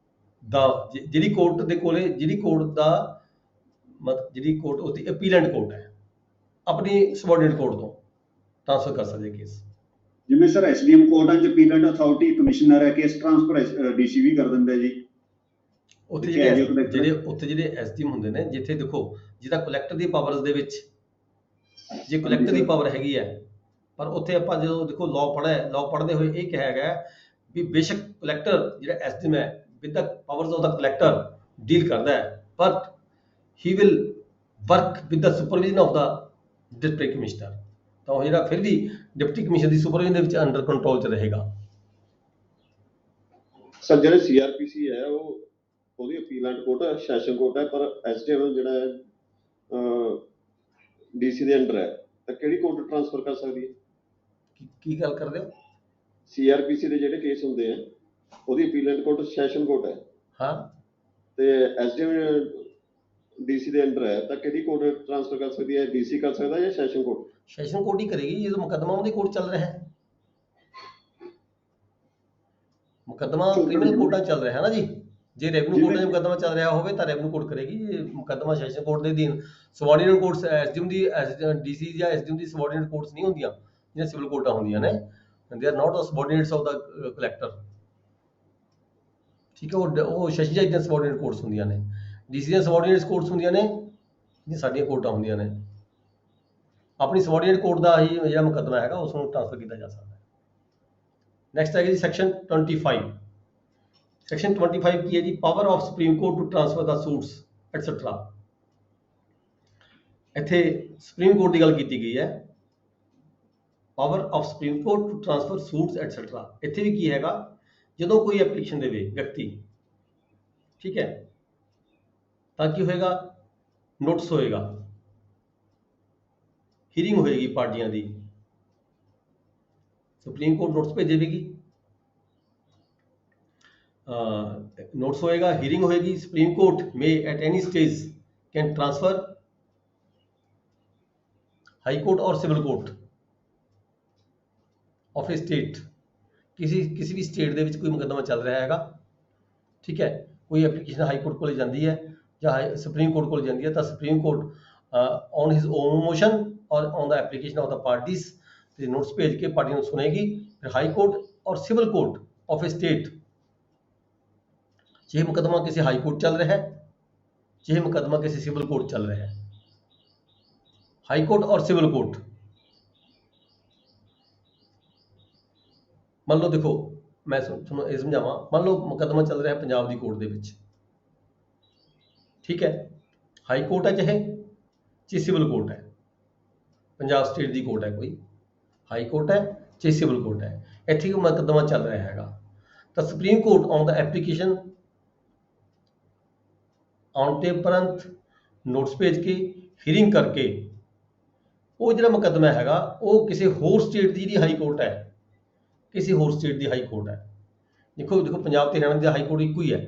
ਦਾ ਜਿਹੜੀ ਕੋਰਟ ਦੇ ਕੋਲੇ ਜਿਹੜੀ ਕੋਰਟ ਦਾ ਜਿਹੜੀ ਕੋਰਟ ਉਹਦੀ ਅਪੀਲੈਂਟ ਕੋਰਟ ਹੈ, ਆਪਣੀ ਸਬੋਰਡੀਨੇਟ ਕੋਰਟ ਤੋਂ ਟ੍ਰਾਂਸਫਰ ਕਰ ਸਕਦੇ ਕੇਸ। ਜਿਵੇਂ ਸਰ ਐਸਡੀਐਮ ਕੋਰਟਾਂ 'ਚ ਅਪੀਲੈਂਟ ਅਥਾਰਟੀ ਕਮਿਸ਼ਨਰ ਹੈ, ਕੇਸ ਟ੍ਰਾਂਸਫਰ ਡੀਸੀ ਵੀ ਕਰ ਦਿੰਦਾ ਜੀ। ਉੱਥੇ ਜਿਹੜੇ ਐਸਡੀਐਮ ਹੁੰਦੇ ਨੇ, ਜਿੱਥੇ ਦੇਖੋ ਜਿਹਦਾ ਕਲੈਕਟਰ ਦੀ ਪਾਵਰਸ ਦੇ ਵਿੱਚ ਜੇ ਕਲੈਕਟਰ ਦੀ ਪਾਵਰ ਹੈਗੀ ਹੈ, ਪਰ ਉੱਥੇ ਆਪਾਂ ਜਦੋਂ ਦੇਖੋ ਲਾਅ ਪੜ੍ਹਦੇ ਹੋਏ ਇਹ ਕਿਹਾ ਗਿਆ ਵੀ ਬੇਸ਼ੱਕ ਕਲੈਕਟਰ ਜਿਹੜਾ ਐਸਡੀਐਮ ਹੈ with the powers of the collector deal ਕਰਦਾ ਹੈ, but he will work with the supervision of the district commissioner, ਤਾਂ ਉਹ ਜਿਹੜਾ ਫਿਰ ਵੀ ਡਿਪਟੀ ਕਮਿਸ਼ਨਰ ਦੀ ਸੁਪਰਵਿਜ਼ਨ ਦੇ ਵਿੱਚ ਅੰਡਰ ਕੰਟਰੋਲ 'ਚ ਰਹੇਗਾ। ਸਰ ਜਿਹੜੇ ਸੀਆਰਪੀਸੀ ਹੈ ਉਹਦੀ ਅਪੀਲੈਂਟ ਕੋਰਟ ਸੈਸ਼ਨ ਕੋਰਟ ਹੈ, ਪਰ ਐਸਡੀਐਮ ਜਿਹੜਾ ਹੈ ਡੀਸੀ ਦੇ ਅੰਡਰ ਹੈ, ਤਾਂ ਕਿਹੜੀ ਕੋਰਟ ਟ੍ਰਾਂਸਫਰ ਕਰ ਸਕਦੀ ਹੈ? ਕੀ ਗੱਲ ਕਰਦੇ ਹੋ? ਸੀਆਰਪੀਸੀ ਦੇ ਜਿਹੜੇ ਕੇਸ ਹੁੰਦੇ ਆ ਉਹਦੀ ਅਪੀਲੈਂਟ ਕੋਰਟ ਸੈਸ਼ਨ ਕੋਰਟ ਹੈ ਹਾਂ, ਤੇ ਐਸਡੀਐਮ ਡੀਸੀ ਦੇ ਅੰਡਰ ਹੈ, ਤਾਂ ਕਿਹੜੀ ਕੋਰਟ ਟ੍ਰਾਂਸਫਰ ਕਰ ਸਕਦੀ ਹੈ? ਡੀਸੀ ਕਰ ਸਕਦਾ ਜਾਂ ਸੈਸ਼ਨ ਕੋਰਟ? ਸੈਸ਼ਨ ਕੋਰਟ ਹੀ ਕਰੇਗੀ ਜਦੋਂ ਮੁਕੱਦਮਾ ਉਹਦੇ ਕੋਰਟ ਚੱਲ ਰਿਹਾ ਹੈ। ਮੁਕੱਦਮਾ ਕ੍ਰਿਮੀਨਲ ਕੋਰਟਾਂ ਚੱਲ ਰਿਹਾ ਹੈ ਨਾ ਜੀ। ਜੇ ਰੈਵਨਿਊ ਕੋਰਟਾਂ 'ਚ ਮੁਕੱਦਮਾ ਚੱਲ ਰਿਹਾ ਹੋਵੇ ਤਾਂ ਰੈਵਨਿਊ ਕੋਰਟ ਕਰੇਗੀ। ਜੇ ਮੁਕੱਦਮਾ ਸੈਸ਼ਨ ਕੋਰਟ ਦੇ ਅਧੀਨ, ਸਬਆਰਡੀਨੇਟ ਕੋਰਟਸ ਐਸਡੀਐਮ ਦੀ ਡੀਸੀ ਜਾਂ ਐਸਡੀਐਮ ਦੀ ਸਬਆਰਡੀਨੇਟ ਕੋਰਟਸ ਨਹੀਂ ਹੁੰਦੀਆਂ ਜਿਹੜੀਆਂ ਸਿਵਲ ਕੋਰਟਾਂ ਹੁੰਦੀਆਂ ਨੇ। They are not subordinates of the collector, ਠੀਕ ਹੈ। ਉਹ ਸੈਸ਼ਨ ਜੱਜ ਦੀਆਂ ਸਬਆਰਡੀਨੇਟ ਕੋਰਟਸ ਹੁੰਦੀਆਂ ਨੇ। ਡੀਸੀ ਦੀਆਂ ਸਬਆਰਡੀਨੇਟ ਕੋਰਟਸ ਹੁੰਦੀਆਂ ਨੇ ਜਿਹੜੀਆਂ ਸਾਡੀਆਂ ਕੋਰਟਾਂ ਹੁੰਦੀਆਂ ਨੇ। ਆਪਣੀ ਸਬਆਰਡੀਨੇਟ ਕੋਰਟ ਦਾ ਹੀ ਜਿਹੜਾ ਮੁਕੱਦਮਾ ਹੈਗਾ ਉਸ ਨੂੰ ਟ੍ਰਾਂਸਫਰ ਕੀਤਾ ਜਾ ਸਕਦਾ ਹੈ। ਨੈਕਸਟ ਹੈ ਜੀ ਸੈਕਸ਼ਨ 25। ਸੈਕਸ਼ਨ 25 ਕੀ ਹੈ ਜੀ? Power of supreme court to transfer the suits etcetera. ਇੱਥੇ ਸੁਪਰੀਮ ਕੋਰਟ ਦੀ ਗੱਲ ਕੀਤੀ ਗਈ ਹੈ। Power of supreme court to transfer suits etcetera. ਇੱਥੇ ਵੀ ਕੀ ਹੈਗਾ, ਜਦੋਂ ਕੋਈ ਐਪਲੀਕੇਸ਼ਨ ਦੇਵੇ ਵਿਅਕਤੀ, ਠੀਕ ਹੈ, ਤਾਂ ਕੀ ਹੋਏਗਾ? ਨੋਟਿਸ ਹੋਏਗਾ, ਹੀਅਰਿੰਗ ਹੋਏਗੀ ਪਾਰਟੀਆਂ ਦੀ, ਸੁਪਰੀਮ ਕੋਰਟ ਨੋਟਿਸ ਭੇਜੇਗੀ, ਨੋਟਿਸ ਹੋਏਗਾ, ਹੀਅਰਿੰਗ ਹੋਏਗੀ। Supreme Court may at any stage can transfer High Court or civil court of a state. किसी भी स्टेट ਦੇ ਵਿੱਚ ਕੋਈ ਮੁਕੱਦਮਾ ਚੱਲ ਰਿਹਾ ਹੈਗਾ, ਠੀਕ ਹੈ, ਕੋਈ ਐਪਲੀਕੇਸ਼ਨ ਹਾਈ ਕੋਰਟ ਕੋਲੇ ਜਾਂਦੀ ਹੈ ਜਾਂ ਸੁਪਰੀਮ ਕੋਰਟ ਕੋਲ ਜਾਂਦੀ ਹੈ, ਤਾਂ Supreme Court on his own motion or on the application of the parties ਤੇ ਨੋਟਿਸ ਭੇਜ ਕੇ ਪਾਰਟੀ ਨੂੰ ਸੁਣੇਗੀ। ਫਿਰ High Court or civil court of a state, ਜੇ ਮੁਕੱਦਮਾ ਕਿਸੇ ਹਾਈ ਕੋਰਟ ਚੱਲ ਰਿਹਾ ਹੈ, ਜੇ ਮੁਕੱਦਮਾ ਕਿਸੇ ਸਿਵਲ ਕੋर्ट चल रहा है, high Court or civil court. मान लो देखो मैं ਤੁਹਾਨੂੰ ਇਹ ਸਮਝਾਵਾਂ, ਮੰਨ ਲਓ ਮੁਕੱਦਮਾ ਚੱਲ ਰਿਹਾ ਪੰਜਾਬ ਦੀ ਕੋਰਟ ਦੇ ਵਿੱਚ, ਠੀਕ ਹੈ, ਹਾਈ ਕੋਰਟ ਹੈ ਚਾਹੇ ਸਿਵਲ ਕੋਰਟ ਹੈ, ਪੰਜਾਬ ਸਟੇਟ ਦੀ ਕੋਰਟ ਹੈ, ਕੋਈ ਹਾਈ ਕੋਰਟ ਹੈ ਚਾਹੇ ਸਿਵਲ ਕੋਰਟ ਹੈ, ਇੱਥੇ ਕੋਈ ਮੁਕੱਦਮਾ ਚੱਲ ਰਿਹਾ ਹੈਗਾ, ਤਾਂ Supreme Court on the application ਆਉਣ ਤੇ ਉਪਰੰਤ ਨੋਟਿਸ ਭੇਜ ਕੇ ਹੀਅਰਿੰਗ ਕਰਕੇ ਉਹ ਜਿਹੜਾ ਮੁਕੱਦਮਾ ਹੈਗਾ ਉਹ ਕਿਸੇ ਹੋਰ ਸਟੇਟ ਦੀ ਜਿਹੜੀ ਹਾਈ ਕੋਰਟ ਹੈ, ਕਿਸੇ ਹੋਰ ਸਟੇਟ ਦੀ ਹਾਈ ਕੋਰਟ ਹੈ, ਦੇਖੋ ਪੰਜਾਬ ਤੇ ਹਰਿਆਣਾ ਦੀ ਹਾਈ ਕੋਰਟ ਇੱਕੋ ਹੀ ਹੈ,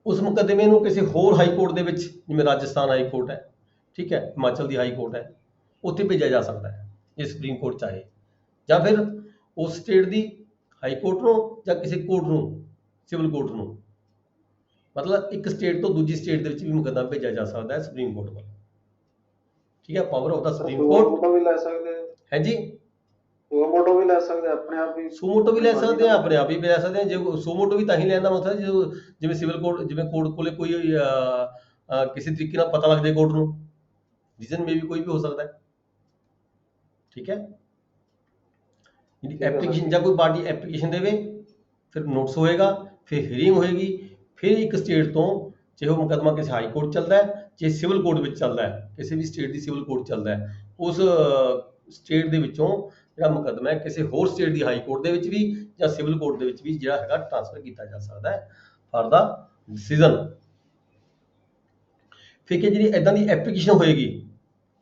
ਉਸ ਮੁਕੱਦਮੇ ਨੂੰ ਕਿਸੇ ਹੋਰ ਹਾਈ ਕੋਰਟ ਦੇ ਵਿੱਚ, ਜਿਵੇਂ ਰਾਜਸਥਾਨ ਹਾਈ ਕੋਰਟ ਹੈ, ਠੀਕ ਹੈ, ਹਿਮਾਚਲ ਦੀ ਹਾਈ ਕੋਰਟ ਹੈ, ਉੱਥੇ ਭੇਜਿਆ ਜਾ ਸਕਦਾ ਹੈ ਜੇ ਸੁਪਰੀਮ ਕੋਰਟ ਚਾਹੇ, ਜਾਂ ਫਿਰ ਉਸ ਸਟੇਟ ਦੀ ਹਾਈ ਕੋਰਟ ਨੂੰ ਜਾਂ ਕਿਸੇ ਕੋਰਟ ਨੂੰ, ਸਿਵਲ ਕੋਰਟ ਨੂੰ, ਮਤਲਬ ਇੱਕ ਸਟੇਟ ਤੋਂ ਦੂਜੀ ਸਟੇਟ ਦੇ ਵਿੱਚ ਵੀ ਮੁਕੱਦਮਾ ਭੇਜਿਆ ਜਾ ਸਕਦਾ ਹੈ ਸੁਪਰੀਮ ਕੋਰਟ ਵੱਲ, ਠੀਕ ਹੈ। Power of the Supreme Court ਵੀ ਲੈ ਸਕਦੇ ਹੈ ਜੀ, ਸੂਮੋਟੋ ਵੀ ਲੈ ਸਕਦੇ, ਆਪਣੇ ਆਪ ਵੀ ਸੂਮੋਟੋ ਵੀ ਲੈ ਸਕਦੇ ਆ, ਆਪਣੇ ਆਪ ਹੀ ਲੈ ਸਕਦੇ ਆ। ਜੇ ਸੂਮੋਟੋ ਵੀ ਤਾਂ ਹੀ ਲੈਣ ਦਾ ਮਤਲਬ ਜਿਵੇਂ ਸਿਵਲ ਕੋਰਟ, ਜਿਵੇਂ ਕੋਰਟ ਕੋਲੇ ਕੋਈ ਕਿਸੇ ਤਰੀਕੇ ਨਾਲ ਪਤਾ ਲੱਗ ਜਾਏ ਕੋਰਟ ਨੂੰ, ਰੀਜ਼ਨ ਮੇ ਵੀ ਕੋਈ ਵੀ ਹੋ ਸਕਦਾ ਹੈ, ਠੀਕ ਹੈ। ਐਪਲੀਕੇਸ਼ਨ ਜਾਂ ਕੋਈ ਪਾਰਟੀ ਐਪਲੀਕੇਸ਼ਨ ਦੇਵੇ, ਫਿਰ ਨੋਟਿਸ ਹੋਏਗਾ, ਫਿਰ ਹੀਅਰਿੰਗ ਹੋਏਗੀ, ਫਿਰ ਇੱਕ ਸਟੇਟ ਤੋਂ, ਚਾਹੇ ਉਹ ਮੁਕੱਦਮਾ ਕਿਸੇ ਹਾਈ ਕੋਰਟ ਚੱਲਦਾ ਹੈ ਚਾਹੇ ਸਿਵਲ ਕੋਰਟ ਵਿੱਚ ਚੱਲਦਾ ਹੈ, ਕਿਸੇ ਵੀ ਸਟੇਟ ਦੀ ਸਿਵਲ ਕੋਰਟ ਚੱਲਦਾ ਹੈ, ਉਸ ਸਟੇਟ ਦੇ ਵਿੱਚੋਂ ਜਿਹੜਾ ਮੁਕੱਦਮਾ ਹੈ ਕਿਸੇ ਹੋਰ ਸਟੇਟ ਦੀ ਹਾਈ ਕੋਰਟ ਦੇ ਵਿੱਚ ਵੀ ਜਾਂ ਸਿਵਲ ਕੋਰਟ ਦੇ ਵਿੱਚ ਵੀ ਜਿਹੜਾ ਹੈਗਾ ਟ੍ਰਾਂਸਫਰ ਕੀਤਾ ਜਾ ਸਕਦਾ ਹੈ ਫਾਰ ਦਾ ਡਿਸੀਜਨ। ਫਿਰ ਕਿ ਜਿਹੜੀ ਇਦਾਂ ਦੀ ਐਪਲੀਕੇਸ਼ਨ ਹੋਏਗੀ,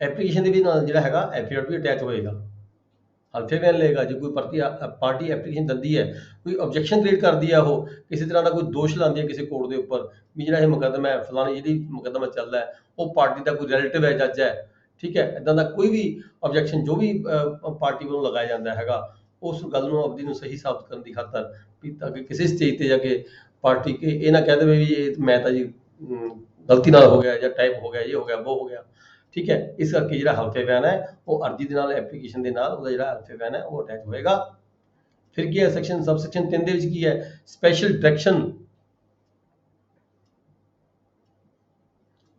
ਐਪਲੀਕੇਸ਼ਨ ਦੇ ਵੀ ਨਾਲ ਜਿਹੜਾ ਹੈਗਾ ਐਫੀਡੇਵਿਟ ਵੀ ਅਟੈਚ ਹੋਏਗਾ, ਹਲਫੇ ਬਿਆਨ ਲਏਗਾ। ਜੇ ਕੋਈ ਪਾਰਟੀ ਐਪਲੀਕੇਸ਼ਨ ਦਿੰਦੀ ਹੈ, ਕੋਈ ਆਬਜੈਕਸ਼ਨ ਕ੍ਰੀਏਟ ਕਰਦੀ ਹੈ, ਉਹ ਕਿਸੇ ਤਰ੍ਹਾਂ ਦਾ ਕੋਈ ਦੋਸ਼ ਲਾਉਂਦੀ ਹੈ ਕਿਸੇ ਕੋਰਟ ਦੇ ਉੱਪਰ ਵੀ ਜਿਹੜਾ ਇਹ ਮੁਕੱਦਮਾ ਹੈ, ਫਲਾਣੀ ਜਿਹੜੀ ਮੁਕੱਦਮਾ ਚੱਲਦਾ ਹੈ ਉਹ ਪਾਰਟੀ ਦਾ ਕੋਈ ਰਿਲੇਟਿਵ ਹੈ, ਜੱਜ ਹੈ, ਠੀਕ ਹੈ, ਇਦਾਂ ਦਾ ਕੋਈ ਵੀ ਆਬਜੈਕਸ਼ਨ ਜੋ ਵੀ ਪਾਰਟੀ ਵੱਲੋਂ ਲਗਾਇਆ ਜਾਂਦਾ ਹੈਗਾ, ਉਸ ਗੱਲ ਨੂੰ ਆਪਦੀ ਨੂੰ ਸਹੀ ਸਾਬਤ ਕਰਨ ਦੀ ਖਾਤਰ ਵੀ ਤਾਂ ਕਿ ਕਿਸੇ ਸਟੇਜ ਤੇ ਜਾ ਕੇ ਪਾਰਟੀ ਇਹ ਨਾ ਕਹਿ ਦੇਵੇ ਵੀ ਇਹ ਮੈਂ ਤਾਂ ਜੀ ਗਲਤੀ ਨਾਲ ਹੋ ਗਿਆ ਜਾਂ ਟਾਈਪ ਹੋ ਗਿਆ, ਇਹ ਹੋ ਗਿਆ, ਉਹ ਹੋ ਗਿਆ, ਠੀਕ ਹੈ। ਇਸ ਕਰਕੇ ਜਿਹੜਾ ਹਲਫੇ ਬਿਆਨ ਹੈ ਉਹ ਅਰਜ਼ੀ ਦੇ ਨਾਲ, ਐਪਲੀਕੇਸ਼ਨ ਦੇ ਨਾਲ ਉਹਦਾ ਜਿਹੜਾ ਹਲਫੇ ਬਿਆਨ ਹੈ ਉਹ ਅਟੈਚ ਹੋਏਗਾ। ਫਿਰ ਕੀ ਹੈ, ਸਬਸੈਕਸ਼ਨ 3 ਦੇ ਵਿੱਚ ਕੀ ਹੈ, ਸਪੈਸ਼ਲ ਡਾਇਰੈਕਸ਼ਨ।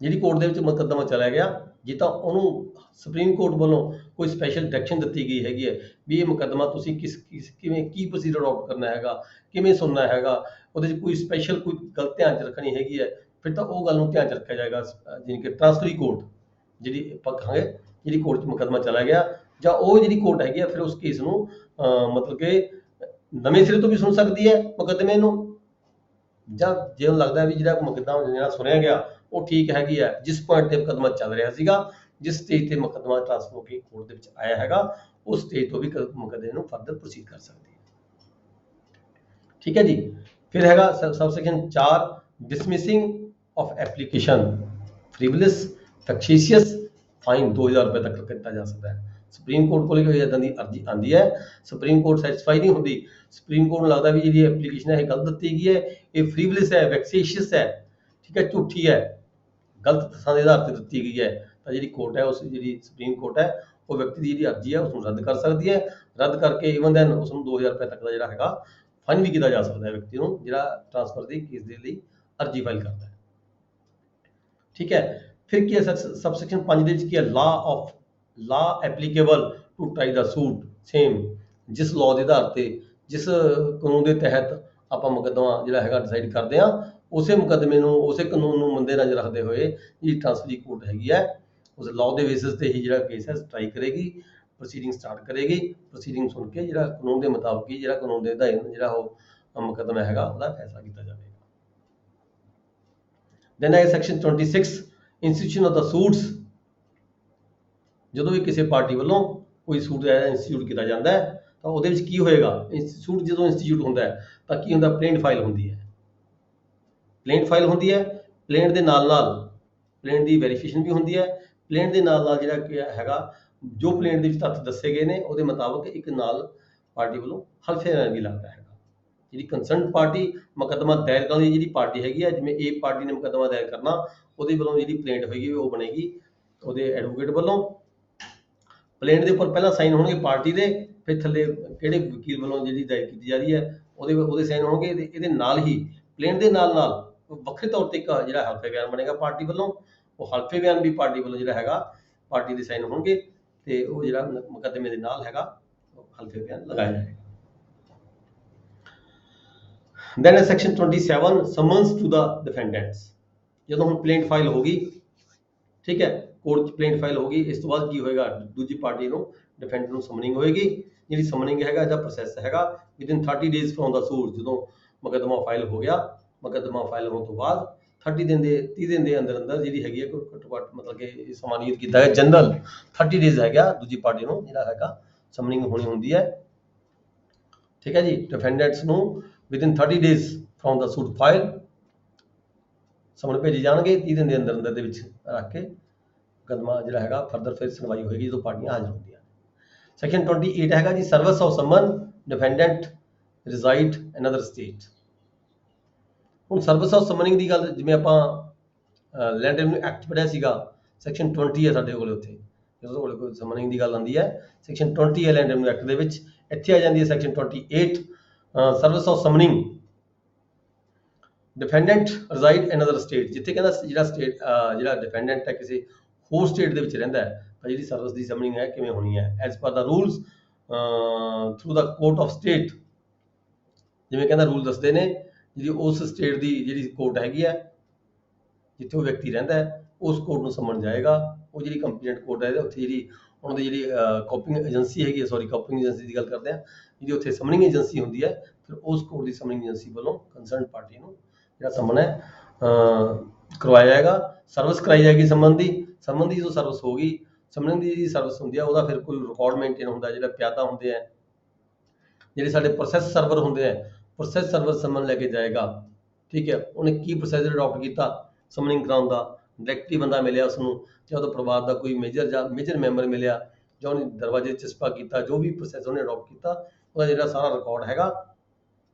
ਜਿਹੜੀ ਕੋਰਟ ਦੇ ਵਿੱਚ ਮੁਕੱਦਮਾ ਚਲਾ ਗਿਆ, ਜੇ ਤਾਂ ਉਹਨੂੰ ਸੁਪਰੀਮ ਕੋਰਟ ਵੱਲੋਂ ਕੋਈ ਸਪੈਸ਼ਲ ਡਾਇਰੈਕਸ਼ਨ ਦਿੱਤੀ ਗਈ ਹੈਗੀ ਹੈ ਵੀ ਇਹ ਮੁਕੱਦਮਾ ਤੁਸੀਂ ਕਿਵੇਂ ਕੀ ਪ੍ਰੋਸੀਜਰ ਅਡਾਪਟ ਕਰਨਾ ਹੈਗਾ, ਕਿਵੇਂ ਸੁਣਨਾ ਹੈਗਾ, ਉਹਦੇ 'ਚ ਕੋਈ ਸਪੈਸ਼ਲ ਕੋਈ ਗੱਲ ਧਿਆਨ 'ਚ ਰੱਖਣੀ ਹੈਗੀ ਹੈ, ਫਿਰ ਤਾਂ ਉਹ ਗੱਲ ਨੂੰ ਧਿਆਨ 'ਚ ਰੱਖਿਆ ਜਾਏਗਾ। ਜਿਵੇਂ ਕਿ ਟ੍ਰਾਂਸਫਰੀ ਕੋਰਟ, ਜਿਹੜੀ ਆਪਾਂ ਕਹਾਂਗੇ ਜਿਹੜੀ ਕੋਰਟ 'ਚ ਮੁਕੱਦਮਾ ਚਲਾ ਗਿਆ, ਜਾਂ ਉਹ ਜਿਹੜੀ ਕੋਰਟ ਹੈਗੀ ਆ, ਫਿਰ ਉਸ ਕੇਸ ਨੂੰ ਮਤਲਬ ਕਿ ਨਵੇਂ ਸਿਰੇ ਤੋਂ ਵੀ ਸੁਣ ਸਕਦੀ ਹੈ ਮੁਕੱਦਮੇ ਨੂੰ, ਜਾਂ ਜੇ ਉਹਨੂੰ ਲੱਗਦਾ ਵੀ ਜਿਹੜਾ ਮੁਕੱਦਮਾ ਜਿਹੜਾ ਸੁਣਿਆ ਗਿਆ ਉਹ ਠੀਕ ਹੈਗੀ ਹੈ, ਜਿਸ ਪੁਆਇੰਟ ਤੇ ਮੁਕੱਦਮਾ ਚੱਲ ਰਿਹਾ ਸੀਗਾ, ਜਿਸ ਸਟੇਜ ਤੇ ਮੁਕੱਦਮਾ ਟ੍ਰਾਂਸਫਰ ਹੋ ਕੇ ਕੋਰਟ ਦੇ ਵਿੱਚ ਆਇਆ ਹੈਗਾ, ਉਸ ਸਟੇਜ ਤੋਂ ਵੀ ਮੁਕੱਦਮੇ ਨੂੰ ਫਰਦਰ ਪ੍ਰੋਸੀਡ ਕਰ ਸਕਦੀ ਹੈ। ਠੀਕ ਹੈ ਜੀ। ਫਿਰ ਹੈਗਾ ਸਬਸੈਕਸ਼ਨ 4 ਡਿਸਮਿਸਿੰਗ ਆਫ ਐਪਲੀਕੇਸ਼ਨ ਫ੍ਰੀਵਲਸ ਫੈਕਸ਼ੀਅਸ ਫਾਈਨ 2000 ਰੁਪਏ ਤੱਕ ਕੀਤਾ ਜਾ ਸਕਦਾ ਹੈ। ਸੁਪਰੀਮ ਕੋਰਟ ਕੋਲ ਕੋਈ ਇਦਾਂ ਦੀ ਅਰਜ਼ੀ ਆਉਂਦੀ ਹੈ, ਸੁਪਰੀਮ ਕੋਰਟ ਸੈਟੀਸਫਾਈ ਨਹੀਂ ਹੁੰਦੀ, ਸੁਪਰੀਮ ਕੋਰਟ ਨੂੰ ਲੱਗਦਾ ਵੀ ਜਿਹੜੀ ਐਪਲੀਕੇਸ਼ਨ ਹੈ ਇਹ ਗਲਤ ਦਿੱਤੀ ਗਈ ਹੈ, ਇਹ ਫ੍ਰੀਵਲਸ ਹੈ, ਵੈਕਸੀਸ਼ੀਅਸ ਹੈ, ਠੀਕ ਹੈ, ਝੂਠੀ ਹੈ, ਗਲਤ ਤੱਥਾਂ ਦੇ ਆਧਾਰ ਤੇ ਦਿੱਤੀ ਗਈ ਹੈ, ਤਾਂ ਜਿਹੜੀ ਕੋਰਟ ਹੈ, ਉਸ ਜਿਹੜੀ ਸੁਪਰੀਮ ਕੋਰਟ ਹੈ, ਉਹ ਵਿਅਕਤੀ ਦੀ ਜਿਹੜੀ ਅਰਜ਼ੀ ਹੈ ਉਸ ਨੂੰ ਰੱਦ ਕਰ ਸਕਦੀ ਹੈ। ਰੱਦ ਕਰਕੇ ਈਵਨ ਦੈਨ ਉਸ ਨੂੰ 2000 ਰੁਪਏ ਤੱਕ ਦਾ ਜਿਹੜਾ ਹੈਗਾ ਫਾਈਨ ਵੀ ਕੀਤਾ ਜਾ ਸਕਦਾ ਹੈ ਵਿਅਕਤੀ ਨੂੰ ਜਿਹੜਾ ਟ੍ਰਾਂਸਫਰ ਦੀ ਕੇਸ ਦੇ ਲਈ ਅਰਜ਼ੀ ਫਾਈਲ ਕਰਦਾ ਹੈ। ਠੀਕ ਹੈ। ਫਿਰ ਕੀ ਹੈ ਸਬਸੈਕਸ਼ਨ 5 ਦੇ ਵਿੱਚ ਕੀ ਹੈ, law applicable to try the suit same, ਜਿਸ ਲਾਅ ਦੇ ਆਧਾਰ ਤੇ ਜਿਸ ਕਾਨੂੰਨ ਦੇ ਤਹਿਤ ਆਪਾਂ ਮੁਕੱਦਮਾ ਜਿਹੜਾ ਹੈਗਾ ਡਿਸਾਈਡ ਕਰਦੇ ਹਾਂ, ਉਸੇ ਮੁਕੱਦਮੇ ਨੂੰ ਉਸੇ ਕਾਨੂੰਨ ਨੂੰ ਮੰਦੇ ਨਜ਼ਰ ਰੱਖਦੇ ਹੋਏ ਜਿਹੜੀ ਟ੍ਰਾਂਸਫਰ ਦੀ ਕੋਰਟ ਹੈਗੀ ਹੈ ਉਸ ਲਾਅ ਦੇ ਬੇਸਿਸ ਤੇ ਹੀ ਜਿਹੜਾ ਕੇਸ ਹੈ ਟਰਾਈ ਕਰੇਗੀ, ਪ੍ਰੋਸੀਡਿੰਗ ਸਟਾਰਟ ਕਰੇਗੀ, ਪ੍ਰੋਸੀਡਿੰਗ ਸੁਣ ਕੇ ਜਿਹੜਾ ਕਾਨੂੰਨ ਦੇ ਮੁਤਾਬਕ ਹੀ ਜਿਹੜਾ ਕਾਨੂੰਨ ਦੇ ਅਧੀਨ ਜਿਹੜਾ ਉਹ ਮੁਕੱਦਮਾ ਹੈਗਾ ਉਹਦਾ ਫੈਸਲਾ ਕੀਤਾ ਜਾਵੇਗਾ। ਦੈਨ ਹੈ section 26 institution of the suits. ਜਦੋਂ ਵੀ ਕਿਸੇ ਪਾਰਟੀ ਵੱਲੋਂ ਕੋਈ ਸੂਟ ਇੰਸਟੀਟਿਊਟ ਕੀਤਾ ਜਾਂਦਾ ਹੈ ਤਾਂ ਉਹਦੇ ਵਿੱਚ ਕੀ ਹੋਏਗਾ, ਸੂਟ ਜਦੋਂ ਇੰਸਟੀਟਿਊਟ ਹੁੰਦਾ ਹੈ ਤਾਂ ਕੀ ਹੁੰਦਾ, ਪਲੇਂਟ ਫਾਈਲ ਹੁੰਦੀ ਹੈ, ਪਲੇਂਟ ਫਾਈਲ ਹੁੰਦੀ ਹੈ, ਪਲੇਂਟ ਦੇ ਨਾਲ ਨਾਲ ਪਲੇਂਟ ਦੀ ਵੈਰੀਫਿਕੇਸ਼ਨ ਵੀ ਹੁੰਦੀ ਹੈ, ਪਲੇਂਟ ਦੇ ਨਾਲ ਨਾਲ ਜਿਹੜਾ ਕੀ ਹੈਗਾ ਜੋ ਪਲੇਂਟ ਦੇ ਵਿੱਚ ਤੱਥ ਦੱਸੇ ਗਏ ਨੇ ਉਹਦੇ ਮੁਤਾਬਕ ਇੱਕ ਨਾਲ ਪਾਰਟੀ ਵੱਲੋਂ ਹਲਫਨਾਮਾ ਵੀ ਲੱਗਦਾ ਹੈਗਾ। ਜਿਹੜੀ ਕੰਸਰਨ ਪਾਰਟੀ ਮੁਕੱਦਮਾ ਦਾਇਰ ਕਰਨ ਦੀ ਜਿਹੜੀ ਪਾਰਟੀ ਹੈਗੀ ਹੈ, ਜਿਵੇਂ ਏ ਪਾਰਟੀ ਨੇ ਮੁਕੱਦਮਾ ਦਾਇਰ ਕਰਨਾ, ਉਹਦੇ ਵੱਲੋਂ ਜਿਹੜੀ ਪਲੇਂਟ ਹੋਏਗੀ ਉਹ ਬਣੇਗੀ ਉਹਦੇ ਐਡਵੋਕੇਟ ਵੱਲੋਂ। ਪਲੇਂਟ ਦੇ ਉੱਪਰ ਪਹਿਲਾਂ ਸਾਈਨ ਹੋਣਗੇ ਪਾਰਟੀ ਦੇ, ਫਿਰ ਥੱਲੇ ਕਿਹੜੇ ਵਕੀਲ ਵੱਲੋਂ ਜਿਹੜੀ ਦਾਇਰ ਕੀਤੀ ਜਾ ਰਹੀ ਹੈ ਉਹਦੇ ਸਾਈਨ ਹੋਣਗੇ, ਤੇ ਇਹਦੇ ਨਾਲ ਹੀ ਪਲੇਂਟ ਦੇ ਨਾਲ ਨਾਲ ਵੱਖਰੇ ਤੌਰ ਤੇ ਇੱਕ ਜਿਹੜਾ ਹਲਫੇ ਬਿਆਨ ਬਣੇਗਾ ਪਾਰਟੀ ਵੱਲੋਂ, ਉਹ ਹਲਫੇ ਬਿਆਨ ਵੀ ਪਾਰਟੀ ਵੱਲੋਂ ਜਿਹੜਾ ਹੈਗਾ ਪਾਰਟੀ ਦੇ ਸਾਈਨ ਹੋਣਗੇ, ਤੇ ਉਹ ਜਿਹੜਾ ਮੁਕੱਦਮੇ ਦੇ ਨਾਲ ਹੈਗਾ ਹਲਫੇ ਬਿਆਨ ਲਗਾਇਆ ਜਾਏਗਾ। Then ਹੈ section 27 summons to the defendants। ਜਦੋਂ ਹੁਣ ਪਲੇਂਟ ਫਾਈਲ ਹੋ ਗਈ, ਠੀਕ ਹੈ, ਕੋਰਟ 'ਚ ਪਲੇਂਟ ਫਾਈਲ ਹੋ ਗਈ, ਇਸ ਤੋਂ ਬਾਅਦ ਕੀ ਹੋਏਗਾ, ਦੂਜੀ ਪਾਰਟੀ ਨੂੰ ਡਿਫੈਂਡਰ ਨੂੰ ਸਮਨਿੰਗ ਹੋਏਗੀ। ਜਿਹੜੀ ਸਮਨਿੰਗ ਹੈਗਾ ਇਹਦਾ ਪ੍ਰੋਸੈਸ ਹੈਗਾ within 30 days from the suit. ਜਦੋਂ ਮੁਕੱਦਮਾ ਫਾਈਲ ਹੋ ਗਿਆ, ਮੁਕੱਦਮਾ ਫਾਈਲ ਹੋਣ ਤੋਂ ਬਾਅਦ 30 ਦਿਨ ਦੇ ਅੰਦਰ ਅੰਦਰ ਜਿਹੜੀ ਹੈਗੀ ਹੈ ਘੱਟੋ ਘੱਟ ਮਤਲਬ ਕਿ ਸਮਾਨੀਤ ਕੀਤਾ ਹੈ ਜਨਰਲ 30 days ਹੈਗਾ ਦੂਜੀ ਪਾਰਟੀ ਨੂੰ ਜਿਹੜਾ ਹੈਗਾ ਸਮਨਿੰਗ ਹੋਣੀ ਹੁੰਦੀ ਹੈ। ਠੀਕ ਹੈ ਜੀ। ਡਿਫੈਂਡੈਂਟਸ ਨੂੰ within 30 days from the suit file summon ਭੇਜੀ ਜਾਣਗੇ, 30 ਦਿਨ ਦੇ ਅੰਦਰ ਅੰਦਰ ਦੇ ਵਿੱਚ ਰੱਖ ਕੇ ਮੁਕੱਦਮਾ ਜਿਹੜਾ ਹੈਗਾ ਫਰਦਰ ਫਿਰ ਸੁਣਵਾਈ ਹੋਏਗੀ ਜਦੋਂ ਪਾਰਟੀਆਂ ਹਾਜ਼ਰ ਹੁੰਦੀਆਂ। ਸੈਕਸ਼ਨ 28 ਹੈਗਾ ਜੀ service of summon defendant reside another state. ਹੁਣ ਸਰਵਿਸ ਆਫ ਸਮਨਿੰਗ ਦੀ ਗੱਲ ਜਿਵੇਂ ਆਪਾਂ ਲੈਂਡ ਰੈਵਨਿਊ ਐਕਟ ਪੜ੍ਹਿਆ ਸੀਗਾ, ਸੈਕਸ਼ਨ 20 ਹੈ ਸਾਡੇ ਕੋਲ, ਉੱਥੇ ਜਦੋਂ ਕੋਲ ਕੋਈ ਸਮਨਿੰਗ ਦੀ ਗੱਲ ਆਉਂਦੀ ਹੈ ਸੈਕਸ਼ਨ 20 ਹੈ ਲੈਂਡ ਰੈਵਨਿਊ ਐਕਟ ਦੇ ਵਿੱਚ। ਇੱਥੇ ਆ ਜਾਂਦੀ ਹੈ section 28 service of summoning defendant reside in other state. ਜਿੱਥੇ ਕਹਿੰਦਾ ਜਿਹੜਾ ਡਿਫੈਂਡੈਂਟ ਹੈ ਕਿਸੇ ਹੋਰ ਸਟੇਟ ਦੇ ਵਿੱਚ ਰਹਿੰਦਾ ਹੈ ਤਾਂ ਜਿਹੜੀ ਸਰਵਿਸ ਦੀ ਸਮਨਿੰਗ ਹੈ ਕਿਵੇਂ ਹੋਣੀ ਹੈ, as per the rules through the court of state. ਜਿਵੇਂ ਕਹਿੰਦਾ ਰੂਲ ਦੱਸਦੇ ਨੇ ਜਿਹੜੀ ਉਸ ਸਟੇਟ ਦੀ ਜਿਹੜੀ ਕੋਰਟ ਹੈਗੀ ਹੈ ਜਿੱਥੇ ਉਹ ਵਿਅਕਤੀ ਰਹਿੰਦਾ ਹੈ ਉਸ ਕੋਰਟ ਨੂੰ ਸਮਨ ਜਾਏਗਾ। ਉਹ ਜਿਹੜੀ ਕੰਪੀਟੈਂਟ ਕੋਰਟ ਹੈ ਉੱਥੇ ਜਿਹੜੀ ਉਹਨਾਂ ਦੀ ਜਿਹੜੀ ਕਾਪਿੰਗ ਏਜੰਸੀ ਹੈਗੀ ਹੈ, ਕਾਪਿੰਗ ਏਜੰਸੀ ਦੀ ਗੱਲ ਕਰਦੇ ਹਾਂ, ਜਿਹੜੀ ਉੱਥੇ ਸਮਨਿੰਗ ਏਜੰਸੀ ਹੁੰਦੀ ਹੈ, ਫਿਰ ਉਸ ਕੋਰਟ ਦੀ ਸਮਨਿੰਗ ਏਜੰਸੀ ਵੱਲੋਂ ਕੰਸਰਨ ਪਾਰਟੀ ਨੂੰ ਜਿਹੜਾ ਸਮਨ ਹੈ ਕਰਵਾਇਆ ਜਾਏਗਾ। ਸਰਵਿਸ ਕਰਾਈ ਜਾਏਗੀ ਸਮਨ ਦੀ ਜਦੋਂ ਸਰਵਿਸ ਹੋ ਗਈ, ਸਮਨ ਦੀ ਜਿਹੜੀ ਸਰਵਿਸ ਹੁੰਦੀ ਹੈ ਉਹਦਾ ਫਿਰ ਕੋਈ ਰਿਕਾਰਡ ਮੇਨਟੇਨ ਹੁੰਦਾ, ਜਿਹੜਾ ਪਿਆਦਾ ਹੁੰਦੇ ਆ, ਜਿਹੜੇ ਸਾਡੇ ਪ੍ਰੋਸੈਸ ਸਰਵਰ ਹੁੰਦੇ ਆ, ਪ੍ਰੋਸੈਸ ਸਰਵਰ ਸਮਨ ਲੈ ਕੇ ਜਾਏਗਾ। ਠੀਕ ਹੈ, ਉਹਨੇ ਕੀ ਪ੍ਰੋਸੀਜਰ ਅਡਾਪਟ ਕੀਤਾ ਸਮਨਿੰਗ ਕਰਾਉਣ ਦਾ, ਡਾਇਰੈਕਟਲੀ ਬੰਦਾ ਮਿਲਿਆ ਉਸਨੂੰ ਜਾਂ ਉਹਦੇ ਪਰਿਵਾਰ ਦਾ ਕੋਈ ਮੇਜਰ ਮੈਂਬਰ ਮਿਲਿਆ ਜਾਂ ਉਹਨੇ ਦਰਵਾਜ਼ੇ ਚਸਪਾ ਕੀਤਾ, ਜੋ ਵੀ ਪ੍ਰੋਸੈਸ ਉਹਨੇ ਅਡਾਪਟ ਕੀਤਾ ਉਹਦਾ ਜਿਹੜਾ ਸਾਰਾ ਰਿਕਾਰਡ ਹੈਗਾ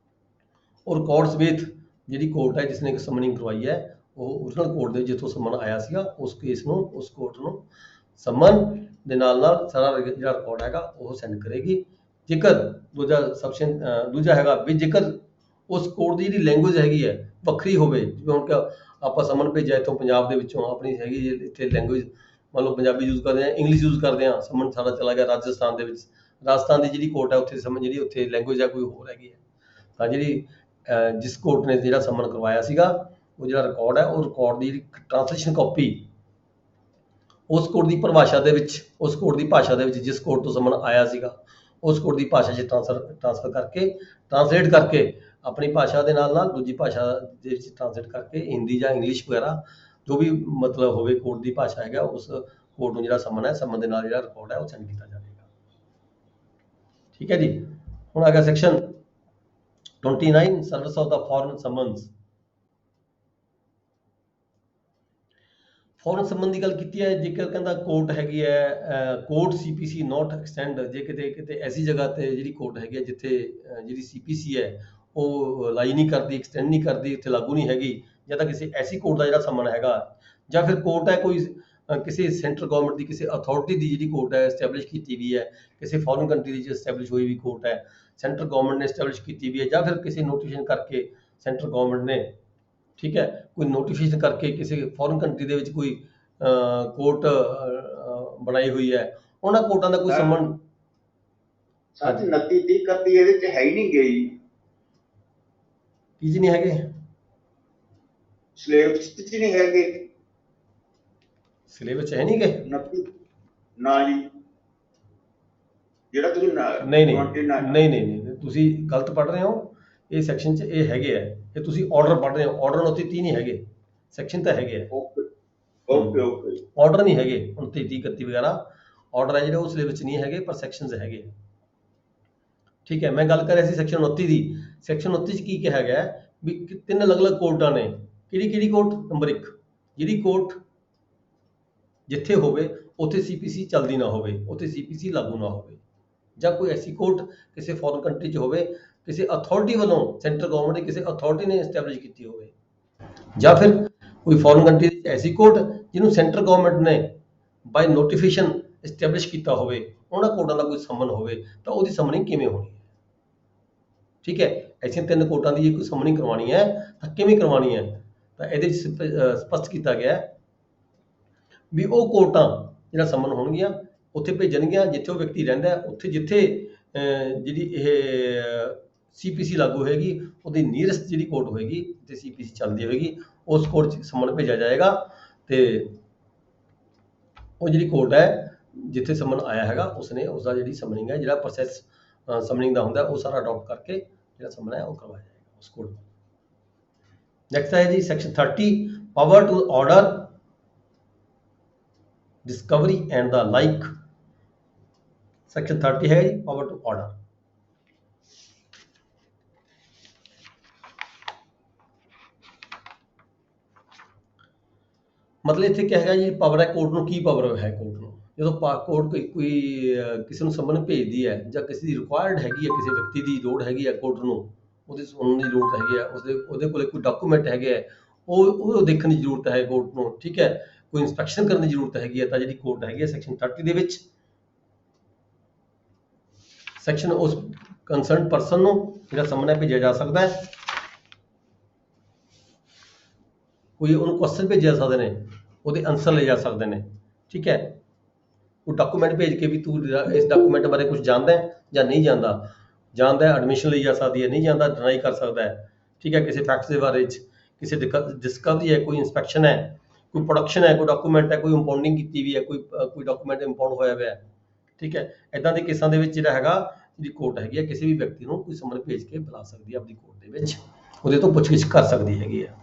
ਉਹ ਰਿਕਾਰਡ ਸਮੇਤ ਜਿਹੜੀ ਕੋਰਟ ਹੈ ਜਿਸਨੇ ਸਮਨਿੰਗ ਕਰਵਾਈ ਹੈ ਉਹ ਓਰੀਜਨਲ ਕੋਰਟ ਦੇ ਜਿੱਥੋਂ ਸਮਨ ਆਇਆ ਸੀਗਾ ਉਸ ਕੇਸ ਨੂੰ ਉਸ ਕੋਰਟ ਨੂੰ ਸਮਨ ਦੇ ਨਾਲ ਨਾਲ ਸਾਰਾ ਜਿਹੜਾ ਰਿਕਾਰਡ ਹੈਗਾ ਉਹ ਸੈਂਡ ਕਰੇਗੀ। ਜੇਕਰ ਦੂਜਾ ਹੈਗਾ ਵੀ ਜੇਕਰ ਉਸ ਕੋਰਟ ਦੀ ਜਿਹੜੀ ਲੈਂਗੁਏਜ ਹੈਗੀ ਹੈ ਵੱਖਰੀ ਹੋਵੇ, ਜਿਵੇਂ ਹੁਣ ਆਪਾਂ ਸਮਨ ਭੇਜਿਆ ਇੱਥੋਂ ਪੰਜਾਬ ਦੇ ਵਿੱਚੋਂ, ਆਪਣੀ ਹੈਗੀ ਇੱਥੇ ਲੈਂਗੁਏਜ ਮੰਨ ਲਓ ਪੰਜਾਬੀ ਯੂਜ਼ ਕਰਦੇ ਹਾਂ, ਇੰਗਲਿਸ਼ ਯੂਜ਼ ਕਰਦੇ ਹਾਂ, ਸਮਨ ਸਾਡਾ ਚਲਾ ਗਿਆ ਰਾਜਸਥਾਨ ਦੇ ਵਿੱਚ, ਰਾਜਸਥਾਨ ਦੀ ਜਿਹੜੀ ਕੋਰਟ ਹੈ ਉੱਥੇ ਸਮਨ ਜਿਹੜੀ ਉੱਥੇ ਲੈਂਗੁਏਜ ਹੈ ਕੋਈ ਹੋਰ ਹੈਗੀ ਹੈ, ਤਾਂ ਜਿਹੜੀ ਜਿਸ ਕੋਰਟ ਨੇ ਜਿਹੜਾ ਸਮਨ ਕਰਵਾਇਆ ਸੀਗਾ ਉਹ ਜਿਹੜਾ ਰਿਕਾਰਡ ਹੈ ਉਹ ਰਿਕਾਰਡ ਦੀ ਟ੍ਰਾਂਸਲੇਸ਼ਨ ਕਾਪੀ ਉਸ ਕੋਰਟ ਦੀ ਪਰਿਭਾਸ਼ਾ ਦੇ ਵਿੱਚ, ਉਸ ਕੋਰਟ ਦੀ ਭਾਸ਼ਾ ਦੇ ਵਿੱਚ ਜਿਸ ਕੋਰਟ ਤੋਂ ਸਮਨ ਆਇਆ ਸੀਗਾ ਉਸ ਕੋਰਟ ਦੀ ਭਾਸ਼ਾ 'ਚ ਟ੍ਰਾਂਸਫਰ ਕਰਕੇ ਟ੍ਰਾਂਸਲੇਟ ਕਰਕੇ ਆਪਣੀ ਭਾਸ਼ਾ ਦੇ ਨਾਲ ਨਾਲ ਦੂਜੀ ਭਾਸ਼ਾ ਦੇ ਵਿੱਚ ਟ੍ਰਾਂਸਲੇਟ ਕਰਕੇ ਹਿੰਦੀ ਜਾਂ ਇੰਗਲਿਸ਼ ਵਗੈਰਾ ਜੋ ਵੀ ਮਤਲਬ ਹੋਵੇ ਕੋਰਟ ਦੀ ਭਾਸ਼ਾ ਹੈਗਾ ਉਸ ਕੋਰਟ ਨੂੰ ਜਿਹੜਾ ਸਮਨ ਹੈ ਸਮਨ ਦੇ ਨਾਲ ਜਿਹੜਾ ਰਿਕਾਰਡ ਹੈ ਉਹ ਸੈਂਡ ਕੀਤਾ ਜਾਵੇਗਾ। ठीक है जी। ਹੁਣ ਆ ਗਿਆ section 29 service of the foreign summons. Foreign ਸੰਬੰਧ ਦੀ ਗੱਲ ਕੀਤੀ ਹੈ, ਜੇਕਰ ਕਹਿੰਦਾ ਕੋਰਟ ਹੈਗੀ ਹੈ ਕੋਰਟ ਸੀਪੀਸੀ ਨਾਟ ਐਕਸਟੈਂਡ, ਜੇ ਕਿਤੇ ਐਸੀ ਜਗ੍ਹਾ ਤੇ ਜਿਹੜੀ ਕੋਰਟ ਹੈਗੀ ਹੈ ਜਿੱਥੇ ਜਿਹੜੀ ਸੀਪੀਸੀ ਹੈ ਉਹ ਲਾਈ ਨਹੀਂ ਕਰਦੀ, ਐਕਸਟੈਂਡ ਨਹੀਂ ਕਰਦੀ, ਉੱਥੇ ਲਾਗੂ ਨਹੀਂ ਹੈਗੀ, ਜਾਂ ਤਾਂ ਕਿਸੇ ਐਸੀ ਕੋਰਟ ਦਾ ਜਿਹੜਾ ਸਮਨ ਹੈਗਾ, ਜਾਂ ਫਿਰ ਕੋਰਟ ਹੈ ਕੋਈ ਕਿਸੇ ਸੈਂਟਰਲ ਗਵਰਨਮੈਂਟ ਦੀ ਕਿਸੇ ਅਥਾਰਟੀ ਦੀ ਜਿਹੜੀ ਕੋਰਟ ਹੈ ਐਸਟੈਬਲਿਸ਼ ਕੀਤੀ ਵੀ ਹੈ, ਕਿਸੇ ਫੋਰਨ ਕੰਟਰੀ ਦੀ ਐਸਟੈਬਲਿਸ਼ ਹੋਈ ਵੀ ਕੋਰਟ ਹੈ, ਸੈਂਟਰਲ ਗਵਰਨਮੈਂਟ ਨੇ ਐਸਟੈਬਲਿਸ਼ ਕੀਤੀ ਵੀ ਹੈ, ਜਾਂ ਫਿਰ ਕਿਸੇ ਨੋਟੀਫਿਕੇਸ਼ਨ ਕਰਕੇ ਸੈਂਟਰਲ ਗਵਰਨਮੈਂਟ ਨੇ, ਠੀਕ ਹੈ, ਕੋਈ ਨੋਟੀਫਿਕੇਸ਼ਨ ਕਰਕੇ ਕਿਸੇ ਫੋਰਨ ਕੰਟਰੀ ਦੇ ਵਿੱਚ ਕੋਈ ਕੋਰਟ ਬਣਾਈ ਹੋਈ ਹੈ, ਉਹਨਾਂ ਕੋਰਟਾਂ ਦਾ ਕੋਈ ਸਮਨ। ਸੱਚ 29 30 31 ਇਹਦੇ ਚ ਹੈ ਹੀ ਨਹੀਂ ਗਈ, ਕੀ ਜੀ ਨਹੀਂ ਹੈਗੇ, ਸਿਲੇਬਸ ਚ ਨਹੀਂ ਹੈਗੇ, ਸਿਲੇਬਸ 'ਚ ਹੈ ਨਹੀਂ ਗੇ। 29 ਨਾ ਜੀ, ਜਿਹੜਾ ਤੁਸੀਂ ਨਹੀਂ, ਤੁਸੀਂ ਗਲਤ ਪੜ੍ਹ ਰਹੇ ਹੋ। ਇਹ ਸੈਕਸ਼ਨ 'ਚ ਇਹ ਹੈਗੇ ਆ, ਇਹ ਤੁਸੀਂ ਆਰਡਰ ਪੜ੍ਹ ਰਹੇ ਹੋ। ਆਰਡਰ 29 30 ਨਹੀਂ ਹੈਗੇ, ਸੈਕਸ਼ਨ ਤਾਂ ਹੈਗੇ ਆ। ਓਕੇ ਆਰਡਰ ਨਹੀਂ ਹੈਗੇ 29 30 31 ਵਗੈਰਾ, ਆਰਡਰ ਹੈ ਜਿਹੜੇ ਉਹ ਸਿਲੇਬਸ 'ਚ ਨਹੀਂ ਹੈਗੇ, ਪਰ ਸੈਕਸ਼ਨਸ ਹੈਗੇ। ਠੀਕ ਹੈ, ਮੈਂ ਗੱਲ ਕਰ ਰਿਹਾ ਸੀ ਸੈਕਸ਼ਨ 29 ਦੀ। ਸੈਕਸ਼ਨ 29 'ਚ ਕੀ ਕਿਹਾ ਗਿਆ ਵੀ ਤਿੰਨ ਅਲੱਗ-ਅਲੱਗ ਕੋਰਟਾਂ ਨੇ। ਕਿਹੜੀ ਕੋਰਟ? ਨੰਬਰ 1, ਜਿਹੜੀ ਕੋਰਟ ਜਿੱਥੇ ਹੋਵੇ ਉੱਥੇ ਸੀਪੀਸੀ ਚੱਲਦੀ ਨਾ ਹੋਵੇ, ਉੱਥੇ ਸੀਪੀਸੀ ਲਾਗੂ ਨਾ ਹੋਵੇ, ਜਾਂ ਕੋਈ ਐਸੀ ਕੋਰਟ ਕਿਸੇ ਫੋਰਨ ਕੰਟਰੀ 'ਚ ਹੋਵੇ, ਕਿਸੇ ਅਥਾਰਟੀ ਵੱਲੋਂ, ਸੈਂਟਰਲ ਗਵਰਨਮੈਂਟ ਦੀ ਕਿਸੇ ਅਥਾਰਟੀ ਨੇ ਐਸਟੈਬਲਿਸ਼ ਕੀਤੀ ਹੋਵੇ, ਜਾਂ ਫਿਰ ਕੋਈ ਫੋਰਨ ਕੰਟਰੀ ਦੀ ਐਸੀ ਕੋਰਟ ਜਿਹਨੂੰ ਸੈਂਟਰਲ ਗਵਰਨਮੈਂਟ ਨੇ ਬਾਈ ਨੋਟੀਫਿਕੇਸ਼ਨ ਐਸਟੈਬਲਿਸ਼ ਕੀਤਾ ਹੋਵੇ, ਉਹਨਾਂ ਕੋਰਟਾਂ ਦਾ ਕੋਈ ਸਮਨ ਹੋਵੇ ਤਾਂ ਉਹਦੀ ਸਮਨਿੰਗ ਕਿਵੇਂ ਹੋਣੀ ਹੈ। ਠੀਕ ਹੈ, ਐਸੀਆਂ ਤਿੰਨ ਕੋਰਟਾਂ ਦੀ ਜੇ ਕੋਈ ਸਮਨਿੰਗ ਕਰਵਾਉਣੀ ਹੈ ਤਾਂ ਕਿਵੇਂ ਕਰਵਾਉਣੀ ਹੈ, ਤਾਂ ਇਹਦੇ ਵਿੱਚ ਸਪਸ਼ਟ ਕੀਤਾ ਗਿਆ ਵੀ ਉਹ ਕੋਰਟਾਂ ਜਿਹੜਾ ਸਮਨ ਹੋਣਗੀਆਂ ਉੱਥੇ ਭੇਜਣਗੀਆਂ ਜਿੱਥੇ ਉਹ ਵਿਅਕਤੀ ਰਹਿੰਦਾ ਹੈ, ਉੱਥੇ ਜਿੱਥੇ ਜਿਹੜੀ ਇਹ ਸੀਪੀਸੀ ਲਾਗੂ ਹੋਏਗੀ ਉਹਦੀ ਨੀਅਰੈਸਟ ਜਿਹੜੀ ਕੋਰਟ ਹੋਏਗੀ ਜਿੱਥੇ ਸੀਪੀਸੀ ਚੱਲਦੀ ਹੋਏਗੀ, ਉਸ ਕੋਰਟ 'ਚ ਸਮਨ ਭੇਜਿਆ ਜਾਏਗਾ, ਤੇ ਉਹ ਜਿਹੜੀ ਕੋਰਟ ਹੈ ਜਿੱਥੇ ਸਮਨ ਆਇਆ ਹੈਗਾ ਉਸਨੇ ਉਸਦਾ ਜਿਹੜੀ ਸਮਨਿੰਗ ਹੈ, ਜਿਹੜਾ ਪ੍ਰੋਸੈਸ ਸਮਨਿੰਗ ਦਾ ਹੁੰਦਾ ਉਹ ਸਾਰਾ ਅਡਾਪਟ ਕਰਕੇ ਜਿਹੜਾ ਸਮਨ ਹੈ ਉਹ ਕਰਵਾਇਆ ਜਾਏਗਾ ਉਸ ਕੋਰਟ। ਨੈਕਸਟ ਹੈ ਜੀ section 30 power to order discovery and the like. Section 30 है जी पावर टू ऑर्डर। मतलब इत्थे क्या है जी पावर है कोर्ट ਨੂੰ, ਕੀ ਪਾਵਰ ਹੈ ਕੋਰਟ ਨੂੰ ਜਦੋਂ ਕੋਰਟ ਕੋਈ ਕਿਸੇ ਨੂੰ ਸਮਨ ਭੇਜਦੀ ਹੈ ਜਾਂ ਕਿਸੇ ਦੀ ਰਿਕੁਆਇਰਡ ਹੈਗੀ ਹੈ, ਕਿਸੇ ਵਿਅਕਤੀ ਦੀ ਲੋੜ ਹੈਗੀ ਹੈ ਕੋਰਟ ਨੂੰ, ਉਹਦੀ ਸੁਣਨ ਦੀ ਲੋੜ ਹੈਗੀ ਹੈ, ਉਹਦੇ ਕੋਲੇ ਕੋਈ ਡਾਕੂਮੈਂਟ ਹੈਗੇ ਹੈ, ਉਹ ਦੇਖਣ ਦੀ ਜ਼ਰੂਰਤ ਹੈ ਕੋਰਟ ਨੂੰ। ਠੀਕ ਹੈ, ਕੋਈ ਇੰਸਪੈਕਸ਼ਨ ਕਰਨ ਦੀ ਜ਼ਰੂਰਤ ਹੈਗੀ ਹੈ ਤਾਂ ਜਿਹੜੀ ਕੋਰਟ ਹੈਗੀ ਹੈ ਸੈਕਸ਼ਨ 30 ਦੇ ਵਿੱਚ ਸੈਕਸ਼ਨ ਉਸ ਕੰਸਰਨਡ ਪਰਸਨ ਨੂੰ ਜਿਹੜਾ ਸਮਨ ਹੈ ਭੇਜਿਆ ਜਾ ਸਕਦਾ ਹੈ। ਕੋਈ ਉਹਨੂੰ ਕੁਐਸਚਨ ਭੇਜਿਆ ਸਕਦੇ ਨੇ, ਉਹਦੇ ਆਨਸਰ ਲਏ ਜਾ ਸਕਦੇ ਨੇ। ਠੀਕ ਹੈ, ਉਹ ਡਾਕੂਮੈਂਟ ਭੇਜ ਕੇ ਵੀ ਤੂੰ ਇਸ ਡਾਕੂਮੈਂਟ ਬਾਰੇ ਕੁਝ ਜਾਣਦਾ ਹੈ ਜਾਂ ਨਹੀਂ ਜਾਣਦਾ ਹੈ, ਐਡਮਿਸ਼ਨ ਲਈ ਜਾ ਸਕਦੀ ਹੈ, ਨਹੀਂ ਜਾਣਦਾ ਡਿਨਾਈ ਕਰ ਸਕਦਾ ਹੈ। ਠੀਕ ਹੈ, ਕਿਸੇ ਫੈਕਟਸ ਦੇ ਬਾਰੇ 'ਚ ਕਿਸੇ ਡਿਸਕਵਰੀ ਹੈ, ਕੋਈ ਇੰਸਪੈਕਸ਼ਨ ਹੈ, ਕੋਈ ਪ੍ਰੋਡਕਸ਼ਨ ਹੈ, ਕੋਈ ਡਾਕੂਮੈਂਟ ਹੈ, ਕੋਈ ਇੰਪਾਊਂਡਿੰਗ ਕੀਤੀ ਵੀ ਹੈ, ਕੋਈ ਡਾਕੂਮੈਂਟ ਇੰਪਾਊਂਡ ਹੋਇਆ ਹੋਇਆ ਹੈ। ਠੀਕ ਹੈ, ਇੱਦਾਂ ਦੇ ਕੇਸਾਂ ਦੇ ਵਿੱਚ ਜਿਹੜਾ ਹੈਗਾ ਜਿਹੜੀ ਕੋਰਟ ਹੈਗੀ ਹੈ ਕਿਸੇ ਵੀ ਵਿਅਕਤੀ ਨੂੰ ਕੋਈ ਸਮਨ ਭੇਜ ਕੇ ਬੁਲਾ ਸਕਦੀ ਹੈ ਆਪਣੀ ਕੋਰਟ ਦੇ ਵਿੱਚ, ਉਹਦੇ ਤੋਂ ਪੁੱਛਗਿੱਛ ਕਰ ਸਕਦੀ ਹੈਗੀ ਹੈ।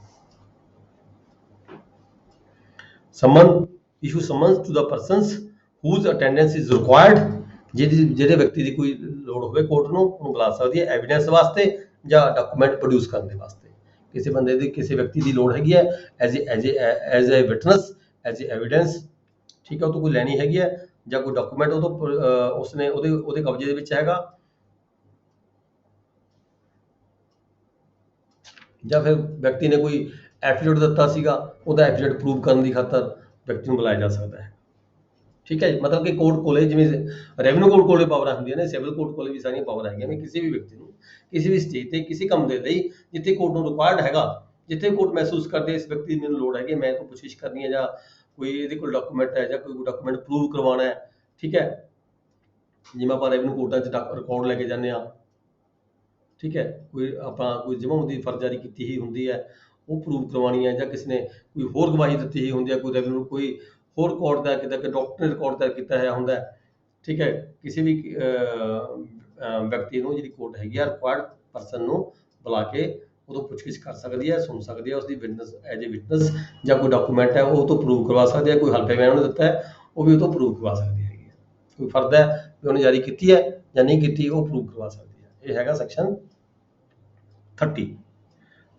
Summon issue summons to the persons whose attendance is required, ਜਿਹੜੇ ਵਿਅਕਤੀ ਦੀ ਕੋਈ ਲੋੜ ਹੋਵੇ ਕੋਰਟ ਨੂੰ ਉਹਨੂੰ ਬੁਲਾ ਸਕਦੀ ਹੈ ਐਵੀਡੈਂਸ ਵਾਸਤੇ ਜਾਂ ਡਾਕੂਮੈਂਟ ਪ੍ਰੋਡਿਊਸ ਕਰਨ ਦੇ ਵਾਸਤੇ। ਕਿਸੇ ਬੰਦੇ ਦੀ ਕਿਸੇ ਵਿਅਕਤੀ ਦੀ ਲੋੜ ਹੈਗੀ ਹੈ as a witness, as a evidence. ਠੀਕ ਹੈ, ਉਹ ਤੋਂ ਕੋਈ ਲੈਣੀ ਹੈਗੀ ਹੈ ਜਾਂ ਕੋਈ ਡਾਕੂਮੈਂਟ ਉਹ ਤੋਂ ਉਸਨੇ ਉਹਦੇ ਕਬਜ਼ੇ ਦੇ ਵਿੱਚ ਹੈਗਾ, ਜਾਂ ਫਿਰ ਵਿਅਕਤੀ ਨੇ ਕੋਈ ਐਫੀਡੇਵਿਟ ਦਿੱਤਾ ਸੀਗਾ, ਉਹਦਾ ਐਫੀਡੇਵਿਟ ਪ੍ਰੂਵ ਕਰਨ ਦੀ ਖਾਤਰ ਵਿਅਕਤੀ ਨੂੰ ਬੁਲਾਇਆ ਜਾ ਸਕਦਾ ਹੈ। ਠੀਕ ਹੈ, ਮਤਲਬ ਕਿ ਕੋਰਟ ਕੋਲੇ ਜਿਵੇਂ ਰੈਵਨਿਊ ਕੋਰਟ ਕੋਲੇ ਪਾਵਰਾਂ ਹੁੰਦੀਆਂ ਨੇ, ਸਿਵਲ ਕੋਰਟ ਕੋਲੇ ਵੀ ਸਾਰੀਆਂ ਪਾਵਰਾਂ ਹੈਗੀਆਂ ਨੇ ਕਿਸੇ ਵੀ ਵਿਅਕਤੀ ਨੂੰ ਕਿਸੇ ਵੀ ਸਟੇਜ ਤੇ ਕਿਸੇ ਕੰਮ ਦੇ ਲਈ ਜਿੱਥੇ ਕੋਰਟ ਨੂੰ ਰਿਕੁਆਇਰਡ ਹੈਗਾ, ਜਿੱਥੇ ਕੋਰਟ ਮਹਿਸੂਸ ਕਰਦੇ ਇਸ ਵਿਅਕਤੀ ਦੀ ਮੈਨੂੰ ਲੋੜ ਹੈਗੀ, ਮੈਂ ਤੋਂ ਪੁੱਛਗਿੱਛ ਕਰਨੀ ਹੈ, ਜਾਂ ਕੋਈ ਇਹਦੇ ਕੋਲ ਡਾਕੂਮੈਂਟ ਹੈ ਜਾਂ ਕੋਈ ਡਾਕੂਮੈਂਟ ਪ੍ਰੂਵ ਕਰਵਾਉਣਾ ਹੈ। ਠੀਕ ਹੈ, ਜਿਵੇਂ ਆਪਾਂ ਰੈਵਨਿਊ ਕੋਰਟਾਂ 'ਚ ਰਿਕਾਰਡ ਲੈ ਕੇ ਜਾਂਦੇ ਹਾਂ। ਠੀਕ ਹੈ, ਕੋਈ ਜ਼ਿੰਮੇਵਾਰੀ ਫਰਜ਼ਾਰੀ ਕੀਤੀ ਹੀ ਹੁੰਦੀ ਹੈ, ਉਹ ਪ੍ਰੂਵ ਕਰਵਾਉਣੀ ਹੈ, ਜਾਂ ਕਿਸੇ ਨੇ ਕੋਈ ਹੋਰ ਗਵਾਹੀ ਦਿੱਤੀ ਹੀ ਹੁੰਦੀ ਹੈ, ਕੋਈ ਰੈਵਨਿਊ ਕੋਈ ਹੋਰ ਰਿਕਾਰਡ ਦਾਇਰ ਕੀਤਾ, ਕਿ ਡਾਕਟਰ ਨੇ ਰਿਕਾਰਡ ਦਾਇਰ ਕੀਤਾ ਹੋਇਆ ਹੁੰਦਾ ਹੈ। ਠੀਕ ਹੈ, ਕਿਸੇ ਵੀ ਵਿਅਕਤੀ ਨੂੰ ਜਿਹੜੀ ਕੋਰਟ ਹੈਗੀ ਆ ਰਿਕੁਆਇਰਡ ਪਰਸਨ ਨੂੰ ਬੁਲਾ ਕੇ ਉਦੋਂ ਪੁੱਛਗਿੱਛ ਕਰ ਸਕਦੀ ਹੈ, ਸੁਣ ਸਕਦੀ ਹੈ, ਉਸਦੀ ਵਿਟਨੈਸ ਐਜ਼ ਏ ਵਿਟਨੈਸ, ਜਾਂ ਕੋਈ ਡਾਕੂਮੈਂਟ ਹੈ ਉਹ ਤੋਂ ਪ੍ਰੂਵ ਕਰਵਾ ਸਕਦੀ ਹੈ, ਕੋਈ ਹਲਫੇ ਬਿਆਨ ਉਹਨੇ ਦਿੱਤਾ ਹੈ ਉਹ ਵੀ ਉਹ ਤੋਂ ਪ੍ਰੂਵ ਕਰਵਾ ਸਕਦੀ ਹੈਗੀ ਹੈ। ਕੋਈ ਫਰਜ਼ ਹੈ ਵੀ ਉਹਨੇ ਜਾਰੀ ਕੀਤੀ ਹੈ ਜਾਂ ਨਹੀਂ ਕੀਤੀ ਉਹ ਪ੍ਰੂਵ ਕਰਵਾ ਸਕਦੀ ਹੈ। ਇਹ ਹੈਗਾ ਸੈਕਸ਼ਨ 30।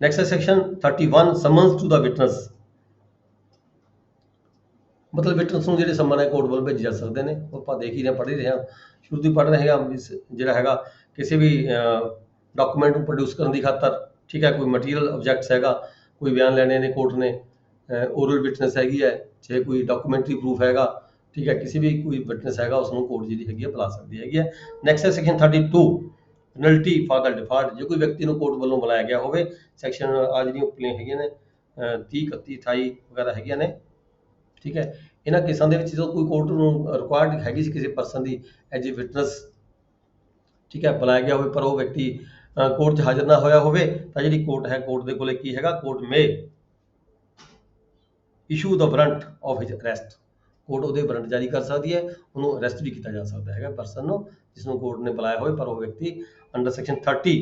ਨੈਕਸਟ ਹੈ ਸੈਕਸ਼ਨ 31 ਸਮਨਸ ਟੂ ਦਾ ਵਿਟਨਸ। ਮਤਲਬ ਵਿਟਨਸ ਨੂੰ ਜਿਹੜੇ ਸਮਨ ਹੈ ਕੋਰਟ ਵੱਲੋਂ ਭੇਜੇ ਜਾ ਸਕਦੇ ਨੇ। ਉਹ ਆਪਾਂ ਦੇਖ ਹੀ ਰਹੇ, ਪੜ੍ਹ ਹੀ ਰਹੇ ਹਾਂ, ਸ਼ੁਰੂ ਤੋਂ ਪੜ੍ਹ ਰਹੇ ਹਾਂ। ਜਿਹੜਾ ਹੈਗਾ ਕਿਸੇ ਵੀ ਡਾਕੂਮੈਂਟ ਨੂੰ ਪ੍ਰੋਡਿਊਸ ਕਰਨ ਦੀ ਖਾਤਰ, ਠੀਕ ਹੈ, ਕੋਈ ਮਟੀਰੀਅਲ ਆਬਜੈਕਟਸ ਹੈਗਾ, ਕੋਈ ਬਿਆਨ ਲੈਣੇ ਨੇ ਕੋਰਟ ਨੇ, ਓਰਲ ਵਿਟਨੈਸ ਹੈਗੀ ਹੈ, ਚਾਹੇ ਕੋਈ ਡਾਕੂਮੈਂਟਰੀ ਪ੍ਰੂਫ ਹੈਗਾ, ਠੀਕ ਹੈ, ਕਿਸੇ ਵੀ ਕੋਈ ਵਿਟਨੈਸ ਹੈਗਾ ਉਸ ਨੂੰ ਕੋਰਟ ਜਿਹੜੀ ਹੈਗੀ ਹੈ ਬੁਲਾ ਸਕਦੀ ਹੈਗੀ ਹੈ। ਨੈਕਸਟ ਹੈ section 32 penalty for the default. ਜੇ ਕੋਈ ਵਿਅਕਤੀ ਨੂੰ ਕੋਰਟ ਵੱਲੋਂ ਬੁਲਾਇਆ ਗਿਆ ਹੋਵੇ, ਸੈਕਸ਼ਨ ਆ ਜਿਹੜੀਆਂ ਉੱਪਰਲੀਆਂ ਹੈਗੀਆਂ ਨੇ 30, 31, 28 ਵਗੈਰਾ ਹੈਗੀਆਂ ਨੇ, ਠੀਕ ਹੈ। ਇਹਨਾਂ ਕੇਸਾਂ ਦੇ ਵਿੱਚ ਜਦੋਂ ਕੋਈ ਕੋਰਟ ਨੂੰ ਰਿਕੁਆਇਰਡ ਹੈਗੀ ਸੀ ਕਿਸੇ ਪਰਸਨ ਦੀ ਐਜ ਏ ਵਿਟਨਸ, ਠੀਕ ਹੈ, ਬੁਲਾਇਆ ਗਿਆ ਹੋਵੇ ਪਰ ਉਹ ਵਿਅਕਤੀ ਕੋਰਟ 'ਚ ਹਾਜ਼ਰ ਨਾ ਹੋਇਆ ਹੋਵੇ, ਤਾਂ ਜਿਹੜੀ ਕੋਰਟ ਹੈ, ਕੋਰਟ ਦੇ ਕੋਲੇ ਕੀ ਹੈਗਾ, court may issue the warrant of his arrest. Court ਉਹਦੇ ਵਾਰੰਟ ਜਾਰੀ ਕਰ ਸਕਦੀ ਹੈ, ਉਹਨੂੰ ਅਰੈਸਟ ਵੀ ਕੀਤਾ ਜਾ ਸਕਦਾ ਹੈਗਾ ਪਰਸਨ ਨੂੰ ਜਿਸ ਨੂੰ ਕੋਰਟ ਨੇ ਬੁਲਾਇਆ ਹੋਵੇ ਪਰ ਉਹ ਵਿਅਕਤੀ ਅੰਡਰ ਸੈਕਸ਼ਨ 30,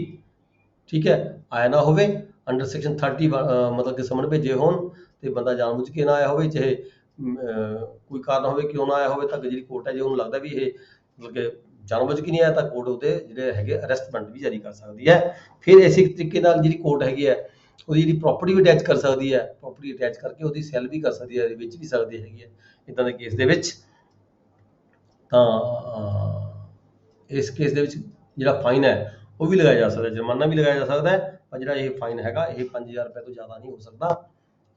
ਠੀਕ ਹੈ, ਆਇਆ ਨਾ ਹੋਵੇ। ਅੰਡਰ ਸੈਕਸ਼ਨ 30 ਮਤਲਬ ਕਿ ਸਮਨ ਭੇਜੇ ਹੋਣ ਤੇ ਬੰਦਾ ਜਾਣਬੁੱਝ ਕੇ ਨਾ ਆਇਆ ਹੋਵੇ, ਚਾਹੇ ਕੋਈ ਕਾਰਨ ਹੋਵੇ ਕਿਉਂ ਨਾ ਆਇਆ ਹੋਵੇ, ਤਾਂ ਜਿਹੜੀ ਕੋਰਟ ਹੈ ਜੇ ਉਹਨੂੰ ਲੱਗਦਾ ਵੀ ਇਹ ਮਤਲਬ ਕਿ ਜਾਣਬੁੱਝ ਕੇ ਨਹੀਂ ਆਇਆ, ਤਾਂ ਕੋਰਟ ਉਹਦੇ ਜਿਹੜੇ ਹੈਗੇ ਅਰੈਸਟ ਵਾਰੰਟ ਵੀ ਜਾਰੀ ਕਰ ਸਕਦੀ ਹੈ। ਫਿਰ ਇਸੇ ਤਰੀਕੇ ਨਾਲ ਜਿਹੜੀ ਕੋਰਟ ਹੈਗੀ ਹੈ ਉਹਦੀ ਜਿਹੜੀ ਪ੍ਰੋਪਰਟੀ ਵੀ ਅਟੈਚ ਕਰ ਸਕਦੀ ਹੈ, ਪ੍ਰੋਪਰਟੀ ਅਟੈਚ ਕਰਕੇ ਉਹਦੀ ਸੈਲ ਵੀ ਕਰ ਸਕਦੀ ਹੈ, ਵੇਚ ਵੀ ਸਕਦੀ ਹੈਗੀ ਹੈ ਇੱਦਾਂ ਦੇ ਕੇਸ ਦੇ ਵਿੱਚ। ਤਾਂ ਇਸ ਕੇਸ ਦੇ ਵਿੱਚ ਜਿਹੜਾ ਫਾਈਨ ਹੈ ਉਹ ਵੀ ਲਗਾਇਆ ਜਾ ਸਕਦਾ, ਜੁਰਮਾਨਾ ਵੀ ਲਗਾਇਆ ਜਾ ਸਕਦਾ ਹੈ, ਪਰ ਜਿਹੜਾ ਇਹ ਫਾਈਨ ਹੈਗਾ ਇਹ 5000 ਰੁਪਏ ਤੋਂ ਜ਼ਿਆਦਾ ਨਹੀਂ ਹੋ ਸਕਦਾ।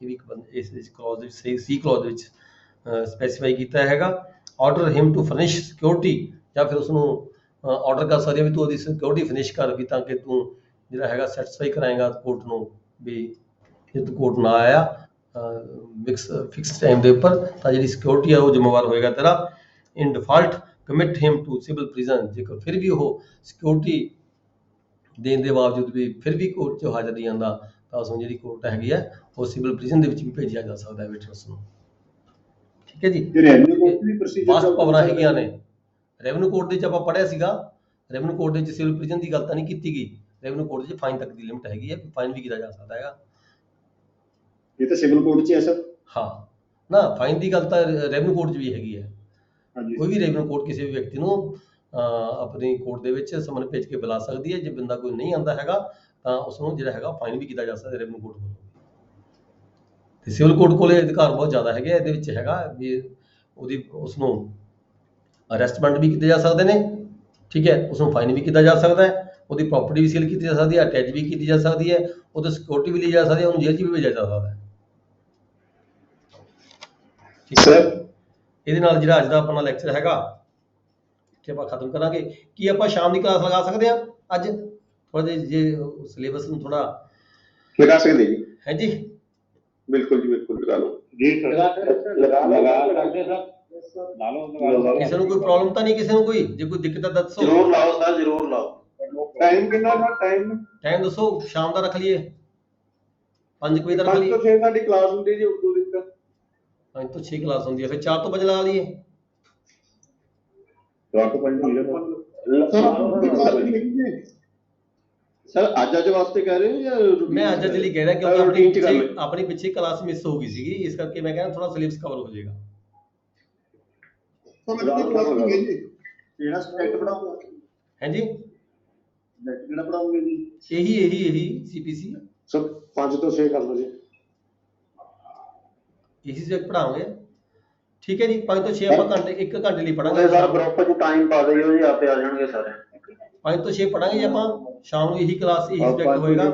ਇਹ ਵੀ ਇਸ ਵਿੱਚ ਕਲੌਜ਼ ਦੇ ਵਿੱਚ ਸੀ ਕਲੌਜ਼ ਦੇ ਵਿੱਚ ਸਪੈਸੀਫਾਈ ਕੀਤਾ ਹੈਗਾ। Order him to furnish security, ਜਾਂ ਫਿਰ ਉਸਨੂੰ ਆਰਡਰ ਕਰ ਸਕਦੇ ਵੀ ਤੂੰ ਉਹਦੀ ਸਿਕਿਉਰਿਟੀ ਫਿਨਿਸ਼ ਕਰ, ਵੀ ਤਾਂ ਕਿ ਤੂੰ ਜਿਹੜਾ ਹੈਗਾ ਸੈਟੀਸਫਾਈ ਕਰਾਏਗਾ ਕੋਰਟ ਨੂੰ ਵੀ ਜੇ ਤੂੰ ਕੋਰਟ ਨਾ ਆਇਆ ਫਿਕਸ ਟਾਈਮ ਦੇ ਉੱਪਰ ਤਾਂ ਜਿਹੜੀ ਸਿਕਿਉਰਿਟੀ ਹੈ ਉਹ ਜ਼ਿੰਮੇਵਾਰ ਹੋਏਗਾ ਤੇਰਾ। In default commit him to civil prison, ਜੇਕਰ ਫਿਰ ਵੀ ਉਹ ਸਿਕਿਉਰਿਟੀ ਦੇਣ ਦੇ ਬਾਵਜੂਦ ਵੀ ਫਿਰ ਵੀ ਕੋਰਟ 'ਚ ਹਾਜ਼ਰ ਨਹੀਂ ਆਉਂਦਾ ਤਾਂ ਉਸ ਨੂੰ ਜਿਹੜੀ ਕੋਰਟ ਹੈਗੀ ਹੈ ਉਹ ਸਿਵਲ ਪ੍ਰਿਜ਼ਨ ਦੇ ਵਿੱਚ ਵੀ ਭੇਜਿਆ ਜਾ ਸਕਦਾ ਹੈ ਵਿਟਨੈਸ ਨੂੰ, ਠੀਕ ਹੈ ਜੀ। ਵਾਸਟ ਪਾਵਰਾਂ ਹੈਗੀਆਂ ਨੇ। ਰੈਵਨਿਊ ਕੋਰਟ ਦੇ 'ਚ ਆਪਾਂ ਪੜ੍ਹਿਆ ਸੀਗਾ, ਰੈਵਨਿਊ ਕੋਰਟ ਦੇ ਵਿੱਚ ਸਿਵਲ ਪ੍ਰਿਜ਼ਨ ਦੀ ਗੱਲ ਤਾਂ ਨਹੀਂ ਕੀਤੀ ਗਈ, ਰੈਵਨਿਊ ਕੋਰਟ 'ਚ ਫਾਈਨ ਤੱਕ ਦੀ ਲਿਮਟ ਹੈਗੀ ਹੈ, ਫਾਈਨ ਵੀ ਕੀਤਾ ਜਾ ਸਕਦਾ ਹੈਗਾ। ਇਹ ਤਾਂ ਸਿਵਲ ਕੋਰਟ 'ਚ ਹੈ ਸਰ। ਹਾਂ ਨਾ, ਫਾਈਨ ਦੀ ਗੱਲ ਤਾਂ ਰੈਵਨਿਊ ਕੋਰਟ 'ਚ ਵੀ ਹੈਗੀ ਹੈ। ਹਾਂਜੀ, ਕੋਈ ਵੀ ਰੈਵਨਿਊ ਕੋਰਟ ਕਿਸੇ ਵੀ ਵਿਅਕਤੀ ਨੂੰ ਆਪਣੀ ਕੋਰਟ ਦੇ ਵਿੱਚ ਸਮਨ ਭੇਜ ਕੇ ਬੁਲਾ ਸਕਦੀ ਹੈ। ਜੇ ਬੰਦਾ ਕੋਈ ਨਹੀਂ ਆਉਂਦਾ ਹੈਗਾ ਤਾਂ ਉਸ ਨੂੰ ਜਿਹੜਾ ਹੈਗਾ ਫਾਈਨ ਵੀ ਕੀਤਾ ਜਾ ਸਕਦਾ ਰੈਵਨਿਊ ਕੋਰਟ ਵੱਲੋਂ। ਤੇ ਸਿਵਲ ਕੋਰਟ ਕੋਲੇ ਅਧਿਕਾਰ ਬਹੁਤ ਜ਼ਿਆਦਾ ਹੈਗੇ, ਇਹਦੇ ਵਿੱਚ ਹੈਗਾ ਵੀ ਉਹਦੀ ਉਸ ਨੂੰ ਅਰੈਸਟ ਵਾਰੰਟ ਵੀ ਕੀਤੇ ਜਾ ਸਕਦੇ ਨੇ, ਠੀਕ ਹੈ, ਉਸ ਨੂੰ ਫਾਈਨ ਵੀ ਕੀਤਾ ਜਾ ਸਕਦਾ ਹੈ, ਉਹਦੀ ਪ੍ਰਾਪਰਟੀ ਵੀ ਸੀਲ ਕੀਤੀ ਜਾ ਸਕਦੀ ਹੈ, ਅਟੈਚ ਵੀ ਕੀਤੀ ਜਾ ਸਕਦੀ ਹੈ, ਉਹਦੀ ਸਿਕਿਉਰਿਟੀ ਵੀ ਲਈ ਜਾ ਸਕਦੀ ਹੈ, ਉਹਨੂੰ ਜੇਲ੍ਹ 'ਚ ਵੀ ਭੇਜਿਆ ਜਾ ਸਕਦਾ ਹੈ, ਠੀਕ ਹੈ। ਇਹਦੇ ਨਾਲ ਜਿਹੜਾ ਅੱਜ ਦਾ ਆਪਣਾ ਲੈਕਚਰ ਹੈਗਾ ਕਿ ਆਪਾਂ ਖਤਮ ਕਰਾਂਗੇ। ਕੀ ਆਪਾਂ ਸ਼ਾਮ ਦੀ ਕਲਾਸ ਲਗਾ ਸਕਦੇ ਹਾਂ ਅੱਜ? ਥੋੜਾ ਜਿਹਾ ਜੇ ਸਿਲੇਬਸ ਨੂੰ ਥੋੜਾ ਲਗਾ ਸਕਦੇ ਜੀ। ਹੈ ਜੀ, ਬਿਲਕੁਲ ਜੀ, ਬਿਲਕੁਲ ਲਗਾ ਲਓ ਜੀ ਸਰ। ਲਗਾ ਸਕਦੇ ਸਰ, ਲਾ ਲਓ। ਕਿਸੇ ਨੂੰ ਕੋਈ ਪ੍ਰੋਬਲਮ ਤਾਂ ਨਹੀਂ? ਕਿਸੇ ਨੂੰ ਕੋਈ ਜੇ ਕੋਈ ਦਿੱਕਤ ਹੈ ਦੱਸੋ। ਜ਼ਰੂਰ ਲਾਓ ਸਰ, ਜ਼ਰੂਰ ਲਾਓ। ਟਾਈਮ ਕਿੰਨਾ ਹੈ? ਟਾਈਮ ਦੱਸੋ, ਸ਼ਾਮ ਦਾ ਰੱਖ ਲਈਏ 5 ਵਜੇ ਦਾ ਰੱਖ 5 ਲਈਏ। ਤੋਂ 6 ਸਾਡੀ ਕਲਾਸ ਹੁੰਦੀ ਜੀ ਉਰਦੂ ਦੀ। 5 ਤੋਂ 6 ਕਲਾਸ ਹੁੰਦੀ ਹੈ, ਫਿਰ 4 ਤੋਂ 5 ਲਗਾ ਲਈਏ। 4 ਤੋਂ 5 ਸਰ ਅੱਜ ਵਾਸਤੇ ਕਹਿ ਰਹੇ ਹੋ ਜਾਂ ਮੈਂ ਅੱਜ ਲਈ ਕਹਿ ਰਿਹਾ ਕਿਉਂਕਿ ਆਪਣੀ ਪਿੱਛੇ ਕਲਾਸ ਮਿਸ ਹੋ ਗਈ ਸੀਗੀ, ਇਸ ਕਰਕੇ ਮੈਂ ਕਹਿੰਦਾ ਥੋੜਾ ਸਿਲੇਬਸ ਕਵਰ ਹੋ ਜਾਏਗਾ। ਕਿਹੜਾ ਸਬਜੈਕਟ ਪੜਾਓਗੇ? ਹੈ ਜੀ, ਸਬਜੈਕਟ ਕਿਹੜਾ ਪੜਾਓਗੇ ਜੀ? ਇਹੀ CPC ਸਰ 5 ਤੋਂ 6 ਕਰ ਲਓ ਜੀ। ਇਹੀ ਸਬਜੈਕਟ ਪੜਾਵਾਂਗੇ, ਠੀਕ ਹੈ ਜੀ। 5 ਤੋਂ 6 ਆਪਾਂ ਘੰਟੇ 1 ਘੰਟੇ ਲਈ ਪੜਾਂਗੇ। ਸਰ ਗਰੁੱਪ 'ਚ ਟਾਈਮ ਪਾ ਦਿਓ ਜੀ, ਆਪੇ ਆ ਜਾਣਗੇ ਸਾਰੇ। 5 ਤੋਂ 6 ਪੜਾਂਗੇ ਜੀ ਆਪਾਂ ਸ਼ਾਮ ਨੂੰ, ਇਹੀ ਕਲਾਸ ਇਹੀ ਸਬਜੈਕਟ ਹੋਏਗਾ।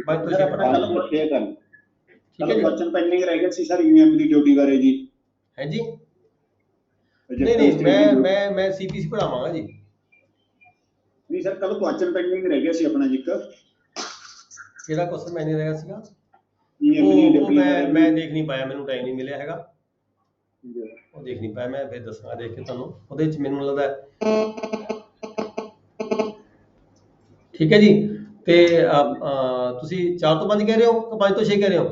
5 ਤੋਂ 6 ਪੜਾਂਗੇ, ਠੀਕ ਹੈ ਜੀ। ਕੁਐਸਚਨ ਪੈਂਡਿੰਗ ਰਹਿ ਗਿਆ ਸੀ ਸਰ ਈਐਮ ਦੀ ਡਿਊਟੀ ਬਾਰੇ ਜੀ। ਹੈ ਜੀ, ਨਹੀਂ ਮੈਂ CPC ਪੜਾਵਾਂਗਾ ਜੀ। ਨਹੀਂ ਸਰ, ਕੱਲ ਕੁਐਸਚਨ ਪੈਂਡਿੰਗ ਰਹਿ ਗਿਆ ਸੀ ਆਪਣਾ ਜੀ। ਕਿਹੜਾ ਕੁਐਸਚਨ ਮੈਂ ਨਹੀਂ ਰਿਹਾ ਸੀਗਾ? ਈਐਮ ਦੀ ਉਹ ਡਿਊਟੀ ਮੈਂ ਦੇਖ ਨਹੀਂ ਪਾਇਆ, ਮੈਨੂੰ ਟਾਈਮ ਨਹੀਂ ਮਿਲਿਆ ਹੈਗਾ, ਉਹ ਦੇਖ ਨਹੀਂ ਪਾਇਆ। ਮੈਂ ਫਿਰ ਦੱਸਾਂਗਾ ਦੇਖ ਕੇ ਤੁਹਾਨੂੰ। ਉਹਦੇ ਵਿੱਚ ਮੈਨੂੰ ਲੱਗਦਾ ਠੀਕ ਹੈ ਜੀ। ਤੇ ਤੁਸੀਂ 4 ਤੋਂ 5 ਕਹਿ ਰਹੇ ਹੋ ਕਿ 5 ਤੋਂ 6 ਕਹਿ ਰਹੇ ਹੋ?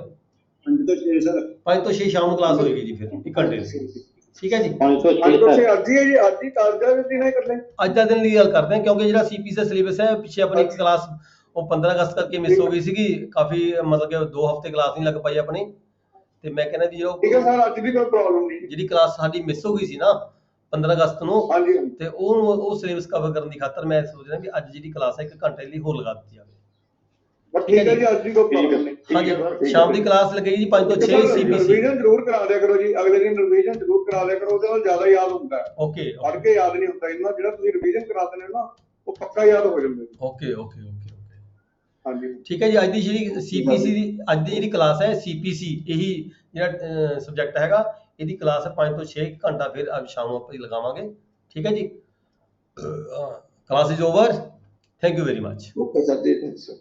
5 ਤੋਂ 6 ਸਰ। 5 ਤੋਂ 6 ਸ਼ਾਮ ਨੂੰ ਕਲਾਸ ਹੋਏਗੀ ਜੀ, ਫਿਰ 1 ਘੰਟੇ ਦੀ, ਠੀਕ ਹੈ ਜੀ। 5 ਤੋਂ 6 ਅੱਜ ਹੀ ਹੈ ਜੀ, ਅੱਜ ਹੀ ਤਾਜ਼ਾ ਦਿਨ ਹੈ ਕਰ ਲੈ। ਅੱਜ ਦਾ ਦਿਨ ਦੀ ਗੱਲ ਕਰਦੇ ਹਾਂ ਕਿਉਂਕਿ ਜਿਹੜਾ CPC ਦਾ ਸਿਲੇਬਸ ਹੈ ਪਿੱਛੇ ਆਪਣੀ ਇੱਕ ਕਲਾਸ ਉਹ 15 ਅਗਸਤ ਕਰਕੇ ਮਿਸ ਹੋ ਗਈ ਸੀਗੀ, ਕਾਫੀ ਮਤਲਬ ਕਿ 2 ਹਫ਼ਤੇ ਕਲਾਸ ਨਹੀਂ ਲੱਗ ਪਾਈ ਆਪਣੀ। ਤੇ ਮੈਂ ਕਹਿੰਦਾ ਵੀ ਠੀਕ ਹੈ ਸਰ, ਅੱਜ ਵੀ ਕੋਈ ਪ੍ਰੋਬਲਮ ਨਹੀਂ। ਜਿਹੜੀ ਕਲਾਸ ਸਾਡੀ ਮਿਸ ਹੋ ਗਈ ਸੀ ਨਾ, 15 ਅਗਸਤ ਨੂੰ ਹਾਂਜੀ ਤੇ ਉਹ ਸਿਲੇਬਸ ਕਵਰ ਕਰਨ ਦੀ ਖਾਤਰ ਮੈਂ ਸੋਚ ਰਿਹਾ ਵੀ ਅੱਜ ਜਿਹੜੀ ਕਲਾਸ ਹੈ 1 ਘੰਟੇ ਲਈ ਹੋਰ ਲਗਾ ਦਿੱਤੀ ਜਾਵੇ। ਬਸ ਠੀਕ ਹੈ ਜੀ, ਅੱਜ ਦੀ ਕੋਈ ਪ੍ਰੋਬਲਮ ਨਹੀਂ। ਹਾਂਜੀ, ਸ਼ਾਮ ਦੀ ਕਲਾਸ ਲੱਗੇਗੀ ਜੀ 5 ਤੋਂ 6 CPC। ਰਿਵੀਜ਼ਨ ਜ਼ਰੂਰ ਕਰਾ ਦਿਆ ਕਰੋ ਜੀ, ਅਗਲੇ ਦਿਨ ਰਿਵੀਜ਼ਨ ਜ਼ਰੂਰ ਕਰਾ ਦਿਆ ਕਰੋ, ਉਹਦੇ ਨਾਲ ਜ਼ਿਆਦਾ ਯਾਦ ਹੁੰਦਾ ਹੈ। ਓਕੇ ਪੜ੍ਹ ਕੇ ਯਾਦ ਨਹੀਂ ਹੁੰਦਾ ਇੰਨਾ, ਜਿਹੜਾ ਤੁਸੀਂ ਰਿਵੀਜ਼ਨ ਕਰਾ ਦਿੰਦੇ ਹੋ ਨਾ ਉਹ ਪੱਕਾ ਯਾਦ ਹੋ ਜਾਂਦਾ ਜੀ। ਓਕੇ ਓਕੇ ਓਕੇ ਓਕੇ ਹਾਂਜੀ ਠੀਕ ਹੈ ਜੀ। ਅੱਜ ਦੀ ਜਿਹੜੀ CPC ਦੀ ਅੱਜ ਦੀ ਜਿਹੜੀ ਕਲਾਸ ਹੈ CPC, ਇਹੀ ਜਿਹੜਾ ਸਬਜੈਕਟ ਹੈਗਾ, ਇਹਦੀ ਕਲਾਸ ਹੈ 5 ਤੋਂ 6 ਘੰਟਾ, ਫਿਰ ਅੱਜ ਸ਼ਾਮ ਨੂੰ ਆਪਾਂ ਲਗਾਵਾਂਗੇ। ਠੀਕ ਹੈ ਜੀ, class is over, thank you very much. Okay sir ਜੀ, ਥੈਂਕ ਯੂ।